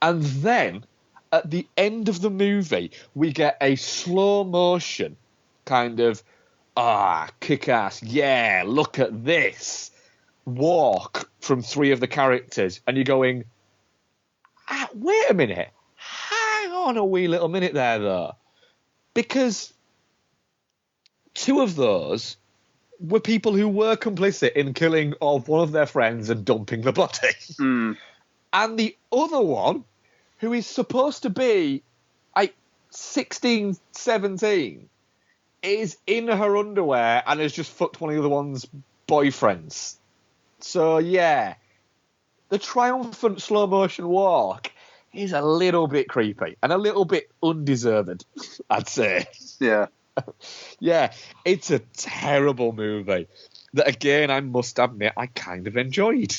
And then at the end of the movie, we get a slow motion kind of, kick-ass, yeah, look at this walk from three of the characters. And you're going, wait a minute, hang on a wee little minute there, though. Because two of those were people who were complicit in killing of one of their friends and dumping the body. And the other one, who is supposed to be like 16, 17, is in her underwear and has just fucked one of the other one's boyfriends. So, yeah, the triumphant slow motion walk is a little bit creepy and a little bit undeserved, I'd say. Yeah. Yeah, it's a terrible movie that, again, I must admit, I kind of enjoyed.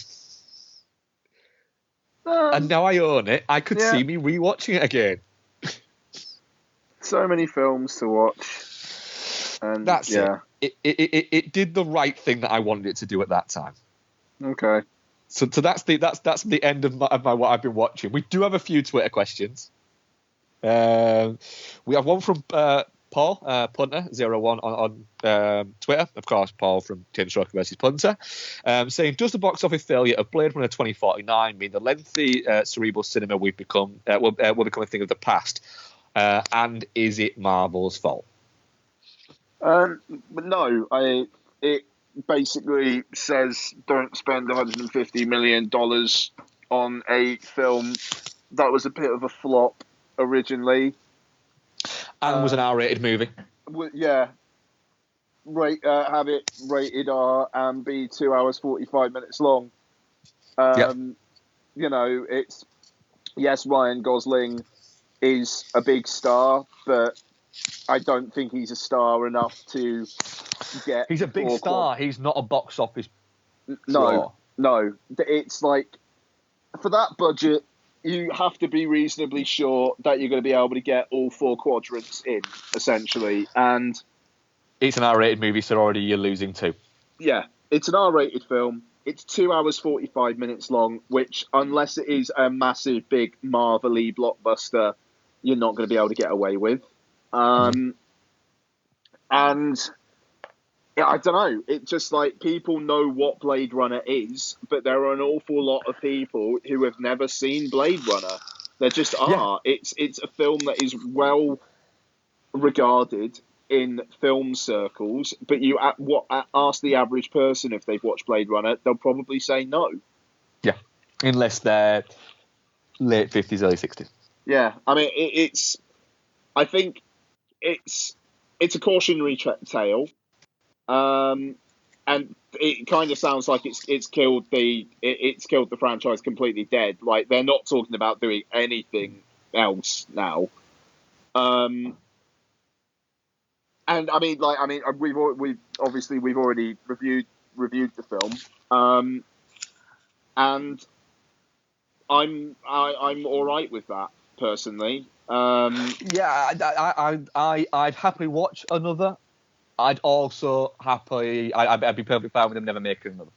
And now I own it, I could see me rewatching it again. So many films to watch. And that's it. It did the right thing that I wanted it to do at that time. Okay. So that's the end of my what I've been watching. We do have a few Twitter questions. We have one from Paul Punter01 on Twitter, of course. Paul from Tin Stroker versus Punter, saying, "Does the box office failure of Blade Runner 2049 mean the lengthy cerebral cinema we've become will become a thing of the past? And is it Marvel's fault?" But no, it basically says don't spend $150 million on a film that was a bit of a flop originally. And was an R-rated movie. Yeah. Have it rated R and be 2 hours 45 minutes long. You know, it's yes, Ryan Gosling is a big star, but I don't think he's a star enough to get. He's a big star. He's not a box office. draw. No. It's like for that budget, you have to be reasonably sure that you're going to be able to get all 4 quadrants in, essentially. And it's an R-rated movie, so already you're losing 2. Yeah, it's an R-rated film. It's 2 hours 45 minutes long, which, unless it is a massive, big Marvel-y blockbuster, you're not going to be able to get away with. And yeah, I don't know. It's just like people know what Blade Runner is, but there are an awful lot of people who have never seen Blade Runner. There just are. Yeah. It's a film that is well regarded in film circles, but you ask the average person if they've watched Blade Runner, they'll probably say no. Yeah, unless they're late 50s, early 60s. Yeah, I mean, I think it's a cautionary tale. And it kind of sounds like it's killed the franchise completely dead. Like they're not talking about doing anything else now. And we've already reviewed the film. And I'm all right with that personally. I'd happily watch another. I'd also I'd be perfectly fine with them never making another.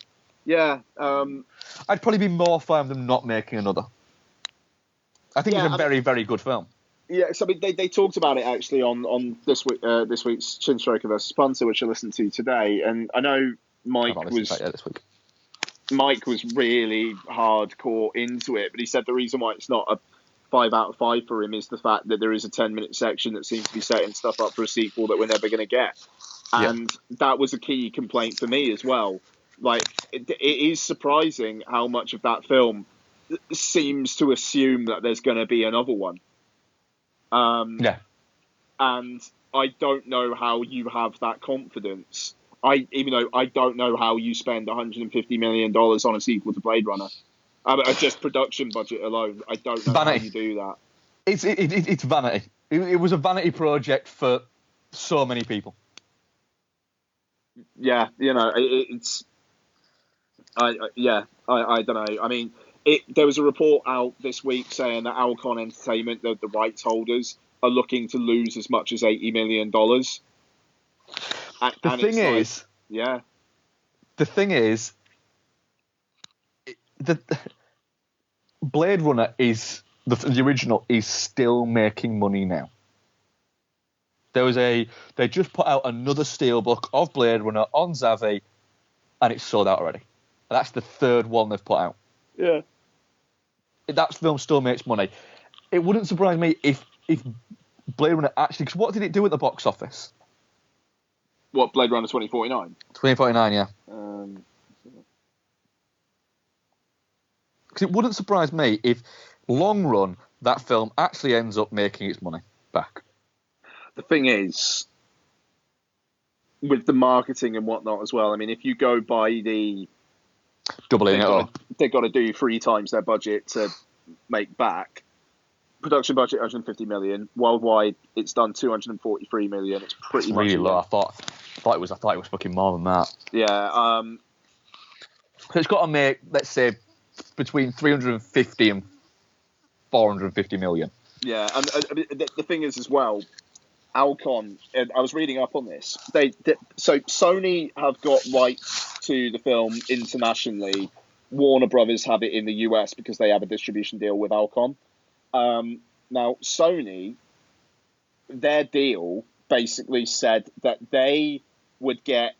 Yeah. I'd probably be more fine with them not making another. I think it's a very, very good film. Yeah, so I mean, they talked about it actually on this week's Chin Stroker versus Punter, which I listened to today, and I know Mike was really hardcore into it, but he said the reason why it's not a 5 out of 5 for him is the fact that there is a 10-minute section that seems to be setting stuff up for a sequel that we're never going to get. And that was a key complaint for me as well. Like, it is surprising how much of that film seems to assume that there's going to be another one. And I don't know how you have that confidence. Even though I don't know how you spend $150 million on a sequel to Blade Runner. Just production budget alone, I don't know how you do that. It's vanity. It was a vanity project for so many people. Yeah, you know, I don't know. I mean, there was a report out this week saying that Alcon Entertainment, the rights holders, are looking to lose as much as $80 million. The thing is, the Blade Runner is the original is still making money now. They just put out another steelbook of Blade Runner on Zavvi, and it's sold out already. That's the third one they've put out. Yeah, that film still makes money. It wouldn't surprise me if Blade Runner actually, because what did it do at the box office? What, Blade Runner 2049? 2049, yeah. Because it wouldn't surprise me if, long run, that film actually ends up making its money back. The thing is, with the marketing and whatnot as well, I mean, if you go by the... Doubling it up. They've got to do 3 times their budget to make back. Production budget, $150 million. Worldwide, it's done $243 million. It's pretty much really low. I thought it was fucking more than that. Yeah. So it's got to make, let's say, between 350 and 450 million. Yeah, and the thing is as well, Alcon, and I was reading up on this. So Sony have got rights to the film internationally Warner Brothers have it in the US because they have a distribution deal with Alcon. Now, Sony, their deal basically said that they would get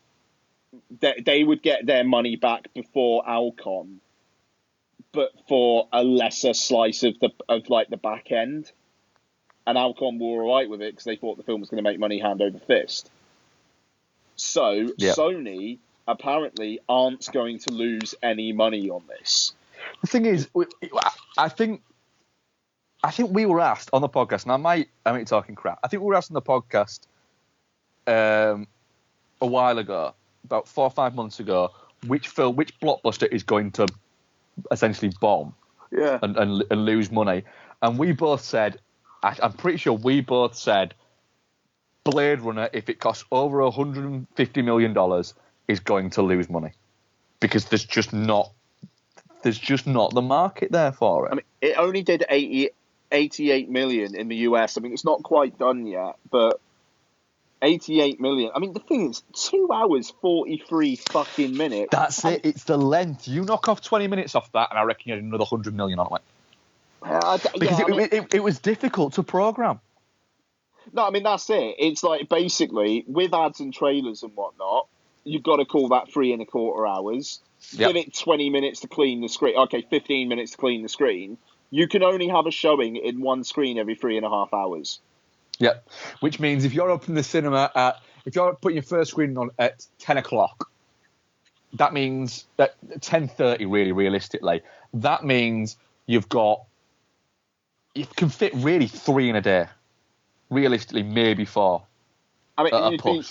their money back before Alcon, but for a lesser slice of the back end. And Alcon were all right with it because they thought the film was going to make money hand over fist. So Sony apparently aren't going to lose any money on this. The thing is, I think we were asked on the podcast, and I might talking crap. I think we were asked on the podcast a while ago, about 4 or 5 months ago, which blockbuster is going to essentially bomb and lose money. And we both said, I'm pretty sure we both said, Blade Runner, if it costs over $150 million, is going to lose money because there's just not the market there for it. I mean, it only did 88 million in the US. I mean, it's not quite done yet, but 88 million. I mean, the thing is, 2 hours 43 fucking minutes. That's it. It's the length. You knock off 20 minutes off that, and I reckon you had another 100 million on it. Because it was difficult to program. No, I mean, that's it. It's like basically with ads and trailers and whatnot, you've got to call that 3 1/4 hours. Yep. Give it 20 minutes to clean the screen. Okay, 15 minutes to clean the screen. You can only have a showing in one screen every 3.5 hours. Yeah, which means if you're up in the cinema if you're putting your first screening on at 10 o'clock, that means that 10:30 really realistically, that means you can fit really 3 in a day. Realistically, maybe 4. I mean,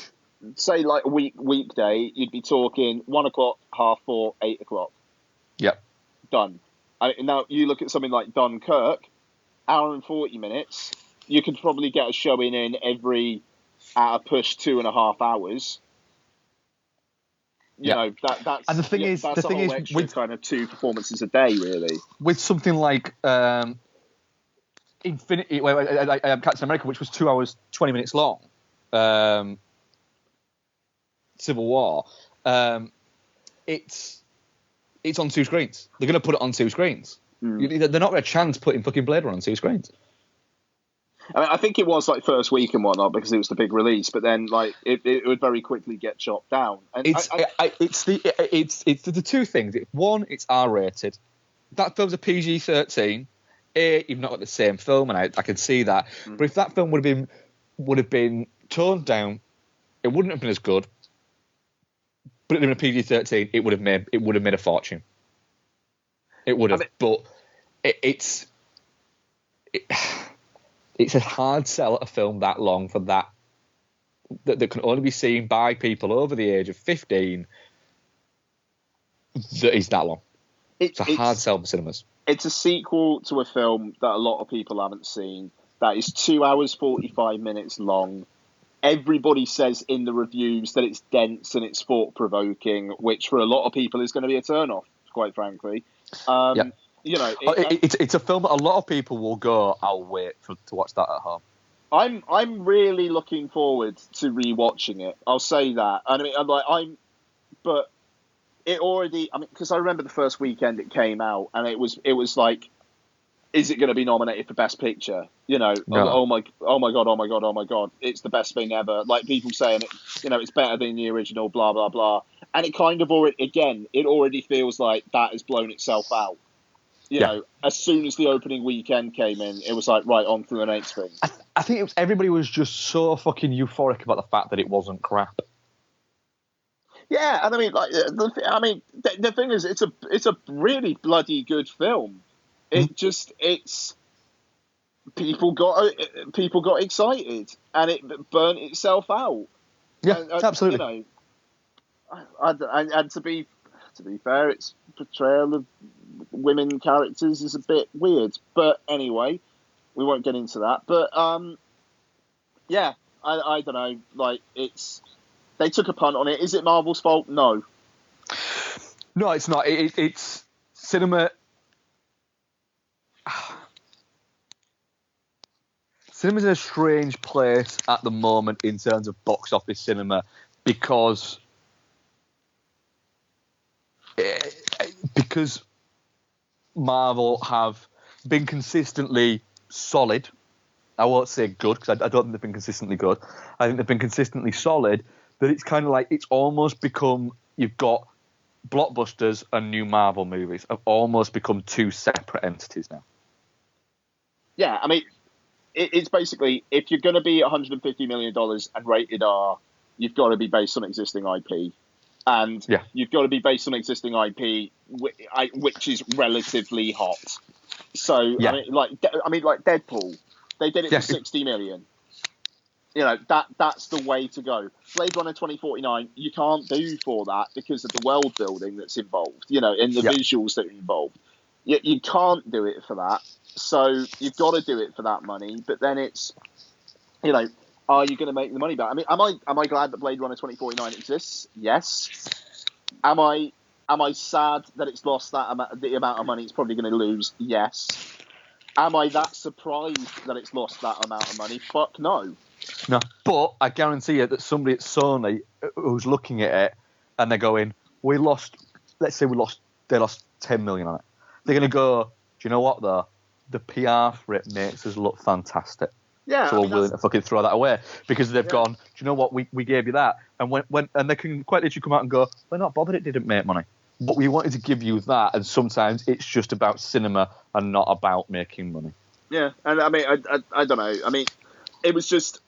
say like a weekday, you'd be talking 1 o'clock, 4:30, 8 o'clock. Yep. Done. Now you look at something like Dunkirk, hour and 40 minutes. You could probably get a showing in every at a push 2.5 hours. You know that's and the thing is with kind of 2 performances a day, really. With something like Captain America, which was 2 hours 20 minutes long, Civil War, it's on 2 screens. They're going to put it on 2 screens. They're not going to chance putting fucking Blade Runner on 2 screens. I mean, I think it was like first week and whatnot because it was the big release, but then like it would very quickly get chopped down. And it's the 2 things. One, it's R-rated. That film's a PG-13. You've not got the same film, and I can see that. But if that film would have been toned down, it wouldn't have been as good. But it would have been a PG-13. It would have made a fortune. It would have. But it's a hard sell at a film that long for that can only be seen by people over the age of 15. That is that long. It's a hard sell for cinemas. It's a sequel to a film that a lot of people haven't seen. That is 2 hours 45 minutes long. Everybody says in the reviews that it's dense and it's thought-provoking, which for a lot of people is going to be a turn-off, quite frankly. You know, it's a film that a lot of people will go, I'll wait to watch that at home. I'm really looking forward to rewatching it. I'll say that. But it already. I mean, because I remember the first weekend it came out, and it was like, is it going to be nominated for Best Picture? You know, no. oh my god, it's the best thing ever. Like people saying it, you know, it's better than the original, blah blah blah. And it kind of already feels like that has blown itself out. You know, as soon as the opening weekend came in, it was like, right, on to the next thing. I think everybody was just so fucking euphoric about the fact that it wasn't crap. Yeah, and I mean, like, the thing is, it's a really bloody good film. It's people got excited, and it burnt itself out. Yeah, absolutely. You know, and to be fair, its portrayal of women characters is a bit weird, but anyway, we won't get into that. But yeah, I don't know. Like, they took a punt on it. Is it Marvel's fault? No, it's not. It's cinema. Cinema's in a strange place at the moment in terms of box office cinema because because Marvel have been consistently solid. I won't say good, because I don't think they've been consistently good. I think they've been consistently solid, that it's kind of like it's almost become, you've got blockbusters and new Marvel movies have almost become two separate entities now. Yeah, I mean, it's basically, if you're going to be $150 million and rated R, you've got to be based on existing IP. And you've got to be based on existing IP, which is relatively hot. So, I mean, like Deadpool, they did it for 60 million. You know, that's the way to go. Blade Runner 2049, you can't do for that because of the world building that's involved, you know, in the visuals that are involved. You can't do it for that. So you've got to do it for that money. But then it's, you know, are you going to make the money back? I mean, am I glad that Blade Runner 2049 exists? Yes. Am I sad that it's lost the amount of money it's probably going to lose? Yes. Am I that surprised that it's lost that amount of money? Fuck no. No, but I guarantee you that somebody at Sony who's looking at it and they're going, they lost 10 million on it. They're going to go, do you know what though? The PR for it makes us look fantastic. Yeah. So we're willing to fucking throw that away because they've gone, do you know what? We gave you that. And when they can quite literally come out and go, we're not bothered it didn't make money. But we wanted to give you that, and sometimes it's just about cinema and not about making money. Yeah, and I mean, I don't know. I mean, it was just,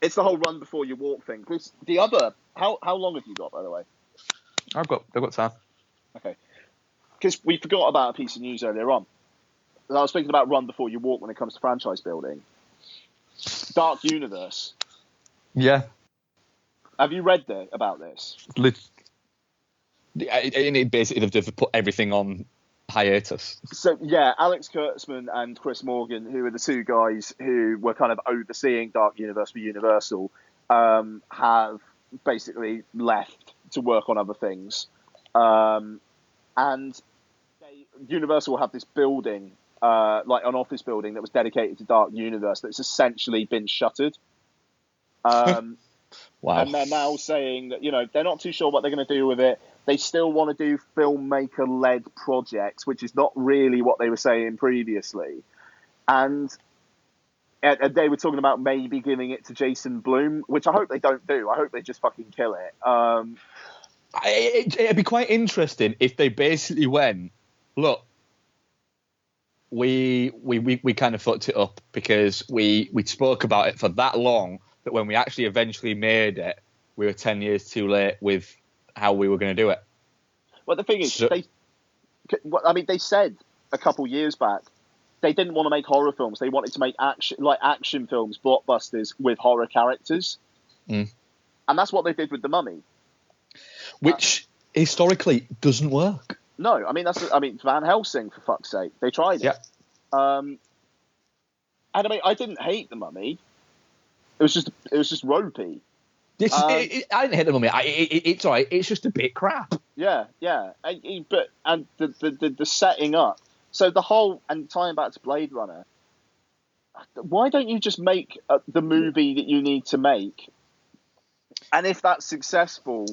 it's the whole run before you walk thing. The other, how long have you got, by the way? I've got time. Okay. Because we forgot about a piece of news earlier on. I was thinking about run before you walk when it comes to franchise building. Dark Universe. Yeah. Have you read about this? Basically, they've put everything on hiatus. So, yeah, Alex Kurtzman and Chris Morgan, who are the two guys who were kind of overseeing Dark Universe for Universal, have basically left to work on other things. And Universal will have this building, like an office building that was dedicated to Dark Universe that's essentially been shuttered. Wow. And they're now saying that, you know, they're not too sure what they're going to do with it. They still want to do filmmaker-led projects, which is not really what they were saying previously. And they were talking about maybe giving it to Jason Blum, which I hope they don't do. I hope they just fucking kill it. It'd be quite interesting if they basically went, look, we kind of fucked it up because we spoke about it for that long that when we actually eventually made it, we were 10 years too late with how we were going to do it. Well, the thing is, they said a couple years back they didn't want to make horror films. They wanted to make action films, blockbusters with horror characters. And that's what they did with The Mummy. Which historically doesn't work. No, I mean Van Helsing, for fuck's sake. They tried it. Yeah. And I mean, I didn't hate The Mummy. It was just ropey. I didn't hate The Mummy. It's all right. It's just a bit crap. Yeah. But the setting up. So the whole, and tying back to Blade Runner, why don't you just make the movie that you need to make? And if that's successful,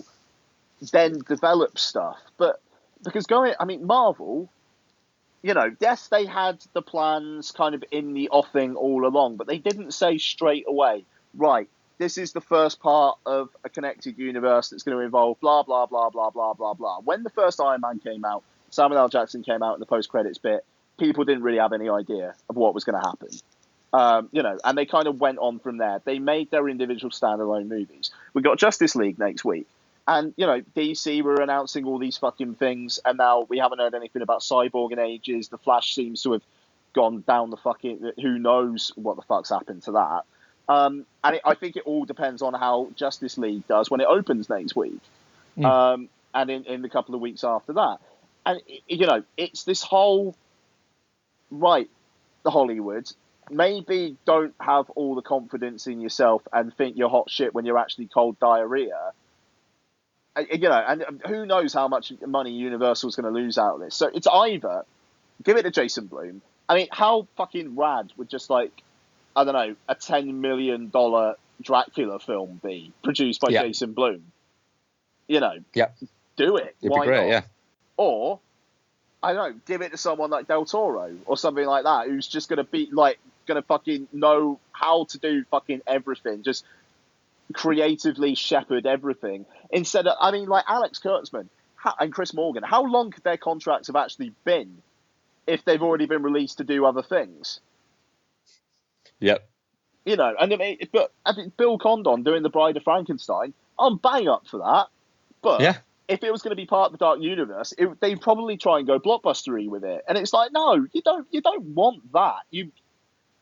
then develop stuff. But because Marvel, you know, yes, they had the plans kind of in the offing all along, but they didn't say straight away, right, this is the first part of a connected universe that's going to involve blah, blah, blah, blah, blah, blah, blah. When the first Iron Man came out, Samuel L. Jackson came out in the post-credits bit, people didn't really have any idea of what was going to happen. You know, and they kind of went on from there. They made their individual standalone movies. We got Justice League next week. And, you know, DC were announcing all these fucking things, and now we haven't heard anything about Cyborg in ages. The Flash seems to have gone down the fucking... Who knows what the fuck's happened to that. And I think it all depends on how Justice League does when it opens next week. And in the couple of weeks after that. And, you know, it's this whole... Right, the Hollywood... Maybe don't have all the confidence in yourself and think you're hot shit when you're actually cold diarrhea. You know, and who knows how much money Universal's going to lose out of this. So it's either give it to Jason Blum. I mean, how fucking rad would just like, I don't know, a $10 million Dracula film be produced by Jason Blum? You know, do it. It'd Why be great, not? yeah. Or I don't know, give it to someone like Del Toro or something like that, who's just going to be like, going to fucking know how to do fucking everything, just creatively shepherd everything. Instead of, I mean, like Alex Kurtzman and Chris Morgan, how long could their contracts have actually been if they've already been released to do other things? Yep. You know, and I think Bill Condon doing The Bride of Frankenstein, I'm bang up for that. But yeah. If it was going to be part of the Dark Universe, they'd probably try and go blockbustery with it. And it's like, no, you don't want that. You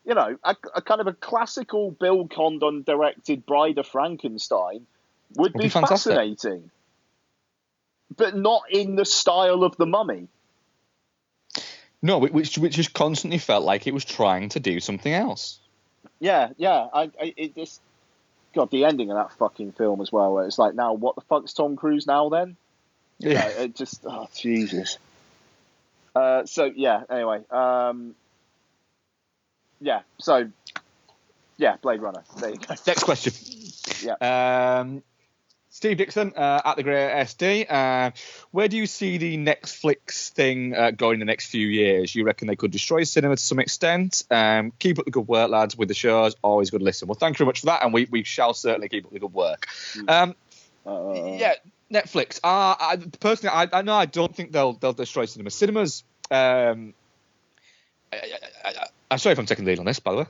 know, a kind of a classical Bill Condon directed Bride of Frankenstein would be fascinating, but not in the style of The Mummy. No, which just constantly felt like it was trying to do something else. Yeah. It just, God, the ending of that fucking film as well, where it's like, now what the fuck's Tom Cruise now then? Yeah, it just, oh Jesus. So yeah, anyway, yeah. So yeah, Blade Runner. There you go. Next question. Yeah. Steve Dixon at the Great SD. Where do you see the Netflix thing going in the next few years? You reckon they could destroy cinema to some extent? Keep up the good work, lads, with the shows. Always good listen. Well, thank you very much for that, and we shall certainly keep up the good work. Yeah, Netflix. Personally, I know I don't think they'll destroy cinema. Cinemas. I'm sorry if I'm taking the lead on this, by the way.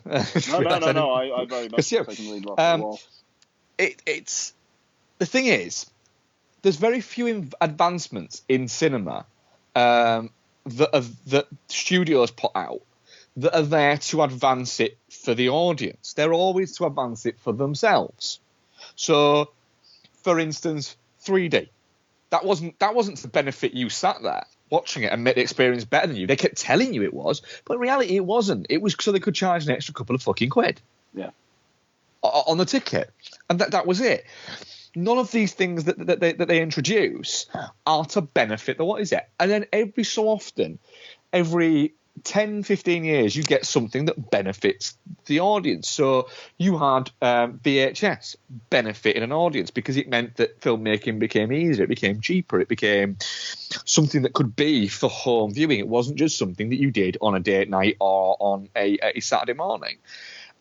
No. I very much taking the lead last while. It's the thing is, there's very few advancements in cinema that studios put out that are there to advance it for the audience. They're always to advance it for themselves. So, for instance, 3D. That wasn't to benefit you sat there watching it and make the experience better than you. They kept telling you it was, but in reality it wasn't. It was so they could charge an extra couple of fucking quid. Yeah. On the ticket. And that was it. None of these things that they introduce are to benefit the what is it. And then every so often, every 10, 15 years, you get something that benefits the audience. So you had VHS benefiting an audience because it meant that filmmaking became easier, it became cheaper, it became something that could be for home viewing. It wasn't just something that you did on a date night or on a Saturday morning.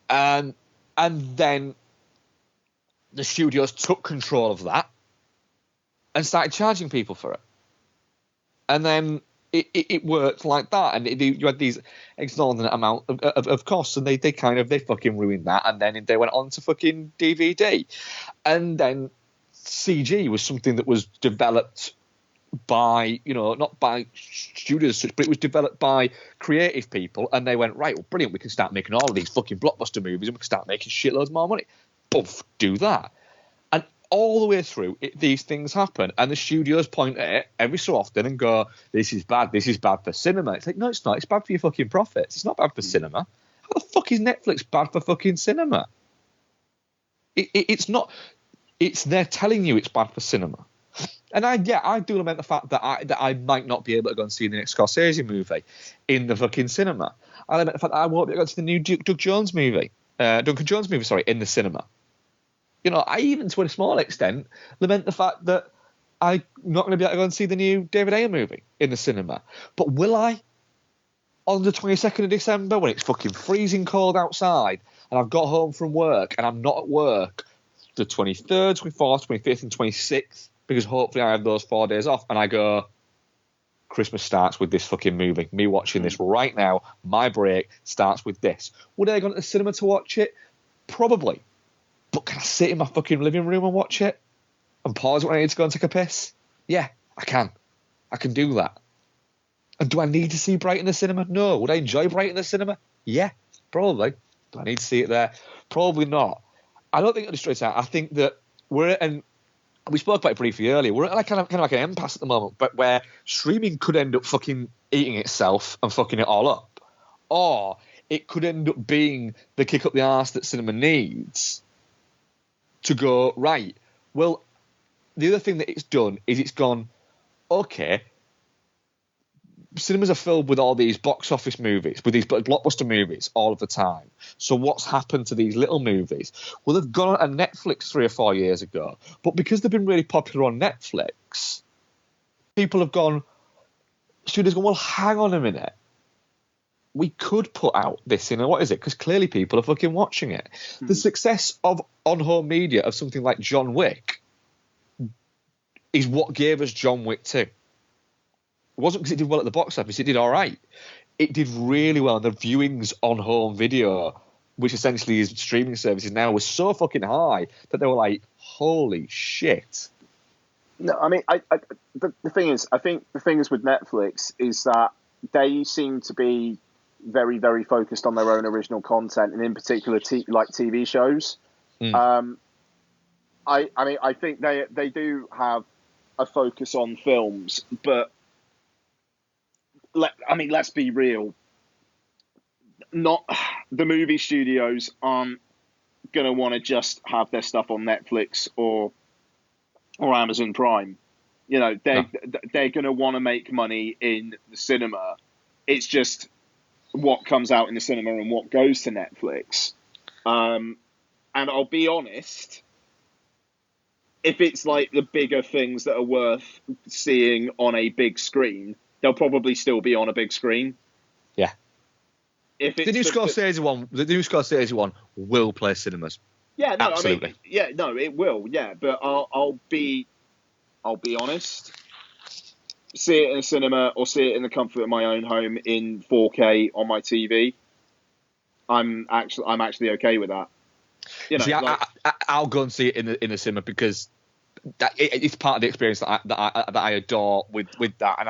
And then the studios took control of that and started charging people for it. And then it worked like that. And you had these exorbitant amount of costs, and they fucking ruined that. And then they went on to fucking DVD. And then CG was something that was developed by, not by studios, but it was developed by creative people. And they went, right, well, brilliant, we can start making all of these fucking blockbuster movies and we can start making shitloads more money. Boof, do that. And all the way through, these things happen, and the studios point at it every so often and go, this is bad for cinema. It's like, no, it's not. It's bad for your fucking profits. It's not bad for cinema. How the fuck is Netflix bad for fucking cinema? It's not. It's they're telling you it's bad for cinema. And I do lament the fact that I might not be able to go and see the next Scorsese movie in the fucking cinema. I lament the fact that I won't be able to go to the new Duncan Jones movie, in the cinema. I even, to a small extent, lament the fact that I'm not going to be able to go and see the new David Ayer movie in the cinema. But will I? On the 22nd of December, when it's fucking freezing cold outside, and I've got home from work, and I'm not at work the 23rd, 24th, 25th, and 26th, because hopefully I have those 4 days off, and I go, Christmas starts with this fucking movie. Me watching this right now, my break starts with this. Would I go to the cinema to watch it? Probably. But can I sit in my fucking living room and watch it? And pause when I need to go and take a piss? Yeah, I can. I can do that. And do I need to see Bright in the cinema? No. Would I enjoy Bright in the cinema? Yeah, probably. Do I need to see it there? Probably not. I don't think it'll destroy time. I think that and we spoke about it briefly earlier, we're at like kind of like an impasse at the moment, but where streaming could end up fucking eating itself and fucking it all up. Or it could end up being the kick up the arse that cinema needs to go, right, well, the other thing that it's done is it's gone, okay, cinemas are filled with all these box office movies, with these blockbuster movies all of the time. So what's happened to these little movies? Well, they've gone on Netflix 3 or 4 years ago, but because they've been really popular on Netflix, people have gone, studios go, well, hang on a minute. We could put out this in what is it? Because clearly people are fucking watching it. The success of on-home media of something like John Wick is what gave us John Wick 2. It wasn't because it did well at the box office. It did all right. It did really well. The viewings on home video, which essentially is streaming services now, was so fucking high that they were like, holy shit. No, I mean, the thing is, I think the thing is with Netflix is that they seem to be very, very focused on their own original content, and in particular, like TV shows. I mean, I think they do have a focus on films, but let's be real. Not the movie studios aren't gonna want to just have their stuff on Netflix or Amazon Prime. You know, they're gonna want to make money in the cinema. It's just what comes out in the cinema and what goes to Netflix. And I'll be honest, if it's like the bigger things that are worth seeing on a big screen, they'll probably still be on a big screen. Yeah. If it's the new Scorsese one will play cinemas. Yeah, no, absolutely. I mean, it will. Yeah, but I'll be honest. See it in a cinema or see it in the comfort of my own home in 4K on my TV. I'm actually okay with that. You know, see, I'll go and see it in the cinema because it's part of the experience that I adore with that, and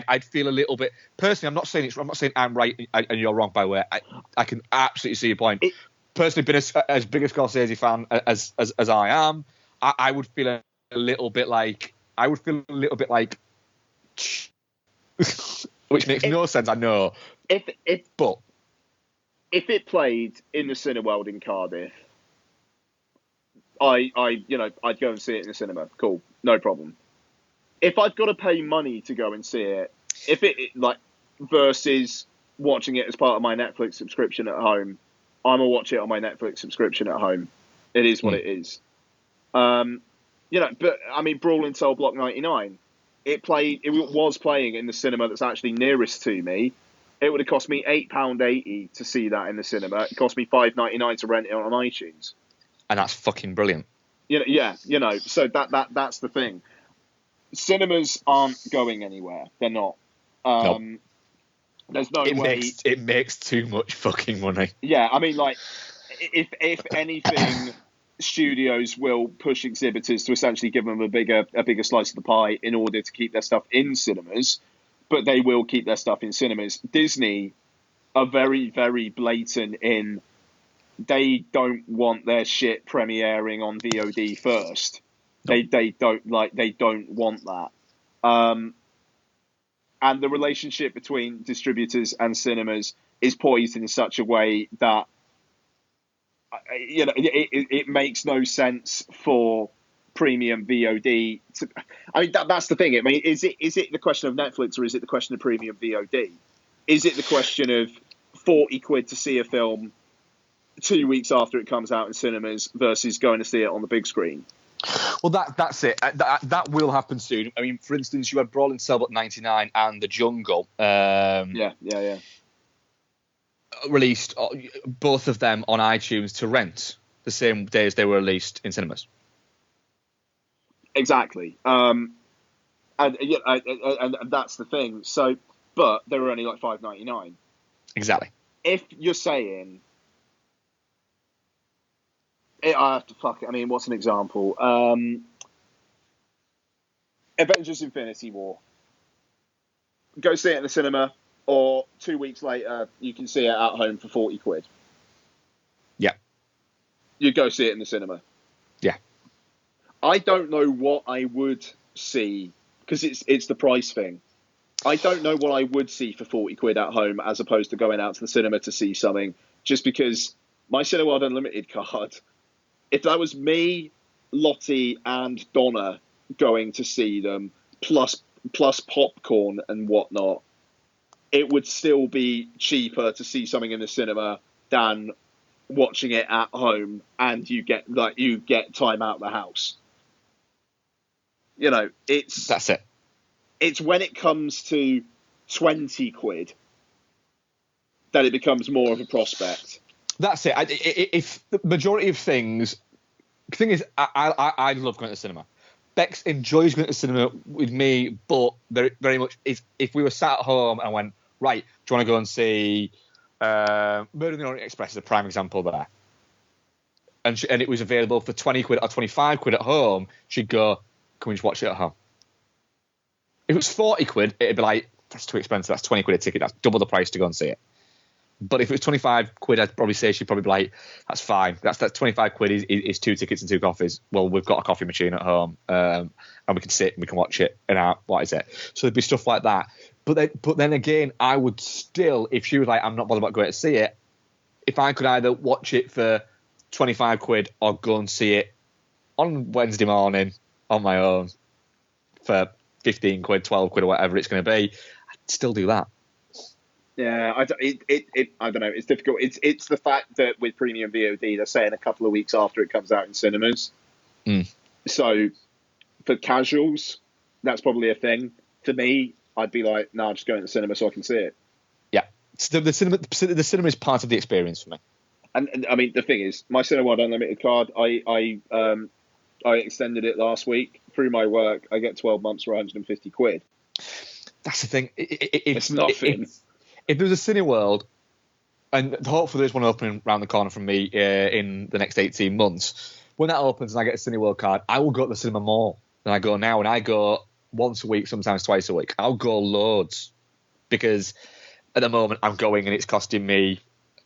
I'd feel a little bit personally. I'm not saying I'm right and you're wrong. By the way, I can absolutely see your point. Personally, been as big a Scorsese fan as I am, I would feel a little bit like which makes no sense. I know. If it played in the Cineworld in Cardiff, I'd go and see it in the cinema. Cool, no problem. If I've got to pay money to go and see it, if it like versus watching it as part of my Netflix subscription at home, I'm gonna watch it on my Netflix subscription at home. It is what it is. But I mean, Brawl in Cell Block 99. It was playing in the cinema that's actually nearest to me. It would have cost me £8.80 to see that in the cinema. It cost me $5.99 to rent it on iTunes. And that's fucking brilliant. So that's the thing. Cinemas aren't going anywhere. They're not. Nope. There's no way. It makes too much fucking money. Yeah, I mean, like, if anything, studios will push exhibitors to essentially give them a bigger slice of the pie in order to keep their stuff in cinemas, but they will keep their stuff in cinemas. Disney are very, very blatant in they don't want their shit premiering on VOD first. Nope. They don't want that. And the relationship between distributors and cinemas is poised in such a way that it makes no sense for premium VOD to. I mean, that's the thing. I mean, is it the question of Netflix or is it the question of premium VOD? Is it the question of £40 to see a film 2 weeks after it comes out in cinemas versus going to see it on the big screen? Well, that's it. That will happen soon. I mean, for instance, you had Brawl in Cell Block 99 and The Jungle. Yeah. Released both of them on iTunes to rent the same day as they were released in cinemas. Exactly. And that's the thing. So, but they were only like $5.99. Exactly. If you're saying, I have to fuck it. I mean, what's an example? Avengers: Infinity War. Go see it in the cinema, or 2 weeks later you can see it at home for £40. Yeah. You go see it in the cinema. Yeah. I don't know what I would see because it's the price thing. I don't know what I would see for £40 at home as opposed to going out to the cinema to see something. Just because my Cineworld Unlimited card, if that was me, Lottie, and Donna going to see them, plus popcorn and whatnot, it would still be cheaper to see something in the cinema than watching it at home, and you get time out of the house. That's it. It's when it comes to 20 quid, then it becomes more of a prospect. That's it. If the majority of things, the thing is, I love going to the cinema. Bex enjoys going to the cinema with me, but very, very much is if we were sat at home and I went, right, do you want to go and see Murder on the Orient Express is a prime example there. And it was available for 20 quid or 25 quid at home, she'd go, can we just watch it at home? If it was 40 quid, it'd be like, that's too expensive, that's 20 quid a ticket, that's double the price to go and see it. But if it was 25 quid, I'd probably say she'd probably be like, that's fine. That's 25 quid is 2 tickets and 2 coffees. Well, we've got a coffee machine at home, and we can sit and we can watch it. And what is it? So there'd be stuff like that. But then again, I would still, if she was like, I'm not bothered about going to see it, if I could either watch it for 25 quid or go and see it on Wednesday morning on my own for 15 quid, 12 quid or whatever it's going to be, I'd still do that. Yeah, I don't know. It's difficult. It's the fact that with premium VOD, they're saying a couple of weeks after it comes out in cinemas. So for casuals, that's probably a thing. For me, I'd be like, nah, just go to the cinema so I can see it. Yeah, the cinema is part of the experience for me. And I mean, the thing is, my Cineworld Unlimited card, I extended it last week through my work. I get 12 months for 150 quid. That's the thing. It's nothing. If there was a Cineworld, and hopefully there's one opening around the corner from me in the next 18 months, when that opens and I get a Cineworld card, I will go to the cinema more than I go now. And I go once a week, sometimes twice a week. I'll go loads because at the moment I'm going and it's costing me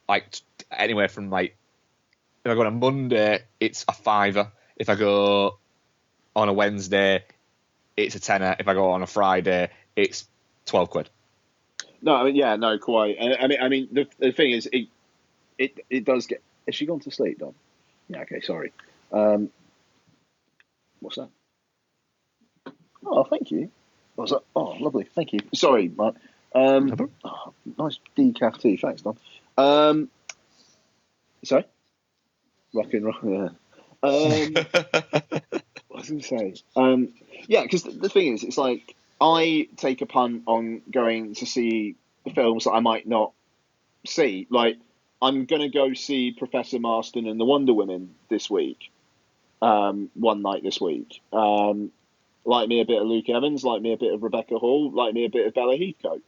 like anywhere from like, if I go on a Monday, it's a £5. If I go on a Wednesday, it's a tenner. If I go on a Friday, it's 12 quid. No, I mean, yeah, no, quite. I mean, the thing is, it does get. Has she gone to sleep, Dom? Yeah, okay, sorry. What's that? Oh, thank you. What's that? Oh, lovely, thank you. Sorry, Marc. Nice decaf tea, thanks, Dom. Sorry? Rock and roll, yeah. What was I going to say? Yeah, because the thing is, it's like, I take a punt on going to see films that I might not see. Like, I'm going to go see Professor Marston and the Wonder Women this week, one night this week. Like me a bit of Luke Evans, like me a bit of Rebecca Hall, like me a bit of Bella Heathcote.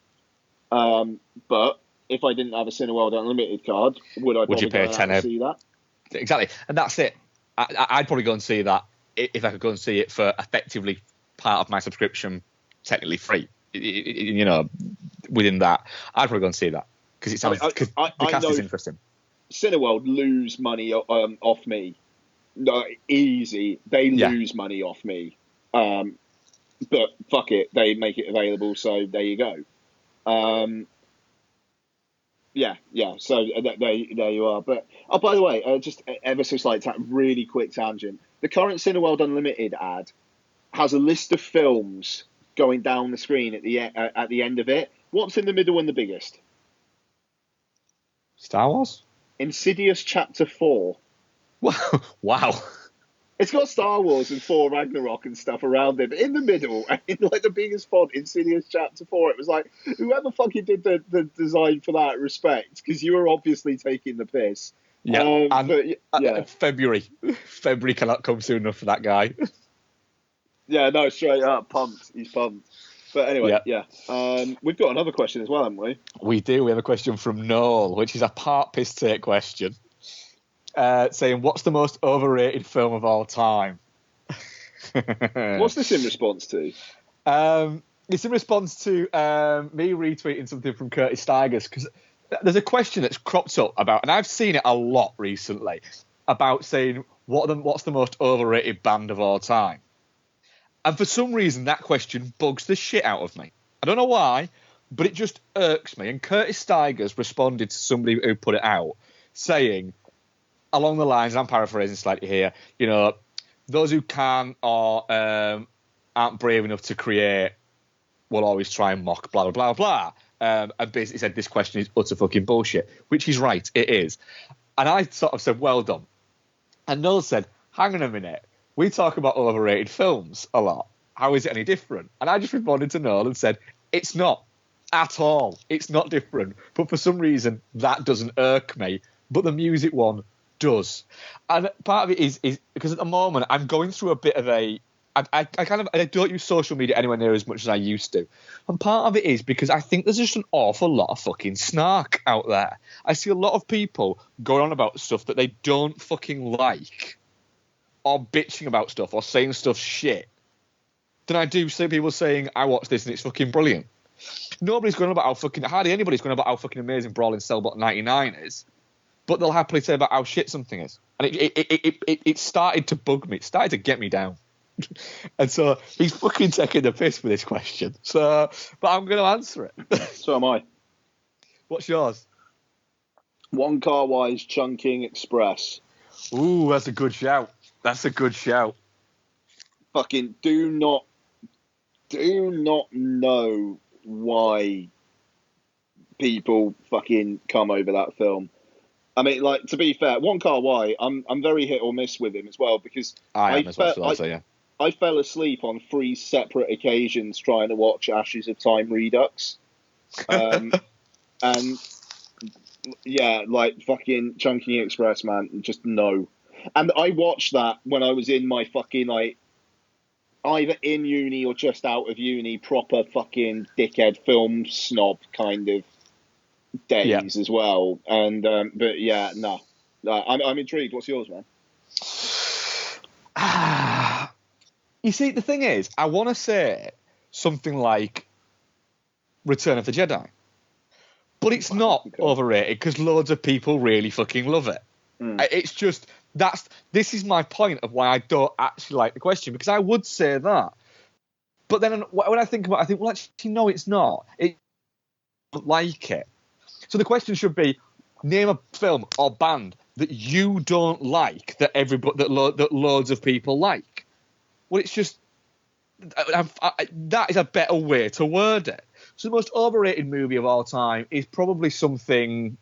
But if I didn't have a Cineworld Unlimited card, would you pay a tenner to see that? Exactly, and that's it. I'd probably go and see that if I could go and see it for effectively part of my subscription, technically free. You know, within that, I'd probably go and see that because it sounds the cast is interesting. Cineworld lose money off me. No, easy. They lose money off me. But fuck it, they make it available, so there you go. Yeah. So there you are. But by the way, just ever so slight really quick tangent. The current Cineworld Unlimited ad has a list of films going down the screen at the end of it. What's in the middle and the biggest? Star Wars? Insidious Chapter 4. Wow. It's got Star Wars and Thor Ragnarok and stuff around it, but in the middle, in like the biggest font, Insidious Chapter 4, it was like, whoever fucking did the design for that, respect, because you were obviously taking the piss. Yeah, February cannot come soon enough for that guy. Yeah, no, straight up, pumped. He's pumped. But anyway, yeah. We've got another question as well, haven't we? We do. We have a question from Noel, which is a part piss take question. Saying, what's the most overrated film of all time? What's this in response to? It's in response to me retweeting something from Curtis Stigers, because there's a question that's cropped up about, and I've seen it a lot recently, about saying, what's the most overrated band of all time? And for some reason, that question bugs the shit out of me. I don't know why, but it just irks me. And Curtis Stigers responded to somebody who put it out, saying, along the lines, I'm paraphrasing slightly here, you know, those who can't or aren't brave enough to create will always try and mock, blah, blah, blah, blah. And basically said this question is utter fucking bullshit, which he's right, it is. And I sort of said, well done. And Noel said, hang on a minute, we talk about overrated films a lot. How is it any different? And I just responded to Noel and said, it's not. at all. It's not different. But for some reason, that doesn't irk me. But the music one does. And part of it is because at the moment, I'm going through a bit of a... I don't use social media anywhere near as much as I used to. And part of it is because I think there's just an awful lot of fucking snark out there. I see a lot of people going on about stuff that they don't fucking like, or bitching about stuff, or saying stuff shit. Then I do see people saying, I watched this and it's fucking brilliant. Nobody's going on about how fucking... Hardly anybody's going on about how fucking amazing Brawling Cellbot 99 is. But they'll happily say about how shit something is. And it started to bug me. It started to get me down. And so he's fucking taking the piss with this question. So, but I'm going to answer it. So am I. What's yours? One Car Wise Chungking Express. Ooh, that's a good shout. That's a good shout. Fucking do not know why people fucking come over that film. I mean, like, to be fair, One Car Wai, I'm very hit or miss with him as well, because I fell asleep on 3 separate occasions trying to watch Ashes of Time Redux. And yeah, like fucking Chungking Express, man, just no. And I watched that when I was in my fucking, like, either in uni or just out of uni, proper fucking dickhead film snob kind of days as well. And but yeah, no. I'm intrigued. What's yours, man? You see, the thing is, I want to say something like Return of the Jedi, but it's not overrated because loads of people really fucking love it. It's just this is my point of why I don't actually like the question, because I would say that, but then when I think about it, I think, well, actually, no, it's not. It don't like it. So the question should be: name a film or band that you don't like that loads of people like. Well, it's just that is a better way to word it. So the most overrated movie of all time is probably something.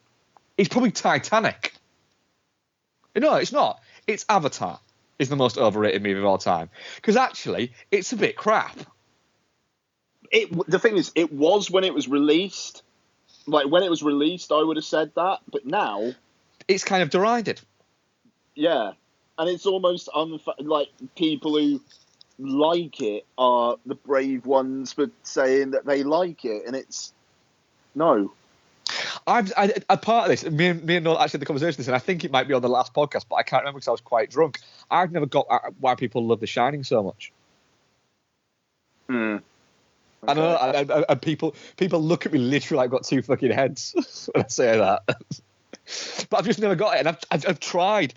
It's probably Titanic. No, it's not. It's Avatar is the most overrated movie of all time, because actually it's a bit crap. The thing is, it was when it was released. Like, when it was released, I would have said that, but now it's kind of derided. Yeah, and it's almost like people who like it are the brave ones for saying that they like it, and it's no. A part of this, me and Noel actually had the conversation this, and I think it might be on the last podcast, but I can't remember because I was quite drunk. I've never got why people love The Shining so much. Okay. I know, and people look at me literally like I've got 2 fucking heads when I say that. But I've just never got it, and I've tried.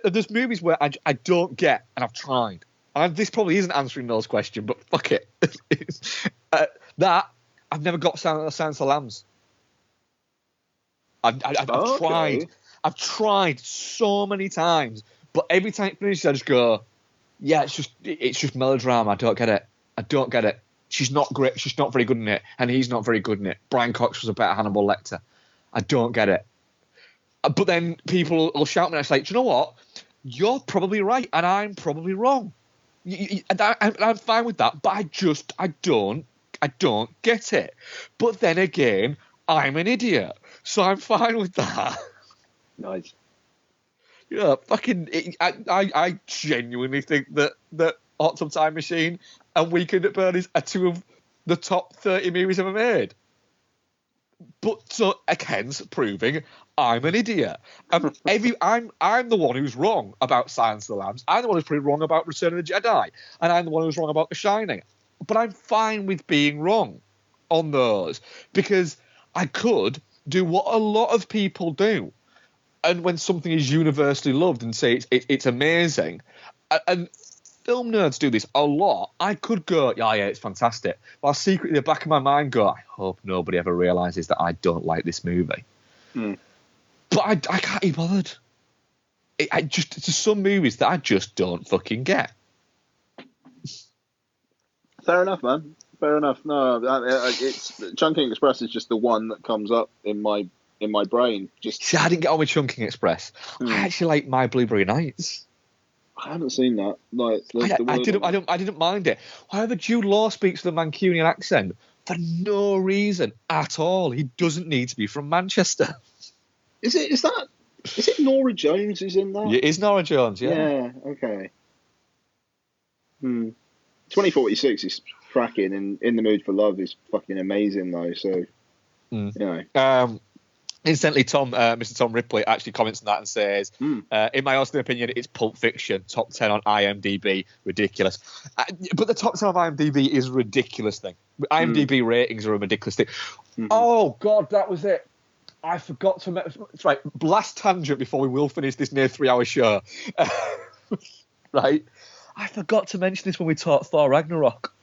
There's movies where I don't get, and I've tried. And this probably isn't answering Noel's question, but fuck it. That I've never got Silence of the Lambs. I've tried. I've tried so many times, but every time it finishes, I just go, yeah, it's just melodrama. I don't get it. She's not great. She's not very good in it, and he's not very good in it. Brian Cox was a better Hannibal Lecter. I don't get it. But then people will shout me, and it's like, do you know what? You're probably right, and I'm probably wrong. And I'm fine with that, but I don't get it. But then again, I'm an idiot, so I'm fine with that. Nice. Yeah, fucking. I genuinely think that Hot Tub Time Machine and Weekend at Bernie's are 2 of the top 30 movies ever made. But so hence proving I'm an idiot. I'm the one who's wrong about Silence of the Lambs. I'm the one who's pretty wrong about Return of the Jedi, and I'm the one who's wrong about The Shining. But I'm fine with being wrong on those, because I could do what a lot of people do, and when something is universally loved and say it's amazing, and film nerds do this a lot, I could go, yeah, it's fantastic, while secretly in the back of my mind go, I hope nobody ever realises that I don't like this movie. But I can't be bothered. There's some movies that I just don't fucking get. Fair enough, man. Fair enough. No, it's Chungking Express is just the one that comes up in my brain. See, I didn't get on with Chungking Express. I actually like My Blueberry Nights. I haven't seen that. Like, I didn't mind it. However, Jude Law speaks with a Mancunian accent for no reason at all. He doesn't need to be from Manchester. Is it Norah Jones who's in that? It is Norah Jones, yeah. Yeah, okay. 2046 is cracking, and In the Mood for Love is fucking amazing, though, so, you know. Incidentally, Mr. Tom Ripley actually comments on that and says, in my honest opinion, it's Pulp Fiction, top 10 on IMDb, ridiculous. But the top 10 of IMDb is a ridiculous thing. IMDb ratings are a ridiculous thing. Mm-hmm. Oh, God, that was it. I forgot to mention. Right, last tangent before we will finish this near 3-hour show. Right? I forgot to mention this when we taught Thor Ragnarok.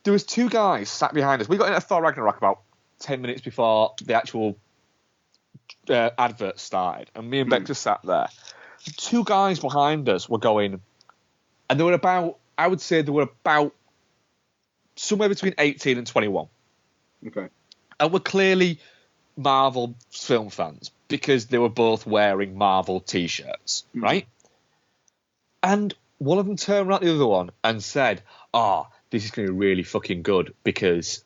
There was 2 guys sat behind us. We got into Thor Ragnarok about 10 minutes before the actual advert started, and me and Beck just sat there. 2 guys behind us were going, and they were about, I would say they were about somewhere between 18 and 21. Okay. And were clearly Marvel film fans because they were both wearing Marvel t-shirts, right? And one of them turned around to the other one and said, this is going to be really fucking good because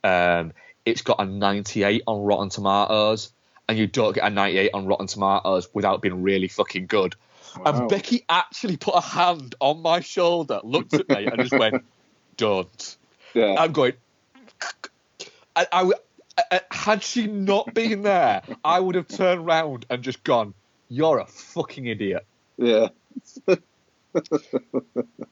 it's got a 98 on Rotten Tomatoes, and you don't get a 98 on Rotten Tomatoes without being really fucking good. Wow. And Becky actually put a hand on my shoulder, looked at me, and just went, don't. Yeah. I'm going... had she not been there, I would have turned round and just gone, you're a fucking idiot. Yeah.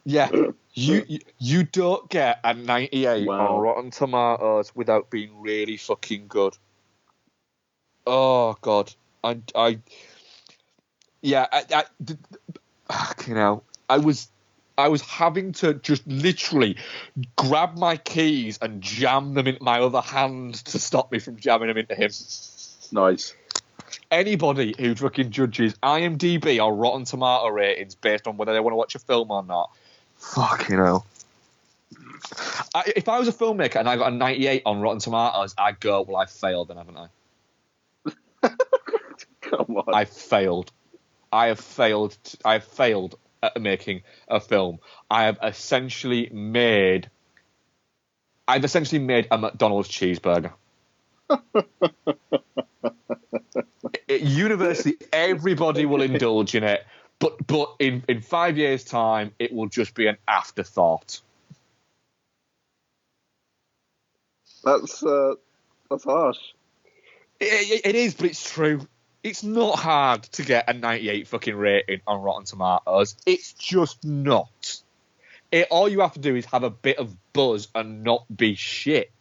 Yeah. You don't get a 98 on Rotten Tomatoes without being really fucking good. Oh, God. I was having to just literally grab my keys and jam them into my other hand to stop me from jamming them into him. Nice. Anybody who fucking judges IMDb or Rotten Tomato ratings based on whether they want to watch a film or not, fucking hell. If I was a filmmaker and I got a 98 on Rotten Tomatoes, I'd go, well, I failed then, haven't I? Come on. I failed. I have failed at making a film. I've essentially made a McDonald's cheeseburger. Universally, everybody will indulge in it, but in 5 years' time, it will just be an afterthought. That's harsh. It is, but it's true. It's not hard to get a 98 fucking rating on Rotten Tomatoes. It's just not. All you have to do is have a bit of buzz and not be shit.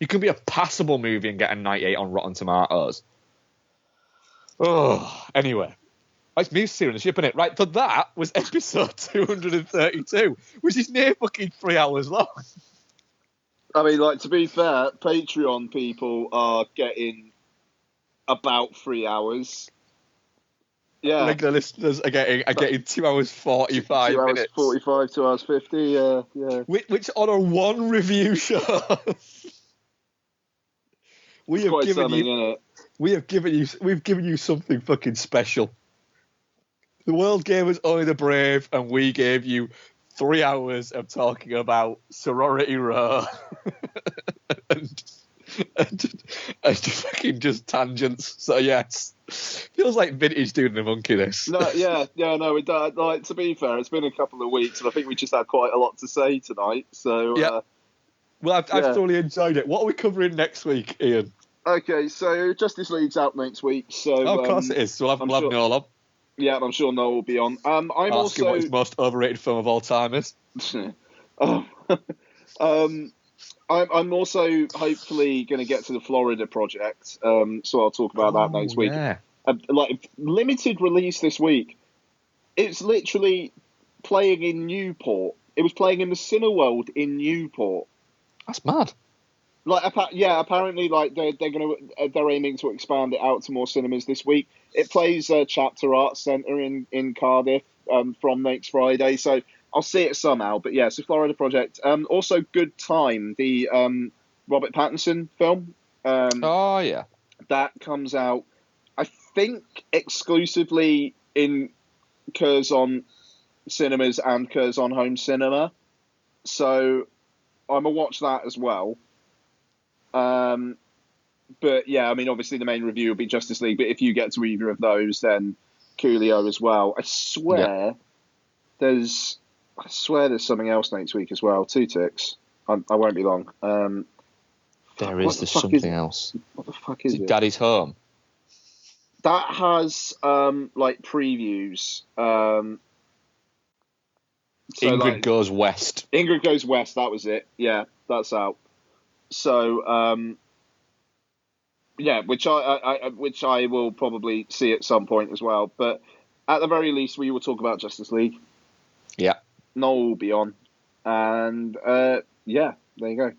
You can be a passable movie and get a 98 on Rotten Tomatoes. Oh, anyway. It's me steering the ship, isn't it? Right, so that was episode 232, which is near fucking 3 hours long. I mean, like, to be fair, Patreon people are getting about 3 hours. Yeah. Regular listeners are getting 2 hours 45 minutes. 2 hours 45, 2 hours 50, yeah. Which on a one review show. We've given you something fucking special. The world gave us Only the Brave, and we gave you 3 hours of talking about Sorority Row and fucking just tangents. So yes, feels like vintage Dude and the Monkey. This. No, we don't. Like, to be fair, it's been a couple of weeks, and I think we just had quite a lot to say tonight. So yeah. Well, I've thoroughly enjoyed it. What are we covering next week, Ian? Okay, so Justice League's out next week. So of course it is. So we'll have Noel on. Yeah, and I'm sure Noel will be on. I'm asking what his most overrated film of all time is. I'm also hopefully going to get to the Florida project. So I'll talk about that next week. Like, limited release this week. It's literally playing in Newport. It was playing in the Cineworld in Newport. That's mad. Like, apparently, like they're aiming to expand it out to more cinemas this week. It plays Chapter Arts Centre in Cardiff from next Friday, so I'll see it somehow. But yeah, so Florida Project. Also, Good Time, the Robert Pattinson film. That comes out, I think, exclusively in Curzon cinemas and Curzon Home Cinema. So I'm gonna watch that as well. But yeah, I mean, obviously the main review will be Justice League. But if you get to either of those, then Coolio as well. I swear there's something else next week as well. 2 ticks. I won't be long. There's something else. What the fuck is it? Daddy's Home. That has like previews. Ingrid Goes West. Ingrid Goes West. That was it. Yeah, that's out. So which I will probably see at some point as well. But at the very least, we will talk about Justice League. Yeah. Noel will be on, and there you go.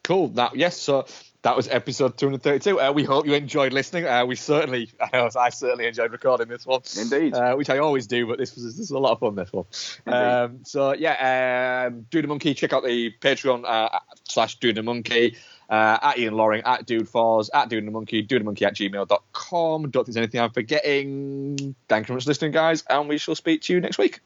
Cool. So that was episode 232. We hope you enjoyed listening. I certainly enjoyed recording this one. Indeed. Which I always do, but this was a lot of fun, this one. Do the Monkey. Check out the Patreon /Do the Monkey. At Ian Loring, at Dude Falls, at Dude the Monkey, dothemonkey@gmail.com. Don't think there's anything I'm forgetting. Thank you very much for listening, guys, and we shall speak to you next week.